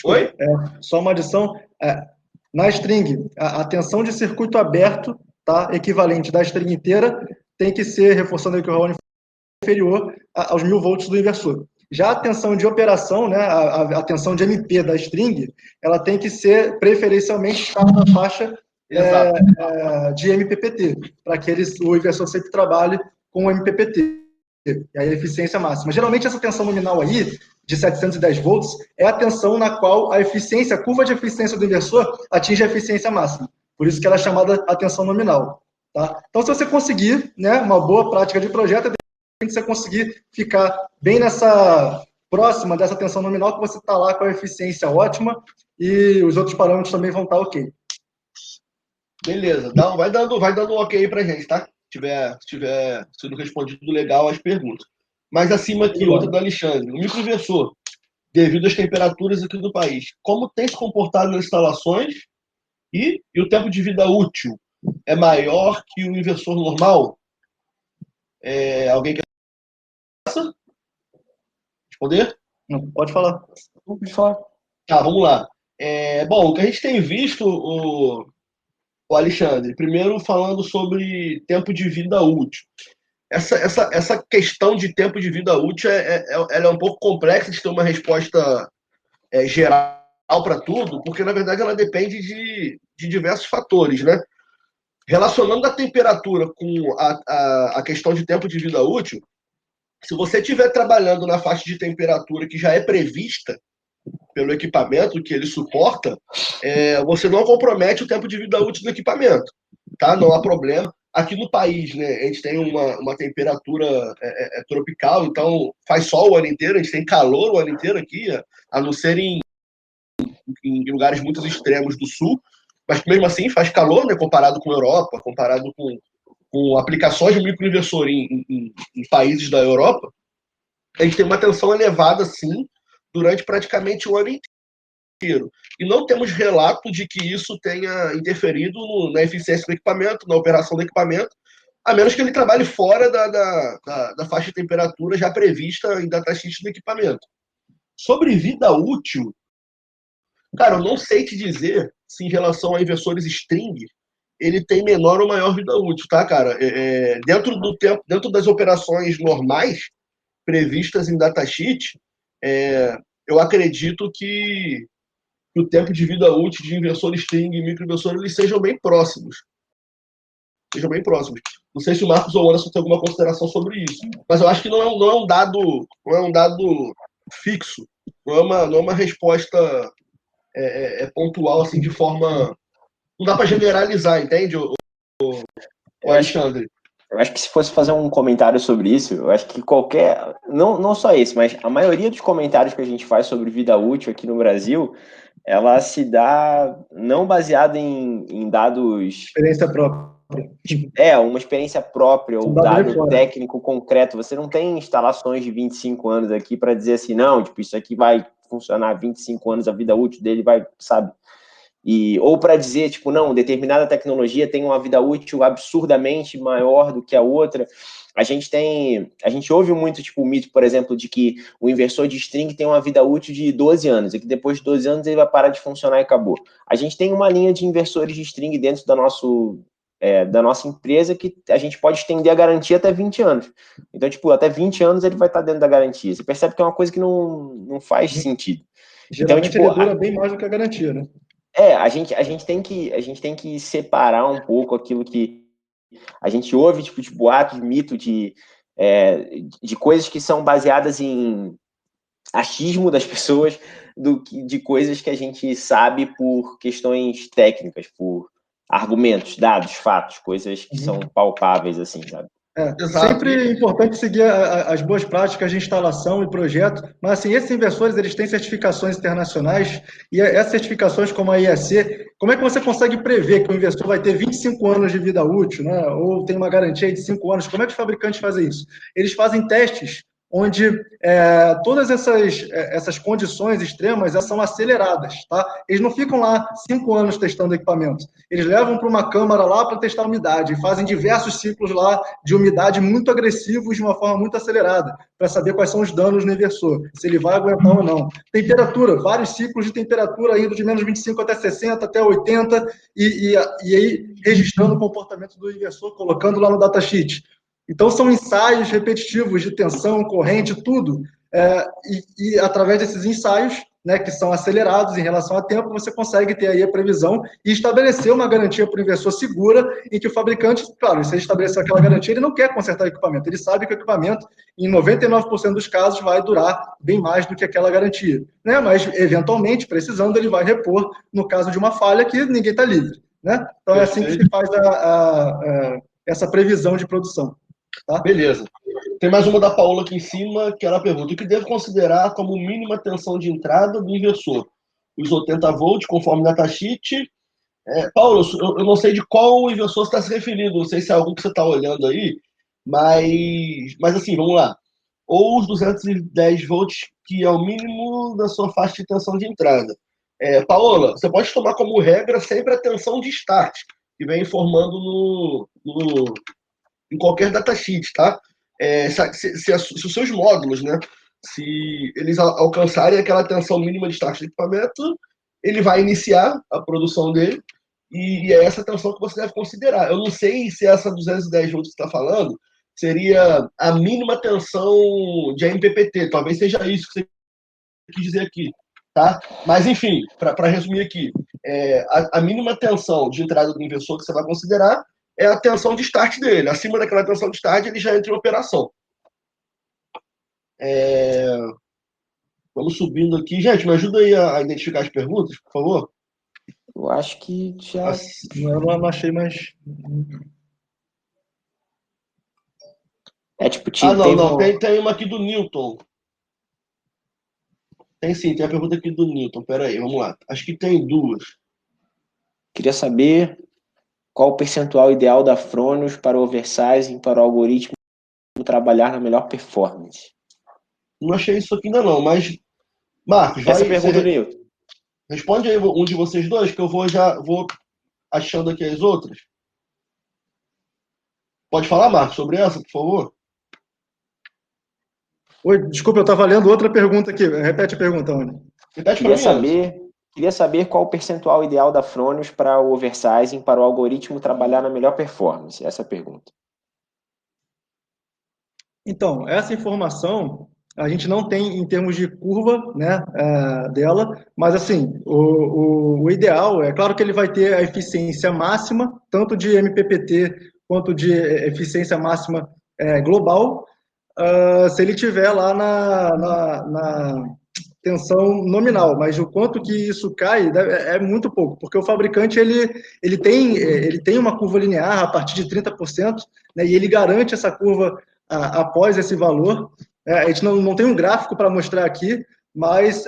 Oi? Só uma adição. Na string, a tensão de circuito aberto, tá, equivalente da string inteira, tem que ser, reforçando aí que o Raoni inferior aos 1000 volts do inversor. Já a tensão de operação, né, a tensão de MP da string, ela tem que ser preferencialmente na faixa de MPPT, para que o inversor sempre trabalhe com o MPPT. E aí a eficiência máxima. Geralmente essa tensão nominal aí, de 710 volts, é a tensão na qual a curva de eficiência do inversor atinge a eficiência máxima. Por isso que ela é chamada a tensão nominal. Tá? Então, se você conseguir, né, uma boa prática de projeto, você conseguir ficar bem nessa próxima dessa tensão nominal, que você está lá com a eficiência ótima e os outros parâmetros também vão estar ok. Beleza, vai dando um ok aí pra gente, tá? Se tiver sendo respondido legal as perguntas. Mas acima aqui, outra do Alexandre. O microinversor, devido às temperaturas aqui do país, como tem se comportado nas instalações e o tempo de vida útil é maior que o inversor normal? Alguém quer responder? Não, pode falar. Pode falar. Tá, vamos lá. Bom, o que a gente tem visto, o Alexandre, primeiro falando sobre tempo de vida útil. Essa questão de tempo de vida útil ela é um pouco complexa de ter uma resposta geral para tudo, porque na verdade ela depende de diversos fatores, né? Relacionando a temperatura com a questão de tempo de vida útil, se você estiver trabalhando na faixa de temperatura que já é prevista pelo equipamento que ele suporta, você não compromete o tempo de vida útil do equipamento, tá? Não há problema. Aqui no país, né, a gente tem uma temperatura tropical, então faz sol o ano inteiro, a gente tem calor o ano inteiro aqui, a não ser em lugares muito extremos do sul, mas mesmo assim faz calor, né, comparado com a Europa, comparado com aplicações de microinversor em países da Europa, a gente tem uma tensão elevada, sim, durante praticamente o ano inteiro. E não temos relato de que isso tenha interferido na eficiência do equipamento, na operação do equipamento, a menos que ele trabalhe fora da faixa de temperatura já prevista em datasheet do equipamento. Sobre vida útil, cara, eu não sei te dizer se em relação a inversores string ele tem menor ou maior vida útil, tá, cara? Dentro do tempo, dentro das operações normais previstas em datasheet, eu acredito que o tempo de vida útil de inversor string e microinversor eles sejam bem próximos. Sejam bem próximos. Não sei se o Marcos ou o Anderson tem alguma consideração sobre isso, mas eu acho que não é um dado fixo, não é uma resposta pontual assim de forma, não dá para generalizar, entende, o Alexandre? Eu acho que se fosse fazer um comentário sobre isso, eu acho que não só esse, mas a maioria dos comentários que a gente faz sobre vida útil aqui no Brasil, ela se dá não baseada em dados... Experiência própria. Uma experiência própria, ou dado técnico concreto. Você não tem instalações de 25 anos aqui para dizer assim, não, tipo, isso aqui vai funcionar 25 anos, a vida útil dele vai, sabe? Ou para dizer, tipo, não, determinada tecnologia tem uma vida útil absurdamente maior do que a outra. A gente ouve muito, tipo, o mito, por exemplo, de que o inversor de string tem uma vida útil de 12 anos, e que depois de 12 anos ele vai parar de funcionar e acabou. A gente tem uma linha de inversores de string dentro da nossa empresa que a gente pode estender a garantia até 20 anos. Então, tipo, até 20 anos ele vai estar dentro da garantia. Você percebe que é uma coisa que não faz sentido. Geralmente então, tipo, ele dura bem mais do que a garantia, né? A gente tem que separar um pouco aquilo que a gente ouve, tipo, de boatos, mito, de coisas que são baseadas em achismo das pessoas, de coisas que a gente sabe por questões técnicas, por argumentos, dados, fatos, coisas que são palpáveis, assim, sabe? Sempre importante seguir as boas práticas de instalação e projeto, mas assim, esses inversores eles têm certificações internacionais e essas certificações como a IEC, como é que você consegue prever que o inversor vai ter 25 anos de vida útil, né? Ou tem uma garantia de 5 anos? Como é que os fabricantes fazem isso? Eles fazem testes onde todas essas condições extremas são aceleradas, tá? Eles não ficam lá 5 anos testando equipamento. Eles levam para uma câmara lá para testar a umidade e fazem diversos ciclos lá de umidade muito agressivos de uma forma muito acelerada para saber quais são os danos no inversor, se ele vai aguentar ou não. Temperatura, vários ciclos de temperatura indo de menos 25 até 60, até 80 e aí registrando o comportamento do inversor, colocando lá no datasheet. Então, são ensaios repetitivos de tensão, corrente, tudo. E através desses ensaios, né, que são acelerados em relação a tempo, você consegue ter aí a previsão e estabelecer uma garantia para o inversor segura, em que o fabricante, claro, se ele estabelecer aquela garantia, ele não quer consertar o equipamento, ele sabe que o equipamento, em 99% dos casos, vai durar bem mais do que aquela garantia. Né? Mas, eventualmente, precisando, ele vai repor no caso de uma falha que ninguém está livre. Né? Então, é assim que se faz essa previsão de produção. Tá? Beleza. Tem mais uma da Paola aqui em cima, que ela pergunta: o que devo considerar como mínima tensão de entrada do inversor? Os 80 volts, conforme datasheet. Paulo, eu não sei de qual inversor você está se referindo, não sei se é algum que você está olhando aí, mas assim, vamos lá. Ou os 210 volts, que é o mínimo da sua faixa de tensão de entrada. Paola, você pode tomar como regra sempre a tensão de start, que vem informando em qualquer datasheet, tá? Se os seus módulos, né, se eles alcançarem aquela tensão mínima de start do equipamento, ele vai iniciar a produção dele, e é essa tensão que você deve considerar. Eu não sei se essa 210 volts que você está falando seria a mínima tensão de MPPT, talvez seja isso que você quis dizer aqui, tá? Mas, enfim, para resumir aqui, a mínima tensão de entrada do inversor que você vai considerar é a tensão de start dele. Acima daquela tensão de start, ele já entra em operação. Vamos subindo aqui. Gente, me ajuda aí a identificar as perguntas, por favor. Eu acho que já. Eu não achei mais. Não. Tem uma aqui do Newton. Tem sim, tem a pergunta aqui do Newton. Pera aí, vamos lá. Acho que tem duas. Queria saber qual o percentual ideal da Fronius para o oversizing, para o algoritmo trabalhar na melhor performance. Não achei isso aqui ainda não, mas Marcos, essa pergunta do Newton. Responde aí um de vocês dois, que eu vou achando aqui as outras. Pode falar, Marcos, sobre essa, por favor? Oi, desculpa, eu estava lendo outra pergunta aqui. Repete a pergunta, Rony. Repete para mim. Queria saber qual o percentual ideal da Fronius para o oversizing, para o algoritmo trabalhar na melhor performance. Essa é a pergunta. Então, essa informação a gente não tem em termos de curva, né, dela, mas assim, o ideal, é claro que ele vai ter a eficiência máxima, tanto de MPPT quanto de eficiência máxima global, se ele tiver lá na tensão nominal, mas o quanto que isso cai é muito pouco, porque o fabricante ele tem uma curva linear a partir de 30%, né, e ele garante essa curva após esse valor. A gente não tem um gráfico para mostrar aqui, mas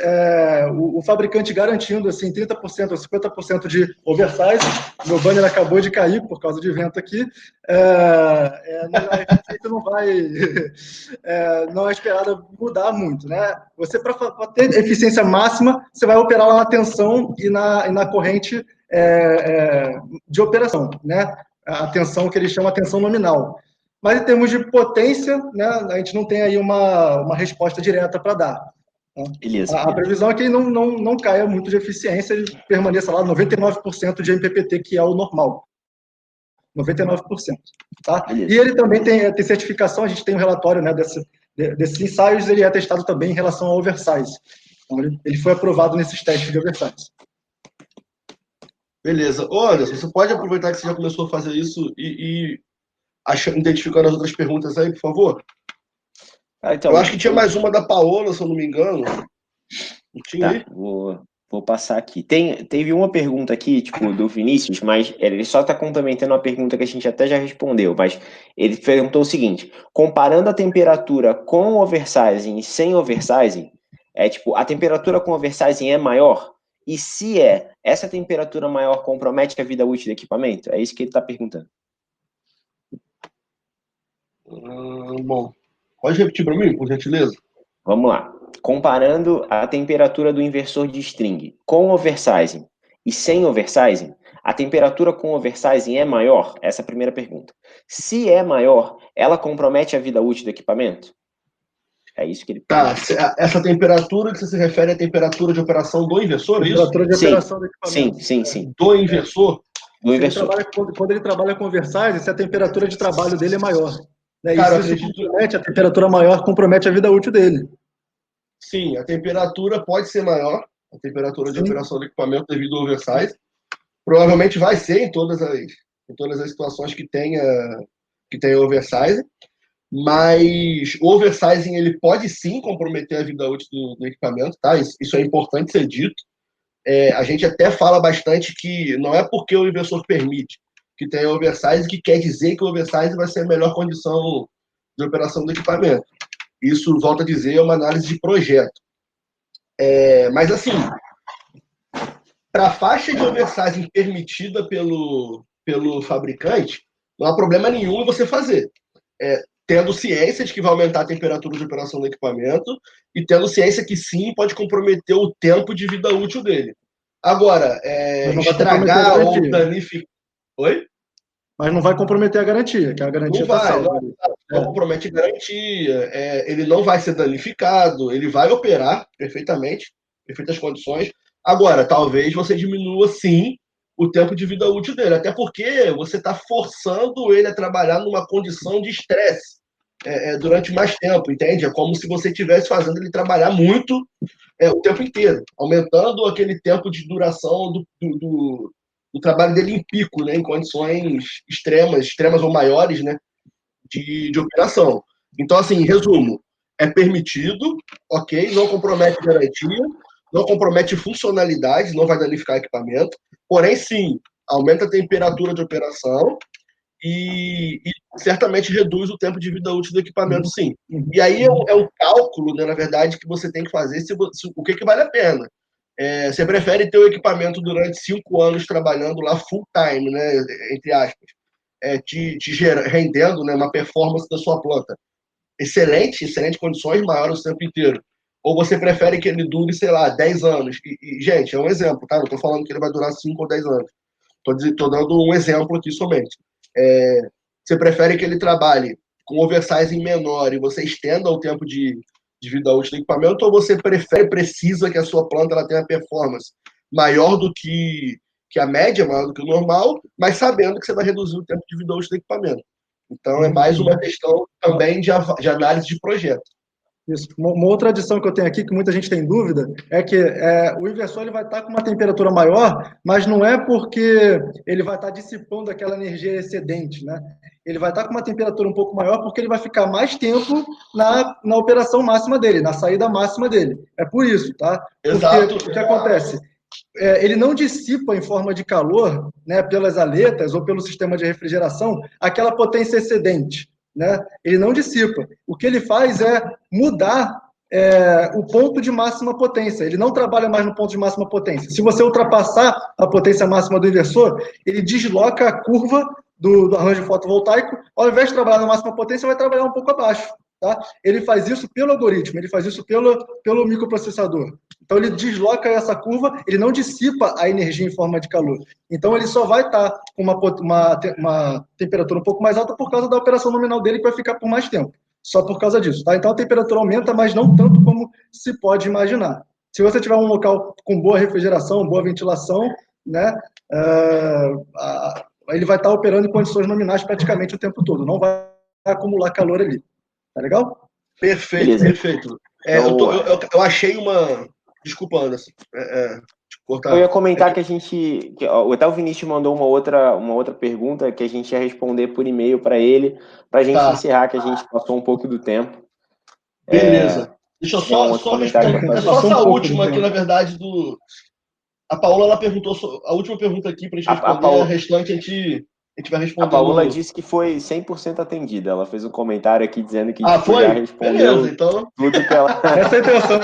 o fabricante garantindo assim, 30% ou 50% de oversize. Meu banner acabou de cair por causa de vento aqui. A eficiência não é esperada mudar muito, né? Você, para ter eficiência máxima, você vai operar lá na tensão e na corrente de operação, né? A tensão que eles chamam de tensão nominal. Mas em termos de potência, né, a gente não tem aí uma resposta direta para dar. Tá? Beleza. A previsão é que ele não caia muito de eficiência, ele permaneça lá 99% de MPPT, que é o normal. 99%. Tá? E ele também tem certificação, a gente tem um relatório, né, desses ensaios, ele é testado também em relação ao oversize. Então, ele foi aprovado nesses testes de oversize. Beleza. Olha, você pode aproveitar que você já começou a fazer isso e identificando as outras perguntas aí, por favor? Então, eu acho que tinha mais uma da Paola, se eu não me engano. Não tinha aí? Vou passar aqui. Teve uma pergunta aqui, tipo, do Vinícius, mas ele só está complementando uma pergunta que a gente até já respondeu, mas ele perguntou o seguinte: comparando a temperatura com oversizing e sem oversizing, tipo, a temperatura com oversizing é maior? E se essa temperatura maior compromete a vida útil do equipamento? É isso que ele está perguntando. Bom, pode repetir para mim, por gentileza? Vamos lá. Comparando a temperatura do inversor de string com oversizing e sem oversizing, a temperatura com oversizing é maior? Essa é a primeira pergunta. Se é maior, ela compromete a vida útil do equipamento? É isso que ele pergunta. Tá, essa temperatura que você se refere à temperatura de operação do inversor, é isso? Temperatura de operação do equipamento. Sim. Do inversor? Do inversor. Quando ele trabalha com oversizing, se a temperatura de trabalho dele é maior. Né? Cara, e se isso compromete, a temperatura maior compromete a vida útil dele. Sim, a temperatura pode ser maior, a temperatura de operação do equipamento devido ao oversize. Provavelmente vai ser em todas as situações que tenha oversize, mas o oversizing ele pode sim comprometer a vida útil do equipamento, tá? Isso é importante ser dito. A gente até fala bastante que não é porque o inversor permite que tenha oversize que quer dizer que o oversize vai ser a melhor condição de operação do equipamento. Isso, volto a dizer, é uma análise de projeto. Mas, assim, para a faixa de oversizing permitida pelo fabricante, não há problema nenhum em você fazer. Tendo ciência de que vai aumentar a temperatura de operação do equipamento e tendo ciência que sim, pode comprometer o tempo de vida útil dele. Agora, estragar ou danificar... Oi? Mas não vai comprometer a garantia, que a garantia está salva. Não compromete a garantia, ele não vai ser danificado, ele vai operar perfeitamente, perfeitas condições. Agora, talvez você diminua, sim, o tempo de vida útil dele, até porque você está forçando ele a trabalhar numa condição de estresse durante mais tempo, entende? É como se você estivesse fazendo ele trabalhar muito o tempo inteiro, aumentando aquele tempo de duração do trabalho dele em pico, né, em condições extremas ou maiores, né, de operação. Então, assim, em resumo, é permitido, ok, não compromete garantia, não compromete funcionalidade, não vai danificar equipamento, porém, sim, aumenta a temperatura de operação e certamente reduz o tempo de vida útil do equipamento, sim. E aí é um cálculo, né, na verdade, que você tem que fazer o que vale a pena. Você prefere ter o equipamento durante 5 anos trabalhando lá full time, né, entre aspas, rendendo, né, uma performance da sua planta excelente condições, maiores o tempo inteiro. Ou você prefere que ele dure, sei lá, 10 anos. Gente, é um exemplo, tá? Não estou falando que ele vai durar 5 ou 10 anos. Estou dando um exemplo aqui somente. Você prefere que ele trabalhe com oversizing menor e você estenda o tempo de vida útil do equipamento, ou você precisa que a sua planta ela tenha performance maior do que a média, maior do que o normal, mas sabendo que você vai reduzir o tempo de vida útil do equipamento. Então, é mais uma questão também de análise de projeto. Isso. Uma outra adição que eu tenho aqui, que muita gente tem dúvida, é que o inversor ele vai estar com uma temperatura maior, mas não é porque ele vai estar dissipando aquela energia excedente, né? Ele vai estar com uma temperatura um pouco maior porque ele vai ficar mais tempo na operação máxima dele, na saída máxima dele. É por isso, tá? Exato. Porque o que acontece? Ele não dissipa em forma de calor, né, pelas aletas ou pelo sistema de refrigeração, aquela potência excedente. Né? Ele não dissipa. O que ele faz é mudar o ponto de máxima potência. Ele não trabalha mais no ponto de máxima potência. Se você ultrapassar a potência máxima do inversor, ele desloca a curva do arranjo fotovoltaico. Ao invés de trabalhar na máxima potência, vai trabalhar um pouco abaixo. Tá? Ele faz isso pelo algoritmo, ele faz isso pelo microprocessador. Então, ele desloca essa curva, ele não dissipa a energia em forma de calor. Então, ele só vai estar com uma temperatura um pouco mais alta por causa da operação nominal dele, que vai ficar por mais tempo. Só por causa disso. Tá? Então, a temperatura aumenta, mas não tanto como se pode imaginar. Se você tiver um local com boa refrigeração, boa ventilação, né, ele vai estar operando em condições nominais praticamente o tempo todo. Não vai acumular calor ali. Tá legal? Perfeito, beleza. Perfeito. Eu achei uma... Desculpa, Anderson. Eu ia comentar que até o Vinícius mandou uma outra pergunta que a gente ia responder por e-mail para ele, para a gente encerrar, que a gente passou um pouco do tempo. Beleza. Deixa eu só responder. É só essa última aqui, na verdade, A Paola, ela perguntou a última pergunta aqui para a gente responder, a restante a gente vai responder. A Paola disse que foi 100% atendida. Ela fez um comentário aqui dizendo que já respondeu. Beleza, então... tudo que ela... Essa é a intenção.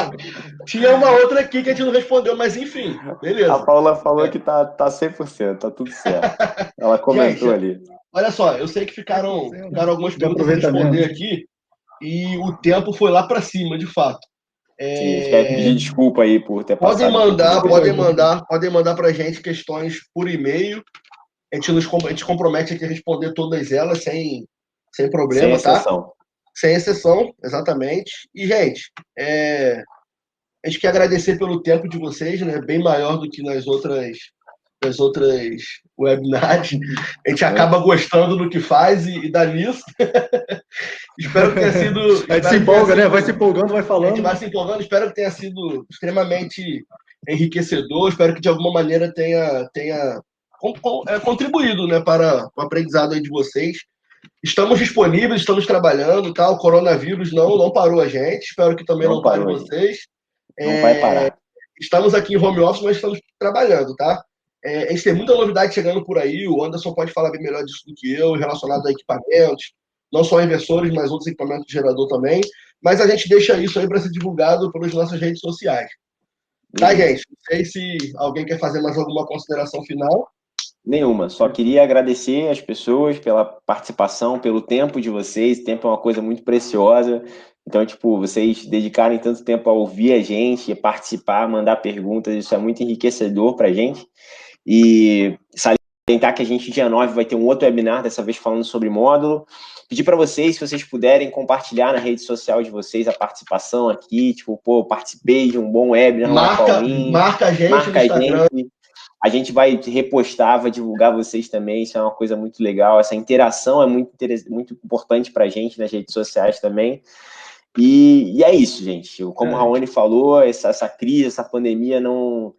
Tinha uma outra aqui que a gente não respondeu, mas enfim, beleza. A Paola falou que tá 100%, tá tudo certo. Ela comentou ali. Olha só, eu sei que ficaram algumas perguntas para responder aqui e o tempo foi lá para cima, de fato. Sim, a gente quer pedir desculpa aí por ter passado. Podem mandar para a gente questões por e-mail. A gente compromete aqui a responder todas elas sem problema, sem exceção. Tá? Sem exceção, exatamente. E, gente, a gente quer agradecer pelo tempo de vocês, né? Bem maior do que nas outras webinars. A gente acaba gostando do que faz e dá nisso. Espero que tenha sido... A gente se empolga, né? Vai se empolgando, vai falando. A gente vai se empolgando. Espero que tenha sido extremamente enriquecedor. Espero que, de alguma maneira, tenha contribuído, né, para o aprendizado aí de vocês. Estamos disponíveis, estamos trabalhando, tá? O coronavírus não parou a gente. Espero que também não pare vocês. Não vai parar. Estamos aqui em home office, mas estamos trabalhando, tá? A gente tem muita novidade chegando por aí. O Anderson pode falar bem melhor disso do que eu, relacionado a equipamentos, não só inversores, mas outros equipamentos de gerador também. Mas a gente deixa isso aí para ser divulgado pelas nossas redes sociais. Tá, gente? Não sei se alguém quer fazer mais alguma consideração final. Nenhuma. Só queria agradecer as pessoas pela participação, pelo tempo de vocês. O tempo é uma coisa muito preciosa. Então, tipo, vocês dedicarem tanto tempo a ouvir a gente, a participar, mandar perguntas, isso é muito enriquecedor para a gente. E salientar que a gente, dia 9, vai ter um outro webinar, dessa vez falando sobre módulo. Pedir para vocês, se vocês puderem, compartilhar na rede social de vocês a participação aqui. Tipo, pô, participei de um bom webinar lá com a Win. Marca a gente no Instagram. A gente vai repostar, vai divulgar vocês também, isso é uma coisa muito legal. Essa interação é muito importante para a gente nas redes sociais também. E é isso, gente. Como o Raoni falou, essa crise, essa pandemia não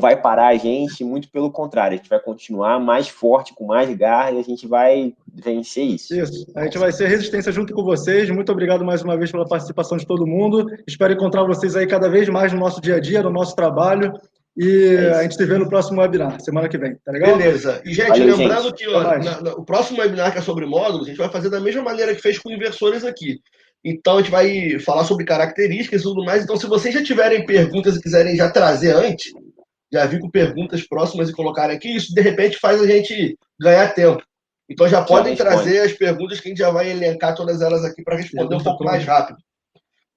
vai parar a gente, muito pelo contrário, a gente vai continuar mais forte, com mais garra, e a gente vai vencer isso. Isso, a gente vai ser resistência junto com vocês. Muito obrigado mais uma vez pela participação de todo mundo. Espero encontrar vocês aí cada vez mais no nosso dia a dia, no nosso trabalho. E a gente se vê no próximo webinar, semana que vem, tá legal? Beleza. E, gente, valeu, lembrando gente. Que o próximo webinar que é sobre módulos, a gente vai fazer da mesma maneira que fez com inversores aqui. Então, a gente vai falar sobre características e tudo mais. Então, se vocês já tiverem perguntas e quiserem já trazer antes, já vir com perguntas próximas e colocarem aqui, isso, de repente, faz a gente ganhar tempo. Então, já podem trazer as perguntas que a gente já vai elencar todas elas aqui para responder um pouco mais rápido.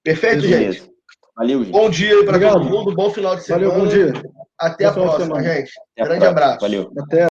Perfeito, gente? Valeu, gente. Bom dia aí para todo mundo, bom final de semana. Valeu, bom dia. Até a próxima, gente. Grande abraço. Valeu. Até.